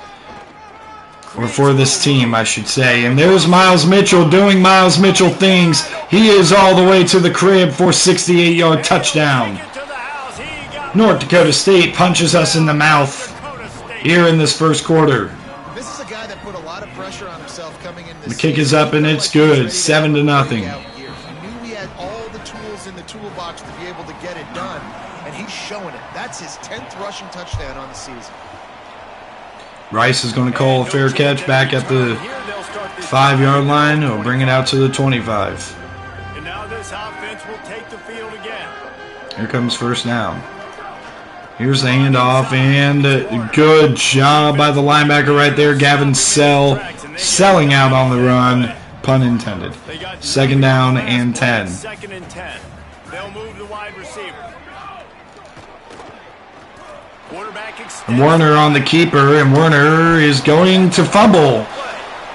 Or for this team, I should say. And there's Miles Mitchell doing Miles Mitchell things. He is all the way to the crib for 68-yard touchdown. North Dakota State punches us in the mouth here in this first quarter. This is a guy that put a lot of pressure on himself coming in this The kick is up and it's good. 7-0. He knew he had all the tools in the toolbox to be able to get it done, and he's showing it. That's his 10th rushing touchdown on the season. Rice is going to call a fair catch back at the 5-yard line. He'll bring it out to the 25. And now this offense will take the field again. Here comes first down. Here's the handoff, and good job by the linebacker right there, Gavin selling out on the run, pun intended. 2nd down and 10. 2nd and 10. They'll move the wide receiver. And Warner on the keeper, and Warner is going to fumble.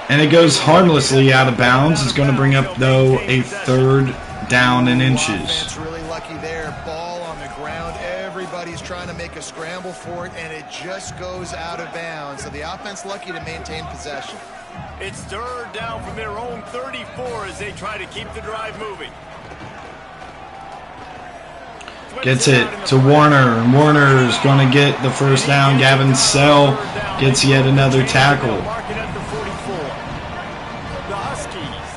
And it goes harmlessly out of bounds. It's going to bring up, though, a 3rd down and inches. Really lucky there. Ball on the ground. Everybody's trying to make a scramble for it, and it just goes out of bounds. So the offense lucky to maintain possession. It's 3rd down from their own 34 as they try to keep the drive moving. Gets it to Warner. Warner is going to get the first down. Gavin Sell gets yet another tackle.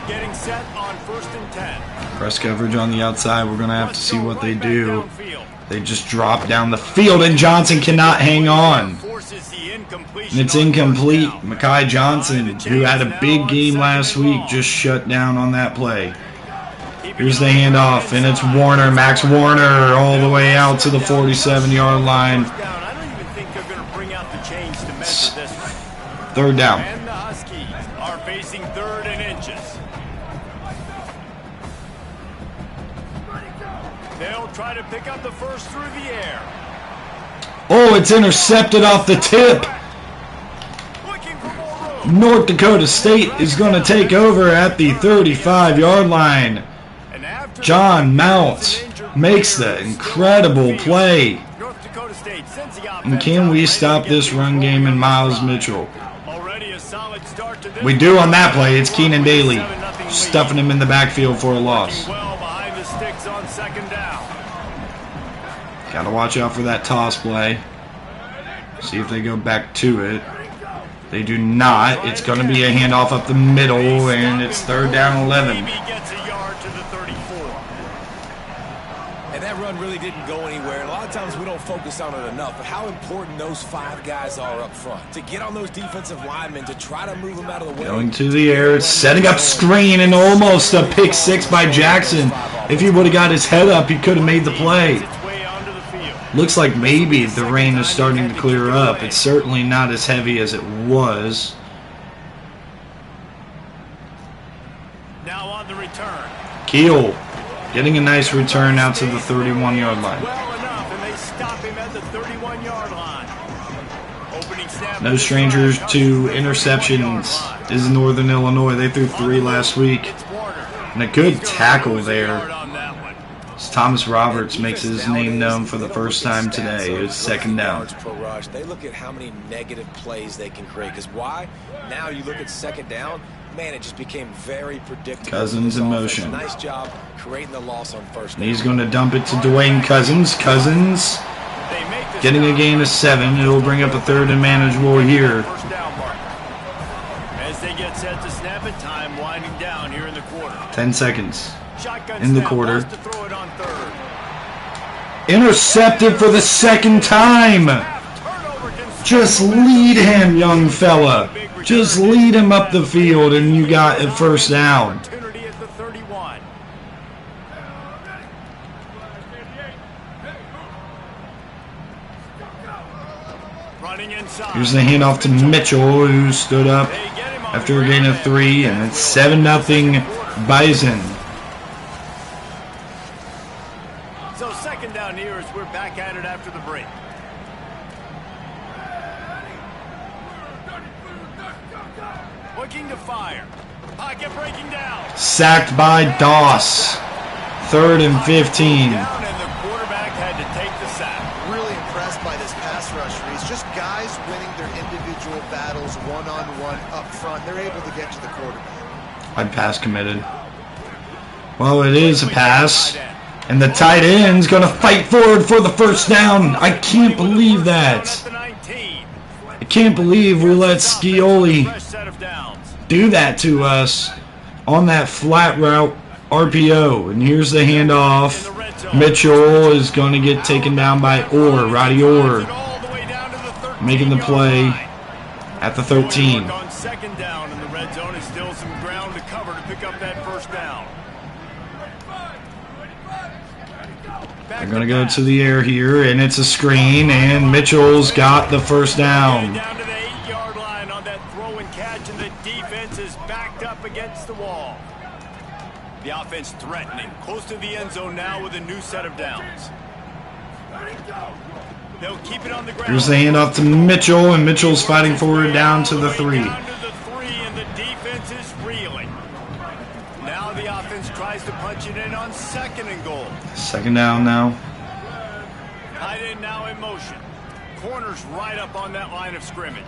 Getting set on 1st and 10. Press coverage on the outside. We're going to have to see what they do. They just drop down the field, and Johnson cannot hang on. And it's incomplete. Mekhi Johnson, who had a big game last week, just shut down on that play. Here's the handoff, and it's Warner, Max Warner, all the way out to the 47-yard line. It's 3rd down. And the Huskies are facing 3rd and inches. They'll try to pick up the first through the air. Oh, it's intercepted off the tip. North Dakota State is going to take over at the 35-yard line. John Mount makes the incredible play. And can we stop this run game in Miles Mitchell? We do on that play. It's Keenan Daly stuffing him in the backfield for a loss. Got to watch out for that toss play. See if they go back to it. They do not. It's going to be a handoff up the middle, and it's 3rd down 11. And that run really didn't go anywhere. And a lot of times we don't focus on it enough, but how important those 5 guys are up front. To get on those defensive linemen, to try to move them out of the way. Going to the air, setting up screen, and almost a pick 6 by Jackson. If he would have got his head up, he could have made the play. Looks like maybe the rain is starting to clear up. It's certainly not as heavy as it was. Now on the return. Keel getting a nice return out to the 31-yard line. Well enough, and they stop him at the 31-yard line. Opening snap. No strangers to interceptions is Northern Illinois. They threw 3 last week. And a good tackle there. As Thomas Roberts makes his name known for the first time today. It's 2nd down. They look at how many negative plays they can create. Because why? Now you look at 2nd down. Man, it just became very predictable. Cousins in motion. Nice job creating the loss on 1st down. And he's going to dump it to Dwayne Cousins. Cousins getting a gain of 7. It'll bring up a 3rd and manageable here. As they get set to snap it, time winding down here in the quarter. 10 seconds in the quarter. Intercepted for the 2nd time. Just lead him, young fella. Just lead him up the field, and you got a 1st down. Here's the handoff to Mitchell, who stood up after a gain of 3, and it's 7-0 Bison. So 2nd down here as we're back at it after the break. Looking to fire. Pocket breaking down. Sacked by Doss. 3rd and 15. And the quarterback had to take the sack. Really impressed by this pass rush, Reese. Just guys winning their individual battles one-on-one up front. They're able to get to the quarterback. I'd pass committed. Well, it is a pass. And the tight end's going to fight forward for the 1st down. I can't believe that. I can't believe we let Scioli do that to us on that flat route RPO. And here's the handoff. Mitchell is going to get taken down by Orr, Roddy Orr, making the play at the 13. On second down in the red zone is still some ground to cover to pick up that first down. They're going to go to the air here, and it's a screen, and Mitchell's got the first down. Down to the 8-yard line on that throw and catch, and the defense is backed up against the wall. The offense threatening, close to the end zone now with a new set of downs. They'll keep it on the ground. Here's the handoff to Mitchell, and Mitchell's fighting forward down to the 3. Down to the 3, and the defense is reeling. Now the offense tries to punch it in on second and goal. Second down now. Tight end now in motion. Corners right up on that line of scrimmage.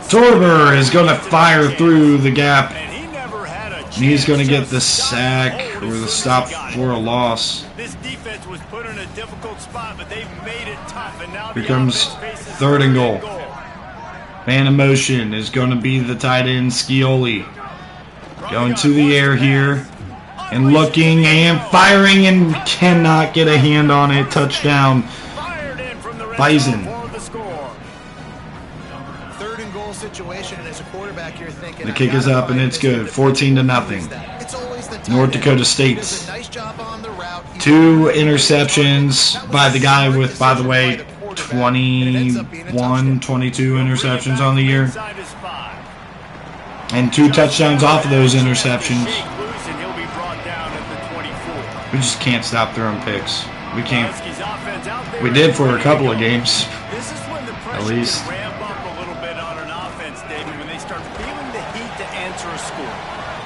Torber is going to fire through the gap. And he never had a chance. He's going to get the sack or the stop for a loss. This defense was put in a difficult spot, but they've made it tough. And now Here comes third and goal. Man in motion is going to be the tight end Scioli. Going to the air here and looking and firing and cannot get a hand on it. Touchdown, Bison. Third and goal situation, and as a quarterback, you're thinking The kick is up and it's good. 14-0. North Dakota State's 2 interceptions by the guy with, by the way, 21, 22 interceptions on the year. And 2 touchdowns off of those interceptions. We just can't stop throwing picks. We can't. We did for a couple of games, at least. Ramp up a little bit on an offense, David, when they start feeling the heat to answer a score.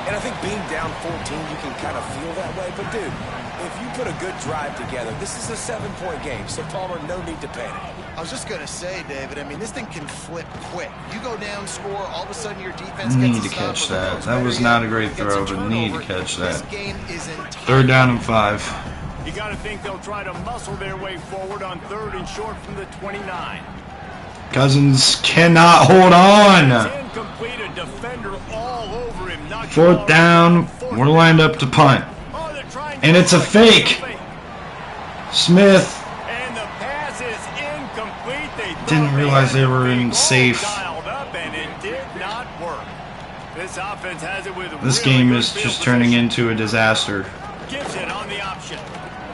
And I think being down 14, you can kind of feel that way. But, dude, if you put a good drive together, this is a 7-point game. So, Palmer, no need to panic. I was just going to say, David, I mean, this thing can flip quick. You go down, score, all of a sudden your defense Need gets to catch stop. that. That was not a great throw, but need to catch that. This game is Third down and 5. You got to think they'll try to muscle their way forward on third and short from the 29. Cousins cannot hold on. Incomplete, a defender all over him. Fourth down. We're lined up to punt. And it's a fake. Smith And the pass is incomplete. They didn't realize they were in safe. dialed up, and it did not work. This offense has it with This really game good is field just turning position. into a disaster. Gives it on the option.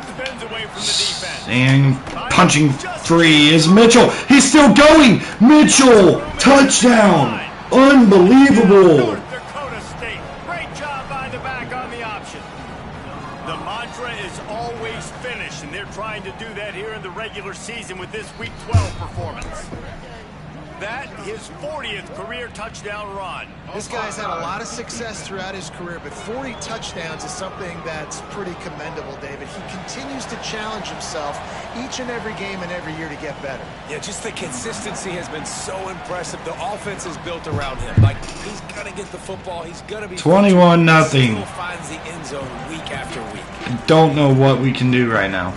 Spins away from the defense. And punching free is Mitchell. He's still going. Mitchell, touchdown. Unbelievable. North Dakota State. Great job by the back on the option. The mantra is always finish, and they're trying to do that here in the regular season with this Week 12 performance. That his 40th career touchdown run. This guy's had a lot of success throughout his career, but 40 touchdowns is something that's pretty commendable, David. He continues to challenge himself each and every game and every year to get better. Yeah, just the consistency has been so impressive. The offense is built around him. Like, he's going to get the football. He's going to be 21-0. Still finds the end zone week after week. I don't know what we can do right now.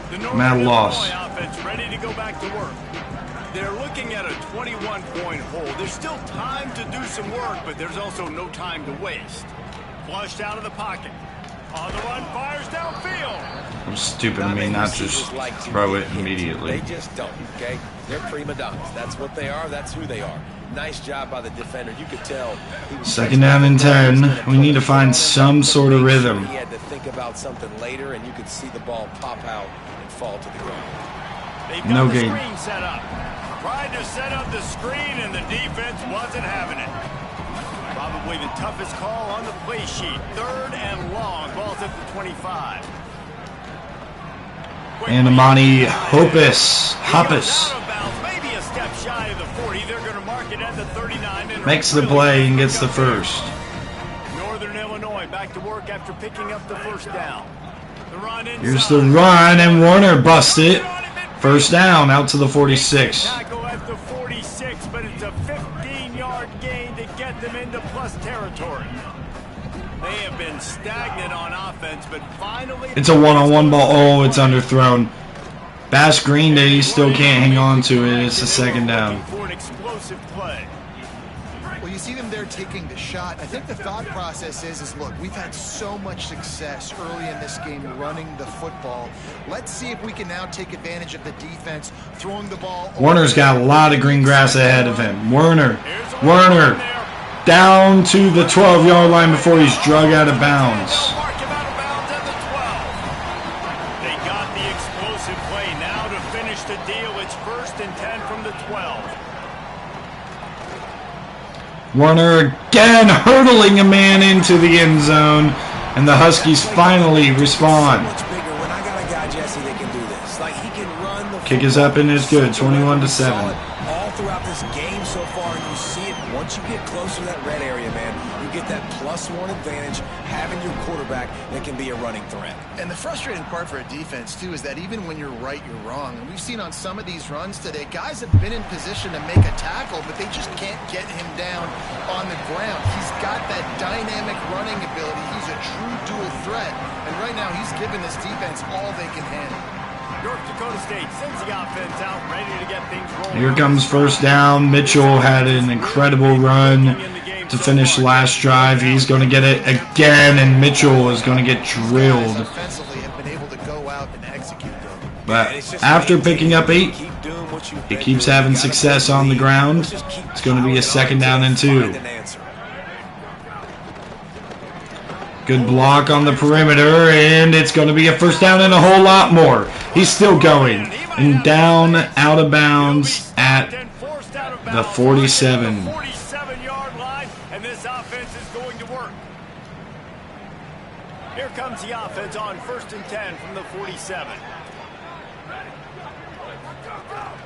The I'm at a loss. Illinois offense ready to go back to work. They're looking at a 21-point hold. There's still time to do some work, but there's also no time to waste. Flushed out of the pocket. On the run, fires downfield. It was stupid of me not just throw it immediately. They just don't, okay? They're prima donnas. That's what they are. That's who they are. Nice job by the defender. You could tell. He was Second down and 10. We need to find some sort of rhythm. He had to think about something later, and you could see the ball pop out and fall to the ground. They've got No the gain. screen set up. Tried to set up the screen, and the defense wasn't having it. Probably the toughest call on the play sheet. Third and long. Ball's at the 25. And Amani Hoppus Maybe a step shy of the 40. They're going to mark it at the 39. And makes the play and gets the first. Northern Illinois back to work after picking up the first down. The run Here's the run, and Warner busts it. First down, out to the 46. Tackle at the 46, but it's a 15-yard gain to get them into plus territory. They have been stagnant on offense, but finally... It's a one-on-one ball. Oh, it's underthrown. Bass Green Day still can't hang on to it. It's a second down. For an explosive play. Well, you see them there taking the shot. I think the thought process is look, we've had so much success early in this game running the football. Let's see if we can now take advantage of the defense throwing the ball. Warner's got a lot of green grass ahead of him. Werner down to the 12-yard line before he's drug out of bounds. They got the explosive play now to finish the deal. It's 1st and 10 from the 12. Warner again hurdling a man into the end zone, and the Huskies finally respond. Kick is up and is good, 21-7. All throughout this game so far, and you see it once you get close to that red area, man. You get that +1 advantage, having your quarterback that can be a running threat. And the frustrating part for a defense, too, is that even when you're right, you're wrong. And we've seen on some of these runs today, guys have been in position to make a tackle, but they just can't get him down on the ground. He's got that dynamic running ability. He's a true dual threat. And right now, he's giving this defense all they can handle. North Dakota State sends the offense out, ready to get things rolling. Here comes first down. Mitchell had an incredible run to finish last drive. He's going to get it again, and Mitchell is going to get drilled. But after picking up 8, he keeps having success on the ground. It's going to be a 2nd down and 2. Good block on the perimeter, and it's going to be a 1st down and a whole lot more. He's still going, and down out of bounds at the 47. 47-yard line, and this offense is going to work. Here comes the offense on 1st and 10 from the 47.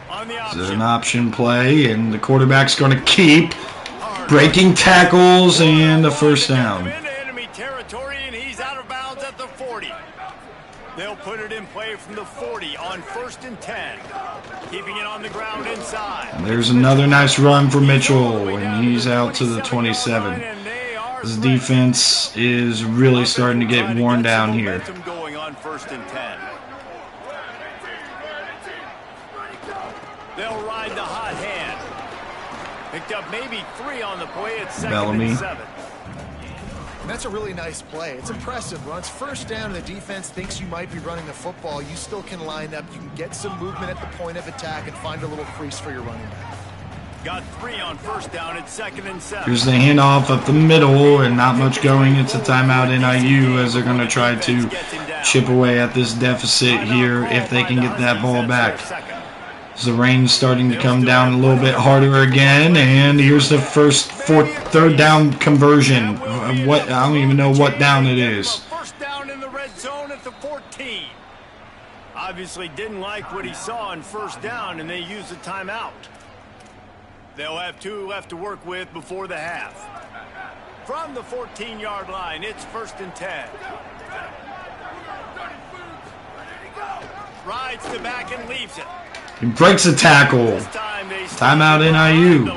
On the option. This is an option play, and the quarterback's going to keep breaking tackles and a 1st down. They'll put it in play from the 40 on 1st and 10. Keeping it on the ground inside. And there's another nice run for Mitchell, and he's out to the 27. This defense is really starting to get worn down here. Going on 1st and 10. They'll ride the hot hand. Picked up maybe 3 on the play at 2nd and 7. That's a really nice play. It's impressive. Once 1st down and the defense thinks you might be running the football, you still can line up. You can get some movement at the point of attack and find a little crease for your running back. Got 3 on 1st down at 2nd and 7. Here's the handoff up the middle, and not much going. It's a timeout NIU as they're going to try to chip away at this deficit here if they can get that ball back. As the rain's starting to come down a little bit harder again, and here's the 3rd down conversion. I don't even know what down it is. 1st down in the red zone at the 14. Obviously didn't like what he saw on 1st down, and they used a timeout. They'll have 2 left to work with before the half. From the 14-yard line, it's 1st and 10. Rides the back and leaves it. He breaks a tackle. Timeout NIU.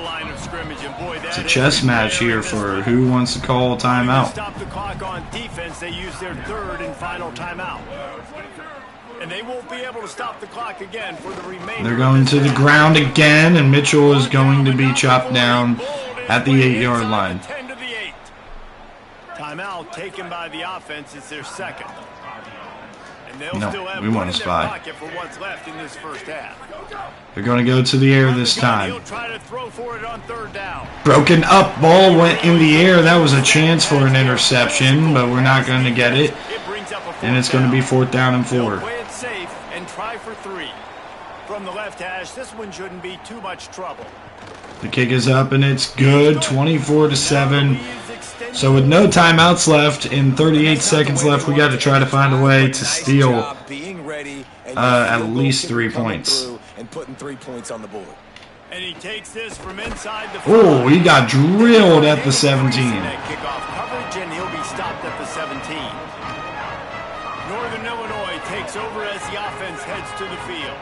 It's a chess match here for who wants to call a timeout. Stop the clock on defense. They use their 3rd and final timeout. And they won't be able to stop the clock again for the remainder. They're going to the ground again, and Mitchell is going to be chopped down at the 8-yard line. Timeout taken by the offense. It's their 2nd. No, we want a spy. For what's left in this 1st half. They're going to go to the air this time. He'll try to throw for it on 3rd down. Broken up ball went in the air. That was a chance for an interception, but we're not going to get it. And it's going to be 4th down and 4. Play it safe and try for 3. From the left hash, this one shouldn't be too much trouble. The kick is up and it's good, 24-7. So with no timeouts left and 38 seconds left, we got to try to find a way to steal at least 3 points. And putting 3 points on the board. And he takes this from inside the. Oh, he got drilled at the 17. Kickoff coverage, and he'll be stopped at the 17. Northern Illinois takes over as the offense heads to the field.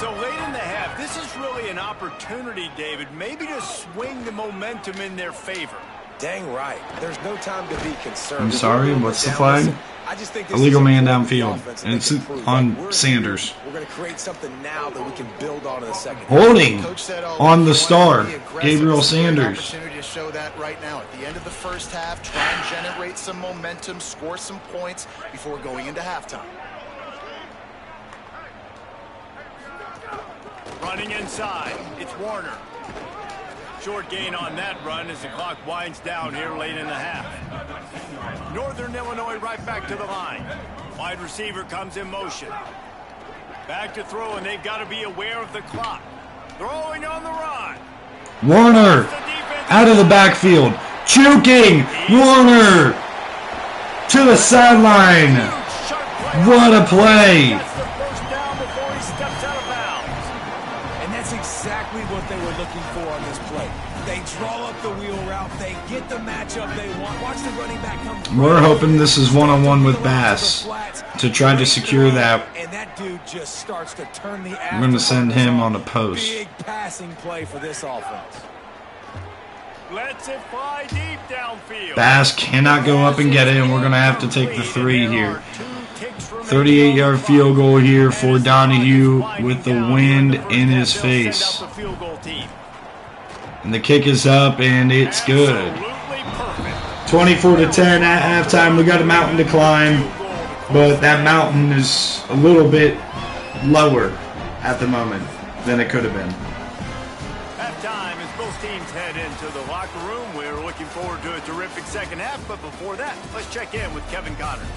So late in the half, this is really an opportunity, David, maybe to swing the momentum in their favor. Dang right. There's no time to be concerned. I'm sorry, what's the flag? I just think this Illegal is man important downfield, and it's improve. on We're Sanders. We're going to create something now that we can build on in the second half. Holding Coach said, on the star, be aggressive. Gabriel This is a great Sanders. opportunity to show that right now. At the end of the first half, try and generate some momentum, score some points before going into halftime. Running inside, it's Warner. Short gain on that run as the clock winds down here late in the half. Northern Illinois right back to the line. Wide receiver comes in motion. Back to throw, and they've got to be aware of the clock. Throwing on the run. Warner out of the backfield. Juking. Warner to the sideline. What a play. That's the first down before he steps out of bounds. And that's exactly what they were looking for on this play. They draw up the wheel route. They get the matchup they want. Watch the running back come. We're hoping this is one-on-one with Bass to try to secure that. And that dude just starts to turn the I'm going to send him on a post. Big passing play for this offense. Lets it fly deep downfield. Bass cannot go up and get it, and we're going to have to take the 3 here. 38-yard field goal here for Donahue with the wind in his face. And the kick is up, and it's good. 24-10 at halftime. We got a mountain to climb, but that mountain is a little bit lower at the moment than it could have been. Halftime as both teams head into the locker room. We're looking forward to a terrific second half, but before that, let's check in with Kevin Connors.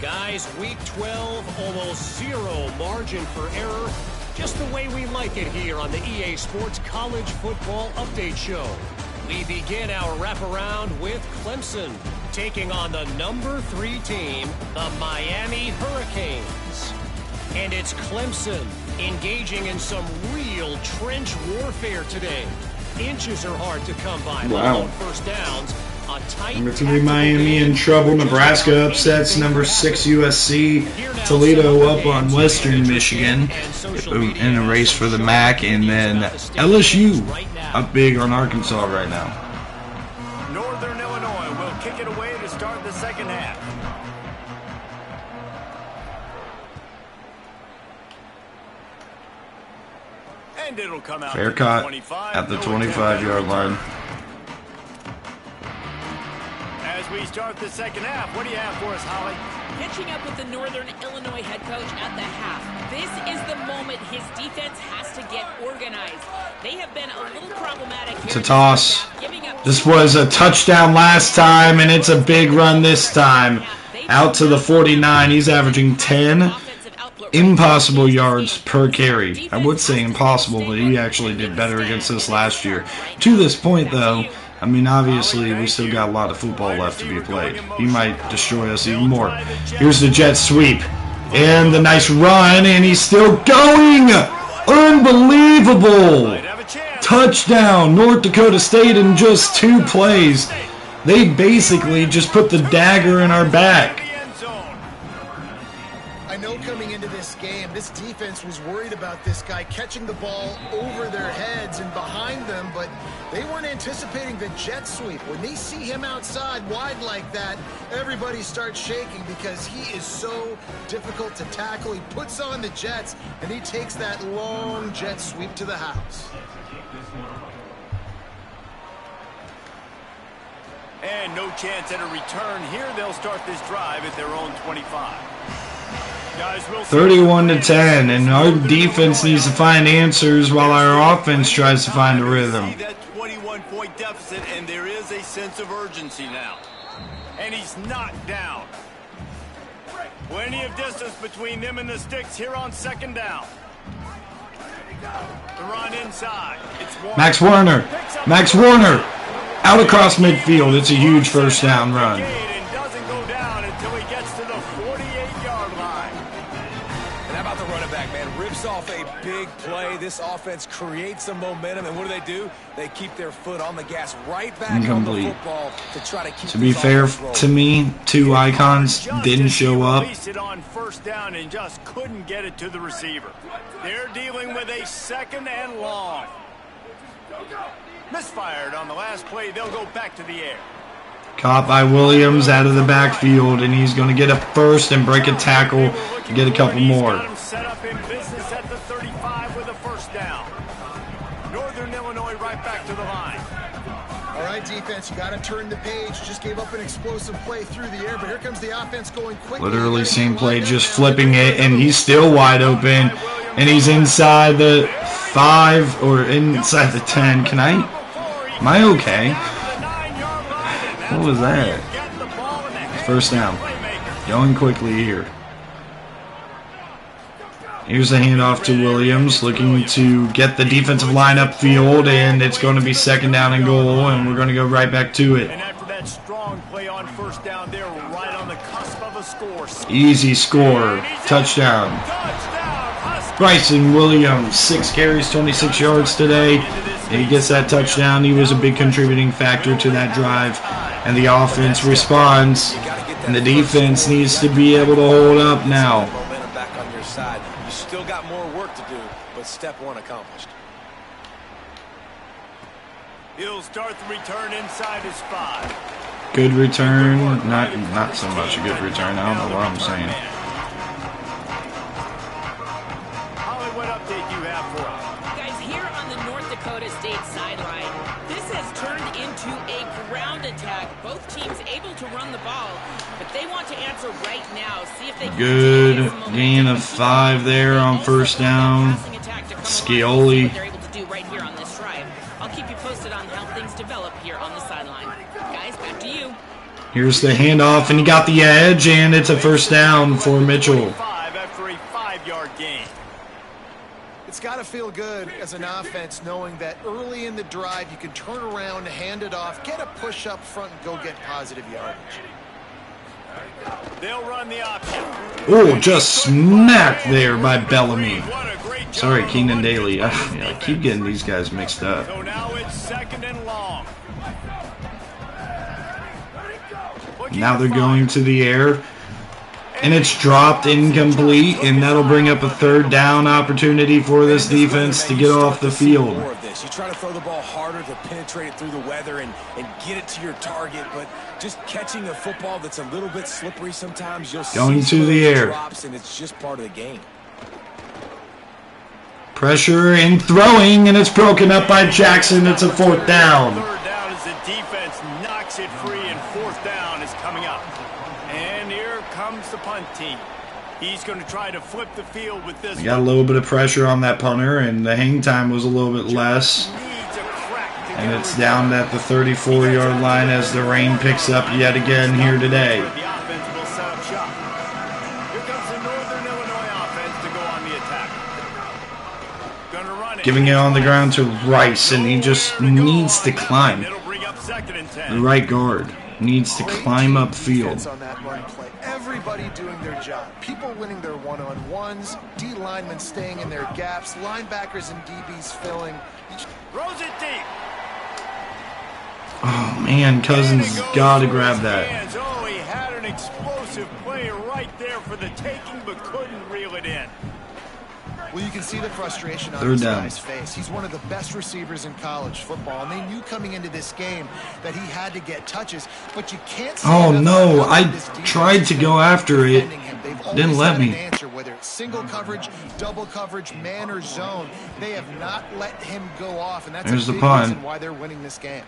Guys, week 12, almost zero margin for error. Just the way we like it here on the EA Sports College Football Update Show. We begin our wraparound with Clemson, taking on the number 3 team, the Miami Hurricanes. And it's Clemson engaging in some real trench warfare today. Inches are hard to come by. Wow. On first downs. Number 3 Miami in trouble. Nebraska upsets number 6 USC. Toledo up on Western Michigan in a race for the MAC, and then LSU up big on Arkansas right now. Northern Illinois will kick it away to start the second half. And it'll come out Fair to cut 25, at the 25-yard line. As we start the second half, what do you have for us, Holly? Catching up with the Northern Illinois head coach at the half. This is the moment his defense has to get organized. They have been a little problematic here. It's a toss. This was a touchdown last time, and it's a big run this time. Out to the 49. He's averaging 10 impossible yards per carry. I would say impossible, but he actually did better against us last year. To this point, though, I mean, obviously, we still got a lot of football left to be played. He might destroy us even more. Here's the jet sweep. And the nice run, and he's still going! Unbelievable! Touchdown, North Dakota State in just 2 plays. They basically just put the dagger in our back. I know coming into this game, this defense was worried about this guy catching the ball over their heads and behind them, but they weren't anticipating the jet sweep. When they see him outside wide like that, everybody starts shaking because he is so difficult to tackle. He puts on the jets, and he takes that long jet sweep to the house. And no chance at a return here. They'll start this drive at their own 25. 31-10, and our defense needs to find answers while our offense tries to find a rhythm. That 21-point deficit, and there is a sense of urgency now. And he's knocked down. Plenty of distance between them and the sticks here on second down. The run inside. It's Warner. Max Warner out across midfield. It's a huge first down run. And doesn't go down until he gets to the 48-yard line. And how about the running back, man? Rips off a big play. This offense creates some momentum, and what do? They keep their foot on the gas right back on the football to try to keep. To be fair to me, 2 icons didn't show up. It on first down and just couldn't get it to the receiver. They're dealing with a second and long. Misfired on the last play. They'll go back to the air. Caught by Williams out of the backfield, and he's going to get a first and break a tackle to get a couple more. Set up in business at the 35 with a first down. Northern Illinois right back to the line. All right, defense, you got to turn the page. Just gave up an explosive play through the air, but here comes the offense going quickly. Literally same play, just flipping it, and he's still wide open, and he's inside the 5 or inside the 10. Am I okay? What was that? First down. Going quickly here. Here's a handoff to Williams, looking to get the defensive line upfield, and it's going to be second down and goal, and we're going to go right back to it. And after that strong play on first down, they're right on the cusp of a score. Easy score. Touchdown. Bryson Williams, 6 carries, 26 yards today. And he gets that touchdown. He was a big contributing factor to that drive. And the offense responds. And the defense needs to be able to hold up now. You still got more work to do, but step 1 accomplished. He'll start the return inside his 5. Good return. Not so much a good return. I don't know what I'm saying. What update do you have for us? Guys, here on the North Dakota State sideline, this has turned into a ground attack. Both teams able to run the ball, but they want to answer right now. See if they can good gain of 5 there on first down. Scioli. They're able to do right here on this drive. I'll keep you posted on how things develop here on the sideline. Guys, back to you. Here's the handoff, and he got the edge, and it's a first down for Mitchell. After a 5-yard gain. It's got to feel good as an offense knowing that early in the drive you can turn around, hand it off, get a push up front, and go get positive yardage. They'll run the option. Oh, just smacked there by Bellamy. Sorry, Keenan Daly. I keep getting these guys mixed up. So now it's second and long. Now they're going to the air. And it's dropped incomplete, and that'll bring up a third down opportunity for this defense to get off the field. More of this. You try to throw the ball harder to penetrate it through the weather and get it to your target, but just catching a football that's a little bit slippery sometimes, you'll going see to the air. Drops, and it's just part of the game. Pressure and throwing, and it's broken up by Jackson. It's a fourth down. Third down as the defense knocks it free, and fourth down is coming up. And here comes the punt team. He's going to try to flip the field with this. We got a little bit of pressure on that punter, and the hang time was a little bit less. And it's down at the 34-yard line as the rain picks up yet again here today. The offense will set up shop. Here comes the Northern Illinois offense to go on the attack. Gonna run it. Giving it on the ground to Rice, and he just needs to climb. It'll bring up second and 10. The right guard needs to climb upfield. On that run play. Everybody doing their job. People winning their one-on-ones, D linemen staying in their gaps, linebackers and DBs filling. Throws it deep. Oh man, Cousins got to grab that. Oh, he had an explosive play right there for the taking, but couldn't reel it in. Well, you can see the frustration on Third this down. guy's face. He's one of the best receivers in college football, and they knew coming into this game that he had to get touches, but you can't say Oh enough no, about I this defense tried to go after it. defending him. They've Didn't always let had me. an answer, whether it's single coverage, double coverage, man or zone. They have not let him go off, and that's There's a the big punt. reason why they're winning this game.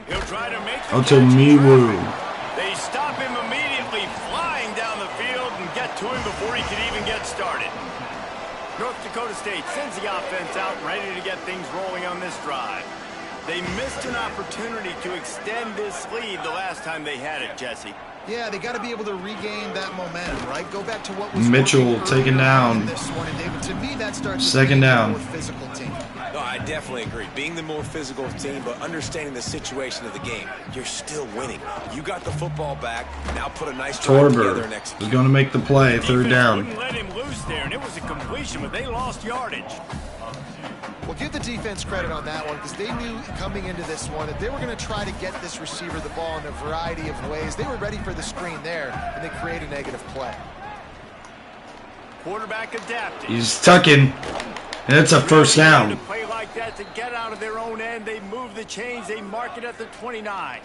He'll try to make the Otomiwu. They stop him immediately, flying down the field and get to him before he could even get started. North Dakota State sends the offense out, ready to get things rolling on this drive. They missed an opportunity to extend this lead the last time they had it, Jesse. Yeah, they got to be able to regain that momentum, right? Go back to what was Mitchell working taken earlier down. in this one, and David, to me, that starts with Second being a down. more physical team. No, I definitely agree. Being the more physical team, but understanding the situation of the game, you're still winning. You got the football back. Now put a nice drive together and Torber execute. is going to make the play, third Defense down. wouldn't let him loose there, and it was a completion, but they lost yardage. Well, give the defense credit on that one because they knew coming into this one that they were going to try to get this receiver the ball in a variety of ways. They were ready for the screen there, and they create a negative play. Quarterback adapted. He's tucking. And it's a first down. To play like that to get out of their own end, they move the chains, they mark it at the 29.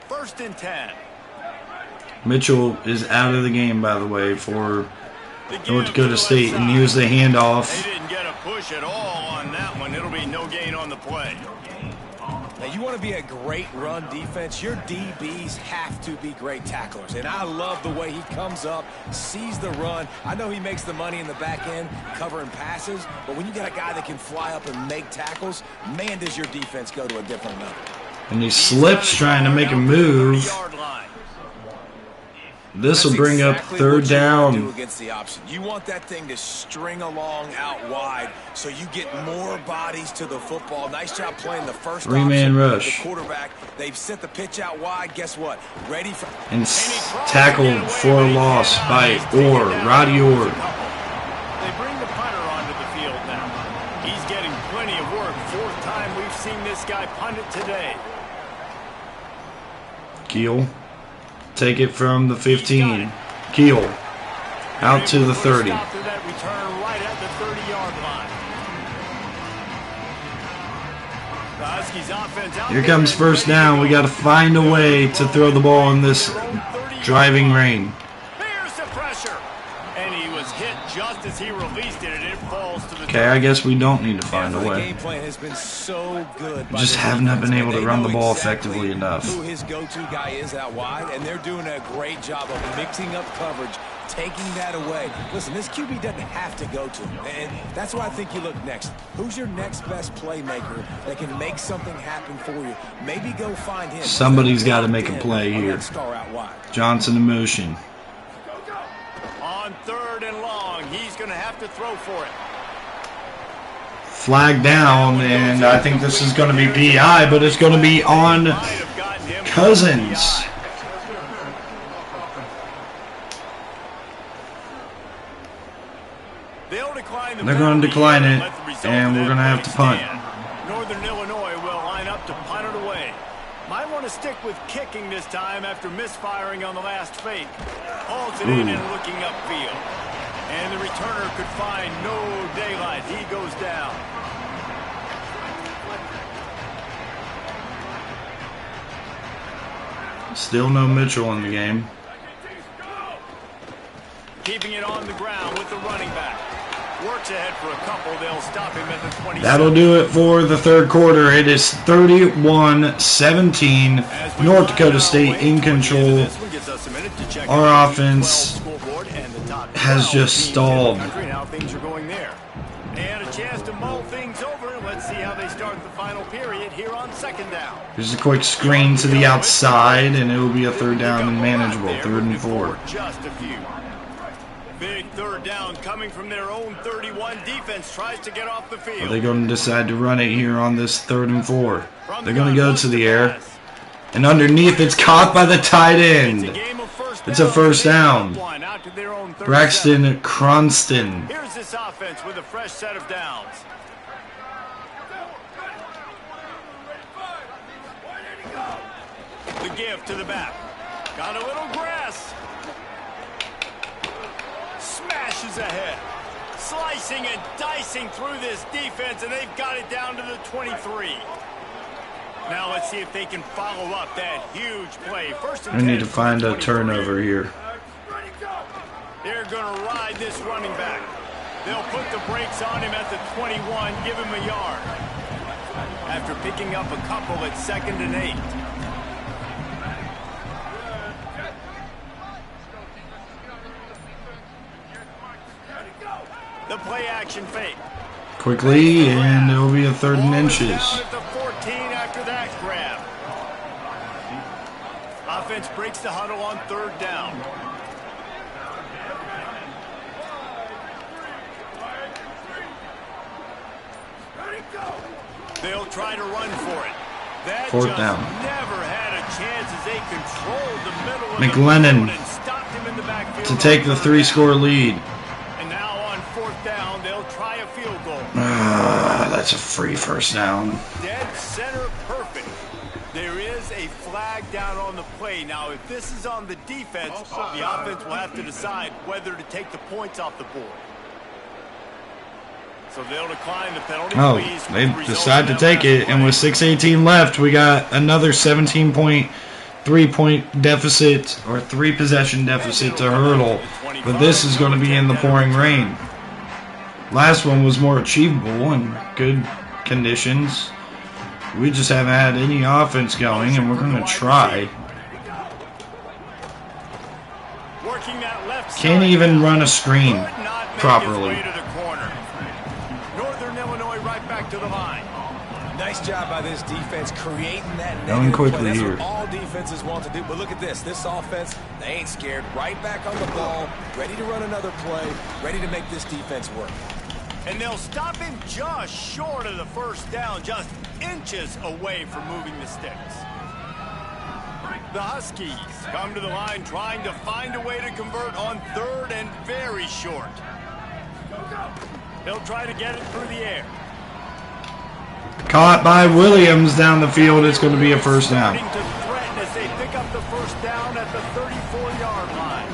First and 10. Mitchell is out of the game, by the way, for North Dakota State, and here's the handoff. They didn't get a push at all on that one. It'll be no gain on the play. Now, you want to be a great run defense, your DBs have to be great tacklers. And I love the way he comes up, sees the run. I know he makes the money in the back end covering passes, but when you got a guy that can fly up and make tackles, man, does your defense go to a different level. And he slips trying to make a move. This will bring up third down. Do against the option. You want that thing to string along out wide so you get more bodies to the football. Nice job playing the first three-man rush. The quarterback, they've set the pitch out wide. Guess what? Ready for and tackled for a loss by Orr, Roddy Orr. They bring the punter onto the field now. He's getting plenty of work. Fourth time we've seen this guy punt it today. Keel. Take it from the 15. Keel. Out to the 30. Here comes first down. We got to find a way to throw the ball in this driving rain. Here's the pressure. And he was hit just as he released it, and it falls to the Okay, I guess we don't need to find a way. The game plan has been so good. We just have not been able to run the ball effectively enough. Who his go-to guy is out wide, and they're doing a great job of mixing up coverage, taking that away. Listen, this QB doesn't have to go to him, and that's why I think you look next. Who's your next best playmaker that can make something happen for you? Maybe go find him. Somebody's got to make a play here. Johnson in motion. On third and long, he's going to have to throw for it. Flag down, and I think this is going to be PI, but it's going to be on Cousins. They're going to decline it, and we're going to have to punt. Northern Illinois will line up to punt it away. Might want to stick with kicking this time after misfiring on the last fake. Hauls it in and looking upfield. And the returner could find no daylight. He goes down. Still no Mitchell in the game. Keeping it on the ground with the running back. Works ahead for a couple. They'll stop him at the 27. That'll do it for the third quarter. It is 31-17. North Dakota State in control. Our offense has just stalled. How things are going there. And a chance to mull things over. Let's see how they start the final period here on second down. There's a quick screen to the outside, and it will be a third down and manageable. 3rd and 4. Just a few. Big third down coming from their own 31. Defense tries to get off the field. Are they going to decide to run it here on this 3rd and 4? They're going to go to the air. And underneath, it's caught by the tight end. It's a first down. Braxton Cronston. Here's this offense with a fresh set of downs. The give to the back. Got a little grass. Smashes ahead. Slicing and dicing through this defense, and they've got it down to the 23. Now let's see if they can follow up that huge play. First and 10. I need to find a turnover here. They're going to ride this running back. They'll put the brakes on him at the 21, give him a yard. After picking up a couple at 2nd and 8. The play action fake. Quickly, and it will be a 3rd and inches. At the 14 after that grab. Offense breaks the huddle on 3rd down. They'll try to run for it. That 4th down. Never had a chance as they controlled the middle of McLennan the and stopped him in the backfield to take the 3-score lead. And now on 4th down, they'll try a field goal. That's a free first down. Dead center perfect. There is a flag down on the play. Now, if this is on the defense, the offense will have to decide whether to take the points off the board. So they'll decline the penalty. Oh, they decide to take it, and with 6:18 left, we got another 17-point 3-point deficit or 3-possession deficit to hurdle, but this is going to be in the pouring rain. Last one was more achievable in good conditions. We just haven't had any offense going, and we're going to try. Can't even run a screen properly. Northern Illinois right back to the line. Nice job by this defense creating that Going negative quickly play. That's here. what all defenses want to do. But look at this. This offense, they ain't scared. Right back on the ball, ready to run another play, ready to make this defense work. And they'll stop him just short of the first down, just inches away from moving the sticks. The Huskies come to the line trying to find a way to convert on 3rd and very short. They'll try to get it through the air. Caught by Williams down the field. It's going to be a first down. Starting to threaten as they pick up the first down at the 34-yard line.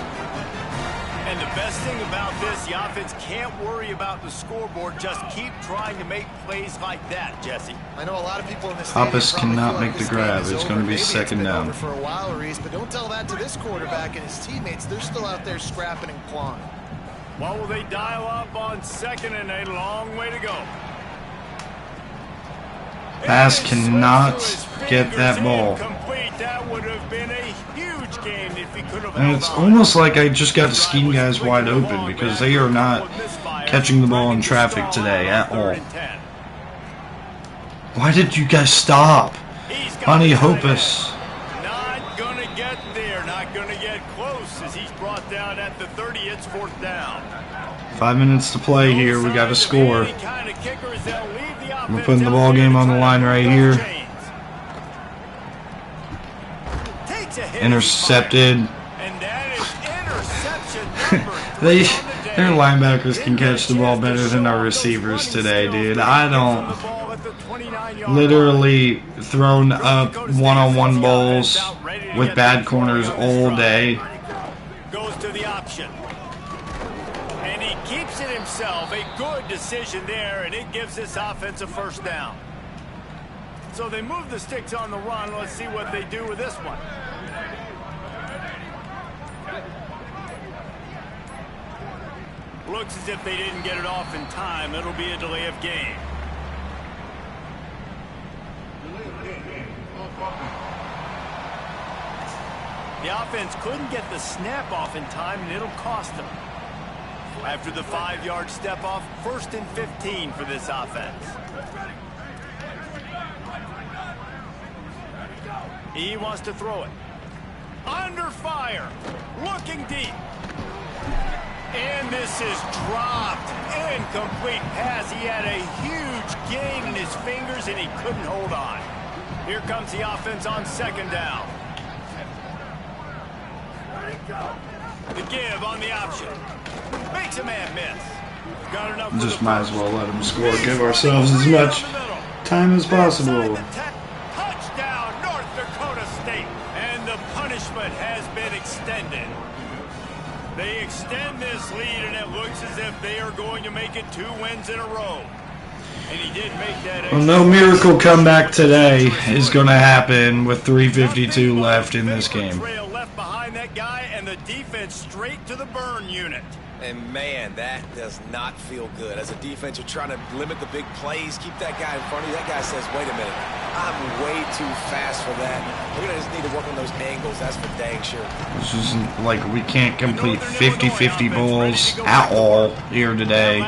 And the best thing about this, the offense can't worry about the scoreboard. Just keep trying to make plays like that, Jesse. I know a lot of people in this Hoppus cannot make the grab. It's going to be second down. For a while, Reese, but don't tell that to this quarterback and his teammates. They're still out there scrapping and clawing. What will they dial up on 2nd and a long way to go? Pass cannot get that ball. That would have been a huge game if he could have. And it's almost like I just got the scheme guys wide open because they are not catching the ball in traffic today at all. Why did you guys stop? Honey Hopus. Not gonna get there, not gonna get close as he's brought down at the 30. It's 4th down. 5 minutes to play here. We got to score. We're putting the ball game on the line right here. Intercepted. Their linebackers can catch the ball better than our receivers today, dude. I don't. Literally thrown up one-on-one balls with bad corners all day. Goes to the option. And he keeps it himself. A good decision there, and it gives this offense a first down. So they move the sticks on the run. Let's see what they do with this one. Looks as if they didn't get it off in time. It'll be a delay of game. The offense couldn't get the snap off in time, and it'll cost them. After the 5-yard step off, 1st and 15 for this offense. He wants to throw it. Under fire. Looking deep. And this is dropped. Incomplete pass. He had a huge gain in his fingers, and he couldn't hold on. Here comes the offense on 2nd down. The give on the option. Makes a man miss. Got enough. Just might as well let them score. Give ourselves as much time as possible. Touchdown, North Dakota State. And the punishment has been extended. They extend this lead, and it looks as if they are going to make it 2 wins in a row. And he did make that. Well, no miracle comeback today is going to happen with 3:52 left in this game. Left behind that guy, and the defense straight to the burn unit. And, man, that does not feel good. As a defense, you're trying to limit the big plays, keep that guy in front of you. That guy says, wait a minute, I'm way too fast for that. We're going to just need to work on those angles. That's for dang sure. This isn't like we can't complete 50-50 balls at all here today.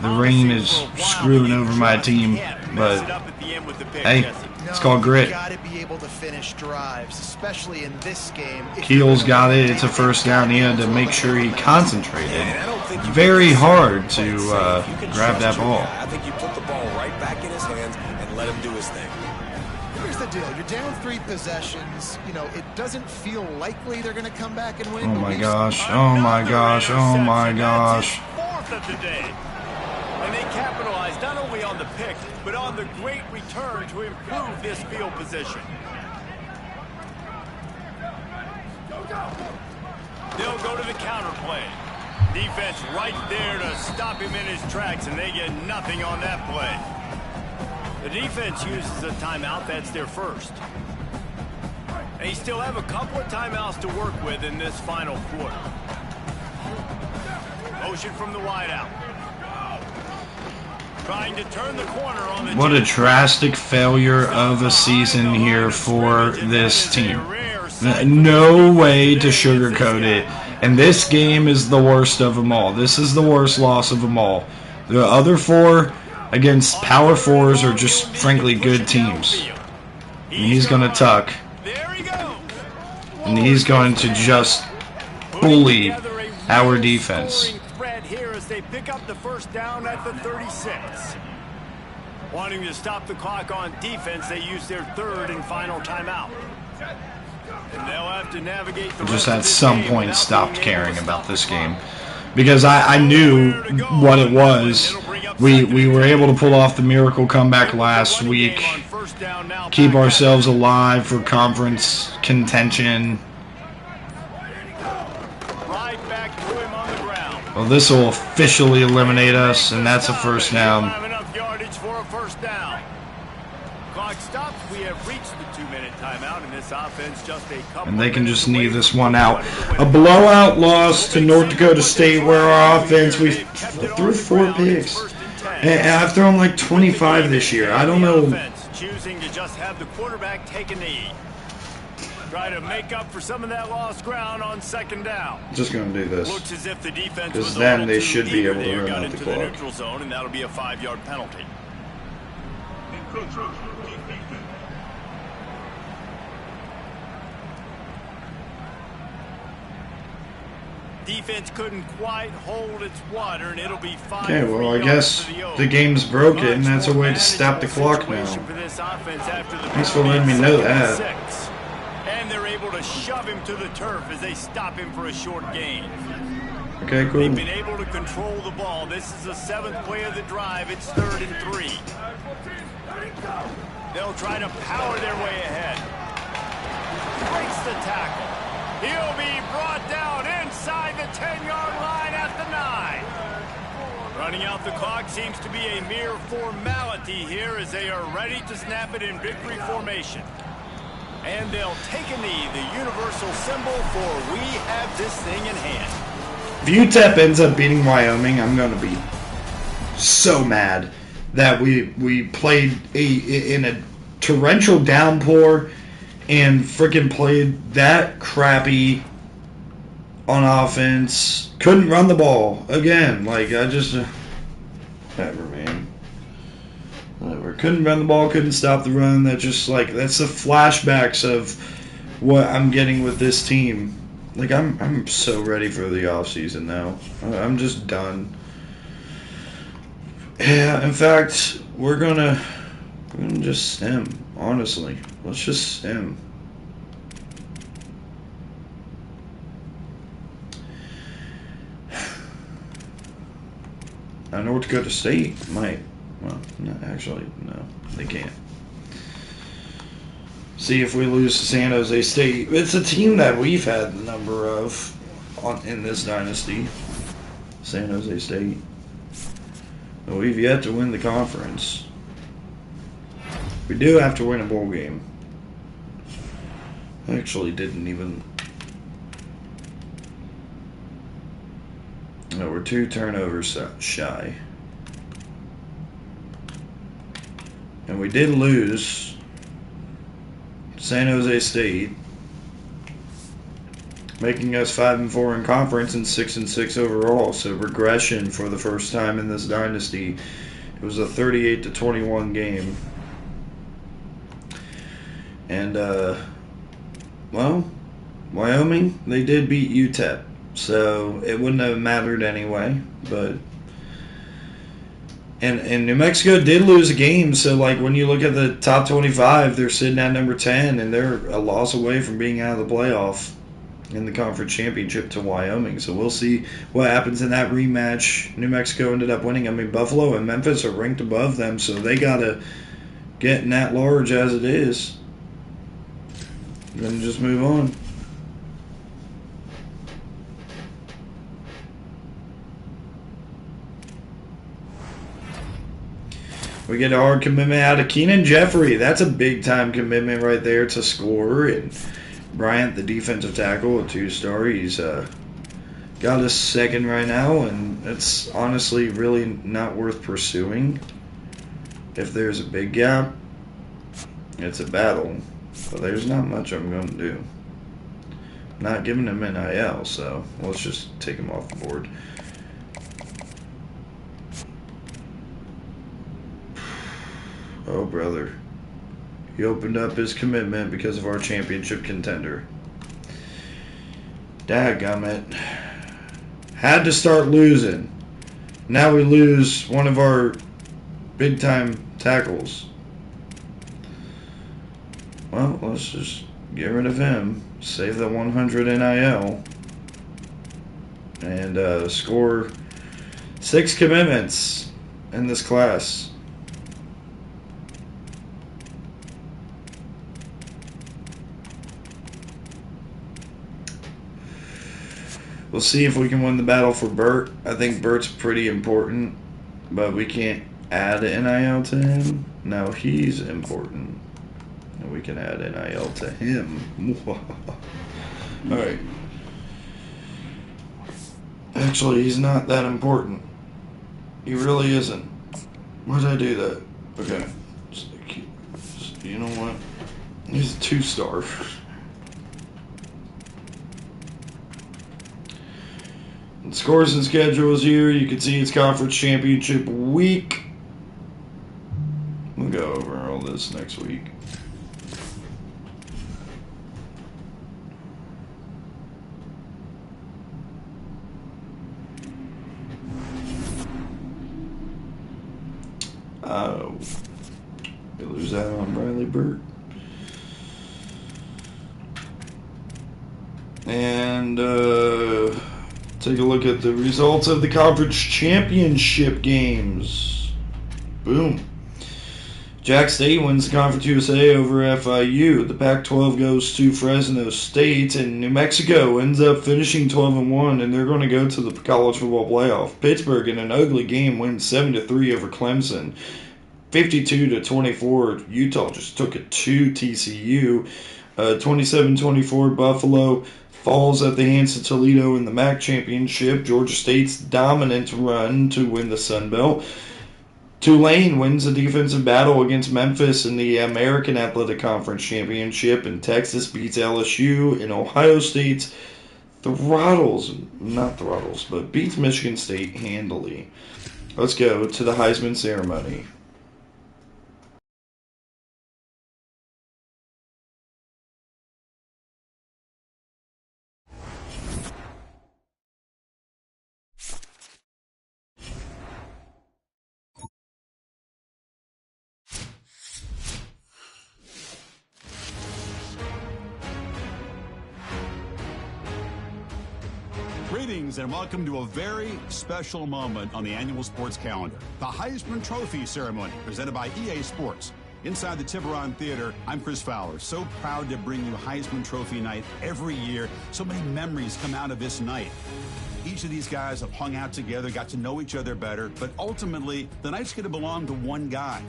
The rain is screwing over my team, but hey, it's called grit. Got to be able to finish drives, especially in this game. Keel's got it. It's a first down. He had to make sure he concentrated very hard to grab that ball. I think you put the ball right back in his hands and let him do his thing. Here's the deal. You're down 3 possessions. You know, it doesn't feel likely they're going to come back and win. Oh my gosh. Oh my gosh. Oh my gosh. 4th of the day. And they capitalized not only on the pick, but on the great return to improve this field position. They'll go to the counter play. Defense right there to stop him in his tracks, and they get nothing on that play. The defense uses a timeout. That's their first. They still have a couple of timeouts to work with in this final quarter. Motion from the wideout. Trying to turn the corner on the... What a drastic failure of a season here for this team. No way to sugarcoat it. And this game is the worst of them all. This is the worst loss of them all. The other four against power fours are just, frankly, good teams. And he's going to tuck. And he's going to just bully our defense. They pick up the first down at the 36. Wanting to stop the clock on defense, they use their third and final timeout. And they'll have to navigate the just at some point stopped caring about this game. Because I knew what it was. We were able to pull off the miracle comeback last week. Keep ourselves alive for conference contention. Well, this will officially eliminate us, and that's a first down. And they can just knee this one out. A blowout loss to North Dakota State, where our offense, we threw 4 picks. And I've thrown like 25 this year. I don't know. Choosing to just have the quarterback take a knee. Try to make up for some of that lost ground on second down. Just going to do this. Looks as if the defense because then they should be able to run out the clock. Neutral zone, and that'll be a 5-yard penalty. Defense couldn't quite hold its water, and it'll be 5. Okay, well, I guess the game's broken. That's a way to stop the clock now. Thanks for letting me know that. And they're able to shove him to the turf as they stop him for a short gain. Okay, cool. They've been able to control the ball. This is the 7th play of the drive. It's 3rd and 3. They'll try to power their way ahead. Breaks the tackle. He'll be brought down inside the 10-yard line at the 9. Running out the clock seems to be a mere formality here as they are ready to snap it in victory formation. And they'll take a knee, the universal symbol for we have this thing in hand. If UTEP ends up beating Wyoming, I'm going to be so mad that we played in a torrential downpour and freaking played that crappy on offense. Couldn't run the ball again. Like, I just... whatever, man. Whatever. Couldn't run the ball, couldn't stop the run. That just, like, that's the flashbacks of what I'm getting with this team. Like, I'm so ready for the offseason now. I'm just done. Yeah, in fact, we're gonna just sim, honestly. Let's just sim. North Dakota State might. Well, no, actually, no, they can't. See if we lose to San Jose State. It's a team that we've had a number of in this dynasty. San Jose State. But we've yet to win the conference. We do have to win a bowl game. Actually didn't even... No, we're 2 turnovers shy. And we did lose San Jose State, making us 5-4 in conference and 6-6 overall. So regression for the first time in this dynasty. It was a 38-21 game. And well, Wyoming, they did beat UTEP, so it wouldn't have mattered anyway. But and New Mexico did lose a game, so like when you look at the top 25, they're sitting at number 10, and they're a loss away from being out of the playoff in the conference championship to Wyoming. So we'll see what happens in that rematch. New Mexico ended up winning. I mean, Buffalo and Memphis are ranked above them, so they got to get in that large as it is. Then just move on. We get a hard commitment out of Keenan Jeffrey. That's a big-time commitment right there to score. And Bryant, the defensive tackle, a 2-star. He's got a second right now, and it's honestly really not worth pursuing. If there's a big gap, it's a battle, but there's not much I'm going to do. I'm not giving him NIL, so let's just take him off the board. Oh, brother. He opened up his commitment because of our championship contender. Dadgummit. Had to start losing. Now we lose one of our big-time tackles. Well, let's just get rid of him. Save the 100 NIL. And score 6 commitments in this class. We'll see if we can win the battle for Burt. I think Burt's pretty important, but we can't add NIL to him. No, he's important. And we can add NIL to him. Alright. Actually, he's not that important. He really isn't. Why did I do that? Okay. You know what? He's a 2-star. Scores and schedules here. You can see it's conference championship week. We'll go over all this next week. Oh, we lose out on Bradley Burt. And take a look at the results of the conference championship games. Boom. Jack State wins the Conference USA over FIU. The Pac-12 goes to Fresno State, and New Mexico ends up finishing 12-1, and they're going to go to the college football playoff. Pittsburgh, in an ugly game, wins 7-3 over Clemson. 52-24. Utah just took it to TCU. 27-24 Buffalo falls at the hands of Toledo in the MAC championship. Georgia State's dominant run to win the Sun Belt. Tulane wins a defensive battle against Memphis in the American Athletic Conference championship, and Texas beats LSU, and Ohio State beats Michigan State handily. Let's go to the Heisman ceremony. Greetings and welcome to a very special moment on the annual sports calendar. The Heisman Trophy ceremony presented by EA Sports. Inside the Tiburon Theater, I'm Chris Fowler. So proud to bring you Heisman Trophy night every year. So many memories come out of this night. Each of these guys have hung out together, got to know each other better, but ultimately, the night's going to belong to one guy.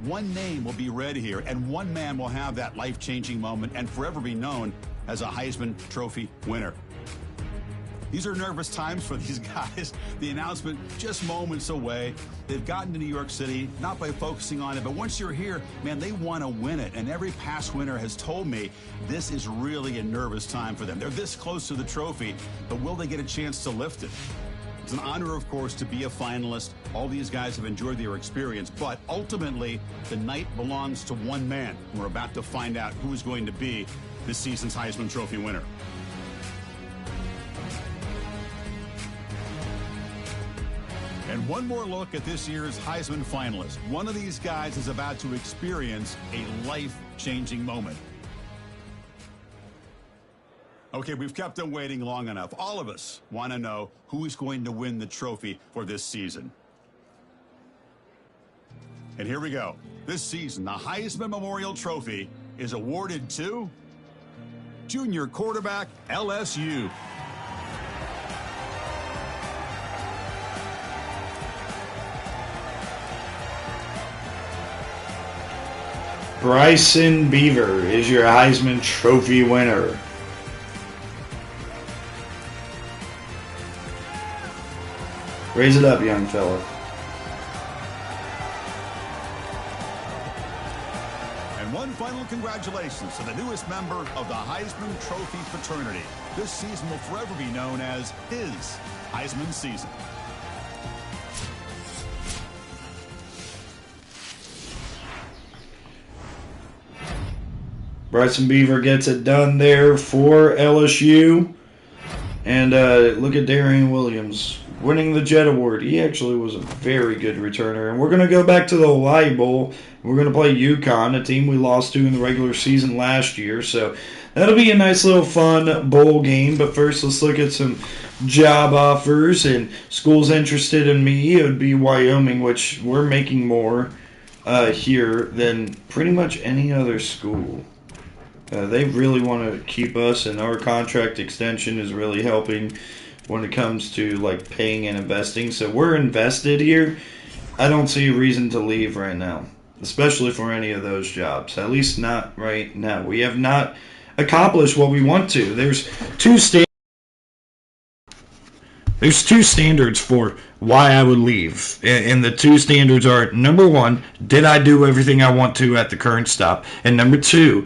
One name will be read here, and one man will have that life-changing moment and forever be known as a Heisman Trophy winner. These are nervous times for these guys. The announcement just moments away. They've gotten to New York City, not by focusing on it, but once you're here, man, they want to win it. And every past winner has told me this is really a nervous time for them. They're this close to the trophy, but will they get a chance to lift it? It's an honor, of course, to be a finalist. All these guys have enjoyed their experience, but ultimately, the night belongs to one man. We're about to find out who is going to be this season's Heisman Trophy winner. And one more look at this year's Heisman finalists. One of these guys is about to experience a life-changing moment. Okay, we've kept them waiting long enough. All of us want to know who is going to win the trophy for this season. And here we go. This season, the Heisman Memorial Trophy is awarded to junior quarterback LSU. Bryson Beaver is your Heisman Trophy winner. Raise it up, young fella. And one final congratulations to the newest member of the Heisman Trophy fraternity. This season will forever be known as his Heisman season. Bryson Beaver gets it done there for LSU. And look at Darian Williams winning the Jet Award. He actually was a very good returner. And we're going to go back to the Hawaii Bowl. We're going to play UConn, a team we lost to in the regular season last year. So that'll be a nice little fun bowl game. But first, let's look at some job offers. And schools interested in me, it would be Wyoming, which we're making more here than pretty much any other school. They really want to keep us, and our contract extension is really helping when it comes to like paying and investing. So we're invested here. I don't see a reason to leave right now, especially for any of those jobs. At least not right now. We have not accomplished what we want to. There's two standards for why I would leave. And the two standards are, number one, did I do everything I want to at the current stop? And number two,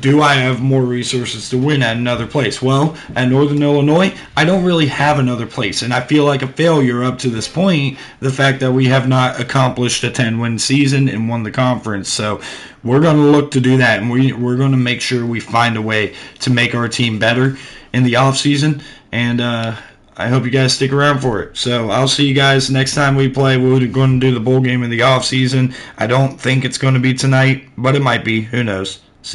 do I have more resources to win at another place? Well, at Northern Illinois, I don't really have another place. And I feel like a failure up to this point, the fact that we have not accomplished a 10-win season and won the conference. So we're going to look to do that. And we're going to make sure we find a way to make our team better in the offseason. And I hope you guys stick around for it. So I'll see you guys next time we play. We're going to do the bowl game in the offseason. I don't think it's going to be tonight, but it might be. Who knows?